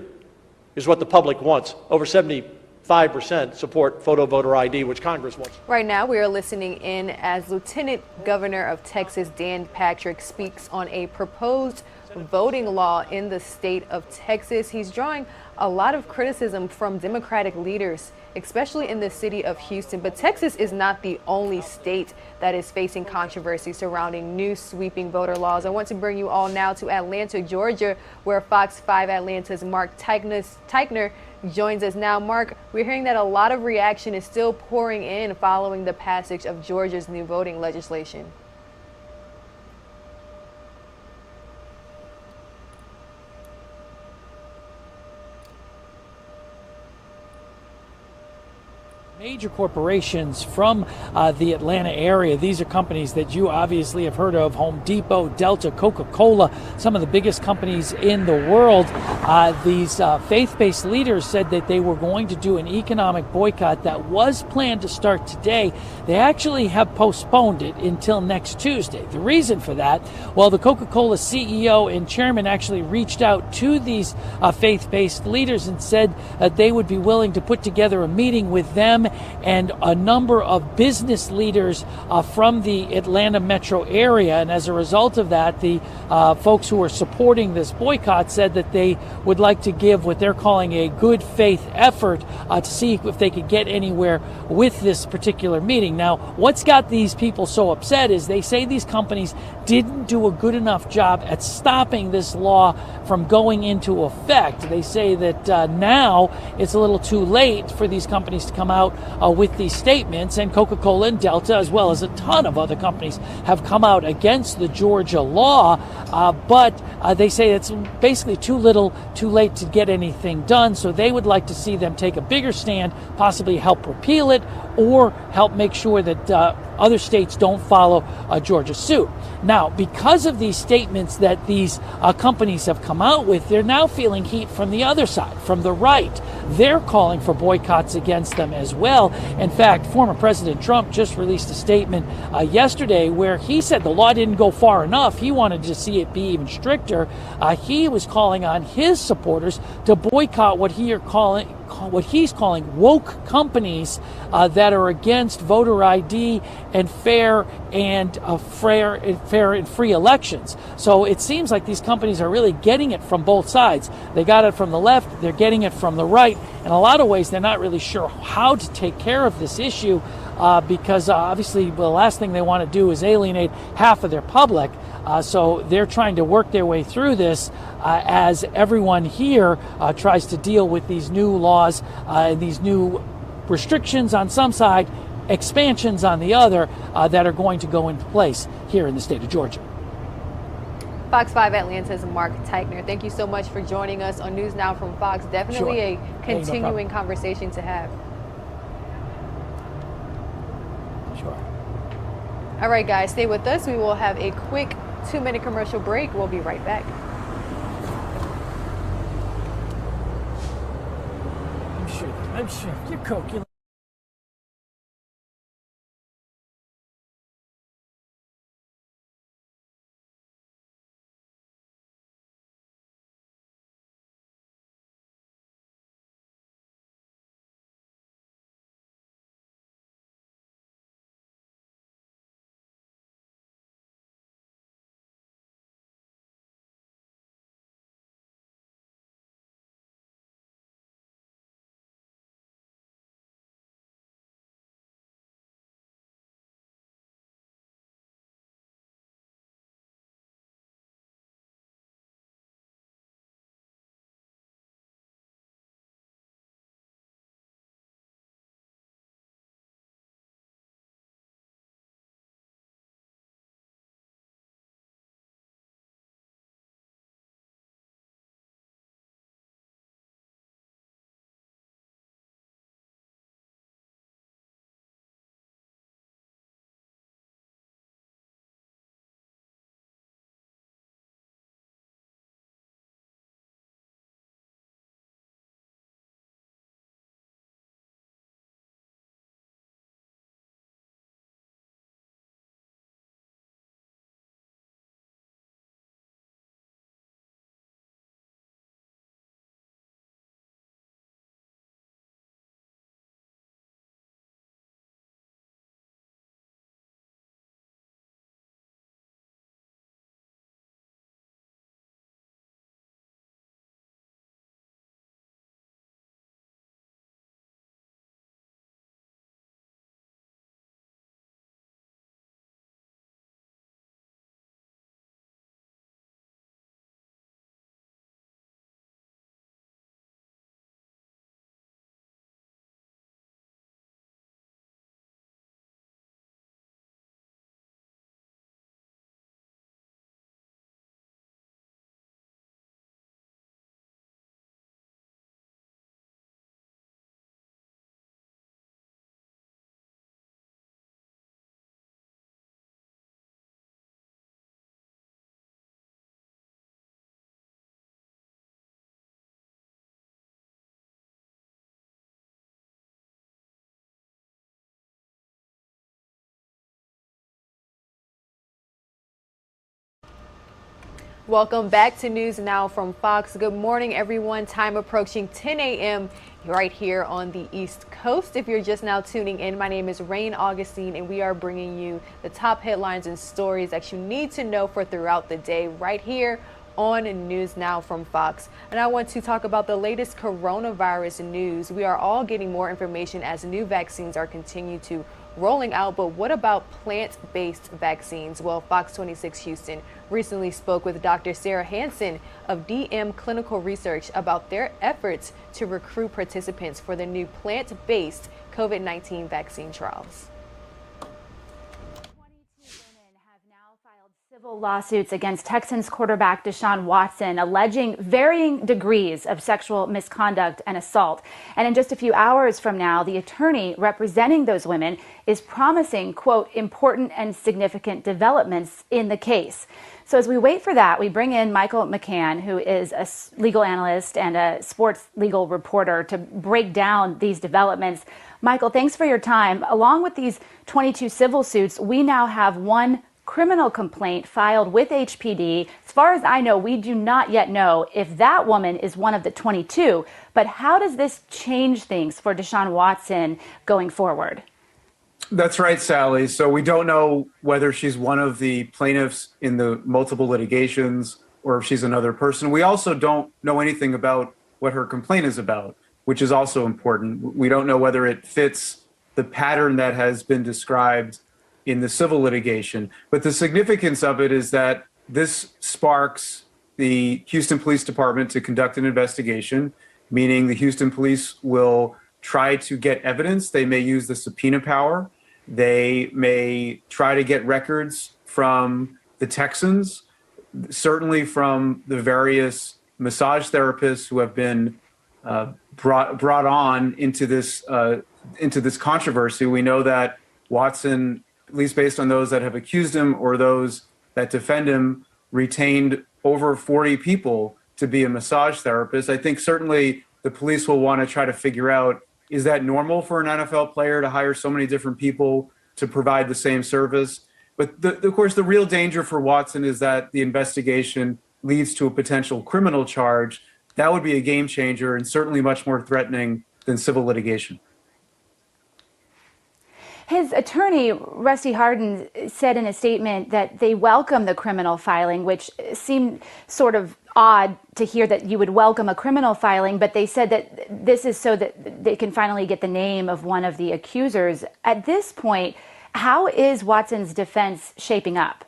is what the public wants. Over 75% support photo voter ID, which Congress wants. Right now, we are listening in as Lieutenant Governor of Texas Dan Patrick speaks on a proposed voting law in the state of Texas. He's drawing a lot of criticism from Democratic leaders, especially in the city of Houston. But Texas is not the only state that is facing controversy surrounding new sweeping voter laws. I want to bring you all now to Atlanta, Georgia, where Fox 5 Atlanta's Mark Teichner joins us now. Mark, we're hearing that a lot of reaction is still pouring in following the passage of Georgia's new voting legislation. Major corporations from the Atlanta area. These are companies that you obviously have heard of: Home Depot, Delta, Coca-Cola, some of the biggest companies in the world. These faith-based leaders said that they were going to do an economic boycott that was planned to start today. They actually have postponed it until next Tuesday. The reason for that, well, the Coca-Cola CEO and chairman actually reached out to these faith-based leaders and said that they would be willing to put together a meeting with them and a number of business leaders from the Atlanta metro area. And as a result of that, the folks who are supporting this boycott said that they would like to give what they're calling a good faith effort to see if they could get anywhere with this particular meeting. Now, what's got these people so upset is they say these companies didn't do a good enough job at stopping this law from going into effect. They say that now it's a little too late for these companies to come out with these statements, and Coca-Cola and Delta, as well as a ton of other companies, have come out against the Georgia law, but they say it's basically too late to get anything done, so they would like to see them take a bigger stand, possibly help repeal it, or help make sure that other states don't follow Georgia's suit. Now, because of these statements that these companies have come out with, they're now feeling heat from the other side, from the right. They're calling for boycotts against them as well. In fact, former President Trump just released a statement yesterday where he said the law didn't go far enough. He wanted to see it be even stricter. He was calling on his supporters to boycott what he's calling woke companies that are against voter ID and fair and free elections. So it seems like these companies are really getting it from both sides. They got it from the left, they're getting it from the right. In a lot of ways, they're not really sure how to take care of this issue because obviously the last thing they want to do is alienate half of their public. So they're trying to work their way through this as everyone here tries to deal with these new laws and these new restrictions on some side, expansions on the other that are going to go into place here in the state of Georgia. Fox 5 Atlanta's Mark Teichner, thank you so much for joining us on News Now from Fox. Definitely Sure. a continuing conversation to have. Sure. All right, guys, stay with us. We will have a quick 2-minute commercial break. We'll be right back. I'm sure. You're coke. Welcome back to News Now from Fox. Good morning, everyone. Time approaching 10 a.m. right here on the East Coast. If you're just now tuning in, my name is Rain Augustine, and we are bringing you the top headlines and stories that you need to know for throughout the day right here on News Now from Fox. And I want to talk about the latest coronavirus news. We are all getting more information as new vaccines are continued to rolling out, but what about plant-based vaccines? Well, Fox 26 Houston recently spoke with Dr. Sarah Hansen of DM Clinical Research about their efforts to recruit participants for the new plant-based COVID-19 vaccine trials. Civil lawsuits against Texans quarterback Deshaun Watson, alleging varying degrees of sexual misconduct and assault. And in just a few hours from now, the attorney representing those women is promising, quote, important and significant developments in the case. So as we wait for that, we bring in Michael McCann, who is a legal analyst and a sports legal reporter, to break down these developments. Michael, thanks for your time. Along with these 22 civil suits, we now have one criminal complaint filed with HPD. As far as I know, we do not yet know if that woman is one of the 22. But how does this change things for Deshaun Watson going forward? That's right, Sally. So we don't know whether she's one of the plaintiffs in the multiple litigations or if she's another person. We also don't know anything about what her complaint is about, which is also important. We don't know whether it fits the pattern that has been described in the civil litigation. But the significance of it is that this sparks the Houston Police Department to conduct an investigation, meaning the Houston police will try to get evidence. They may use the subpoena power. They may try to get records from the Texans, certainly from the various massage therapists who have been brought on into this controversy. We know that Watson, at least based on those that have accused him or those that defend him, retained over 40 people to be a massage therapist. I think certainly the police will want to try to figure out, is that normal for an NFL player to hire so many different people to provide the same service? But of course, the real danger for Watson is that the investigation leads to a potential criminal charge. That would be a game changer and certainly much more threatening than civil litigation. His attorney, Rusty Hardin, said in a statement that they welcome the criminal filing, which seemed sort of odd to hear that you would welcome a criminal filing, but they said that this is so that they can finally get the name of one of the accusers. At this point, how is Watson's defense shaping up?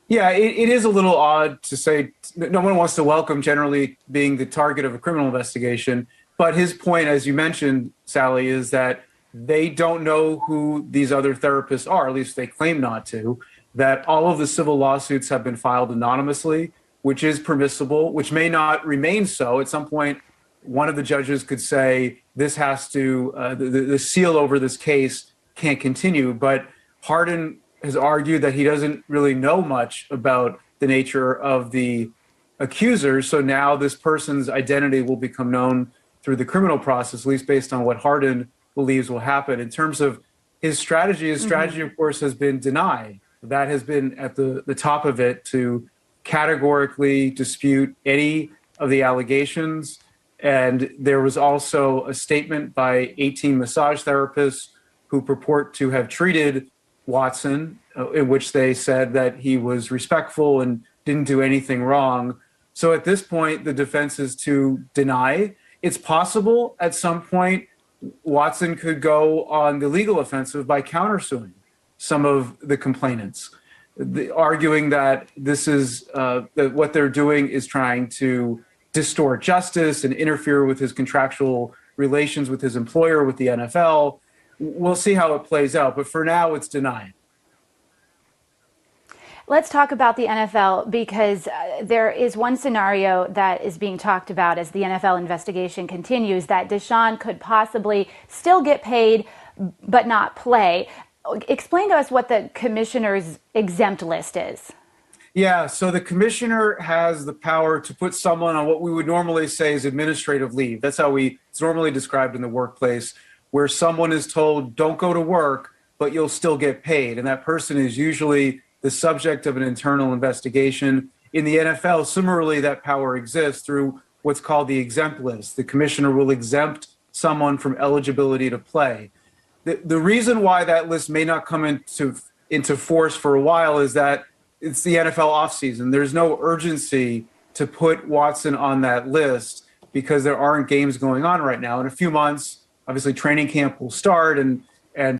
Yeah, it is a little odd to say no one wants to welcome generally being the target of a criminal investigation. But his point, as you mentioned, Sally, is that they don't know who these other therapists are, at least they claim not to, that all of the civil lawsuits have been filed anonymously, which is permissible, which may not remain so. At some point, one of the judges could say this has to, the seal over this case can't continue. But Hardin has argued that he doesn't really know much about the nature of the accusers. So now this person's identity will become known through the criminal process, at least based on what Hardin believes will happen. In terms of his strategy, of course, has been denied. That has been at the top of it, to categorically dispute any of the allegations. And there was also a statement by 18 massage therapists who purport to have treated Watson, in which they said that he was respectful and didn't do anything wrong. So at this point, the defense is to deny. It's possible at some point Watson could go on the legal offensive by countersuing some of the complainants, arguing that this is that what they're doing is trying to distort justice and interfere with his contractual relations with his employer, with the NFL. We'll see how it plays out, but for now, it's denied. Let's talk about the NFL, because there is one scenario that is being talked about as the NFL investigation continues, that Deshaun could possibly still get paid but not play. Explain to us what the commissioner's exempt list is. Yeah, so the commissioner has the power to put someone on what we would normally say is administrative leave. That's how it's normally described in the workplace, where someone is told, don't go to work, but you'll still get paid. And that person is usually the subject of an internal investigation. In the NFL, similarly, that power exists through what's called the exempt list. The commissioner will exempt someone from eligibility to play. The reason why that list may not come into force for a while is that it's the NFL offseason. There's no urgency to put Watson on that list because there aren't games going on right now. In a few months, obviously training camp will start and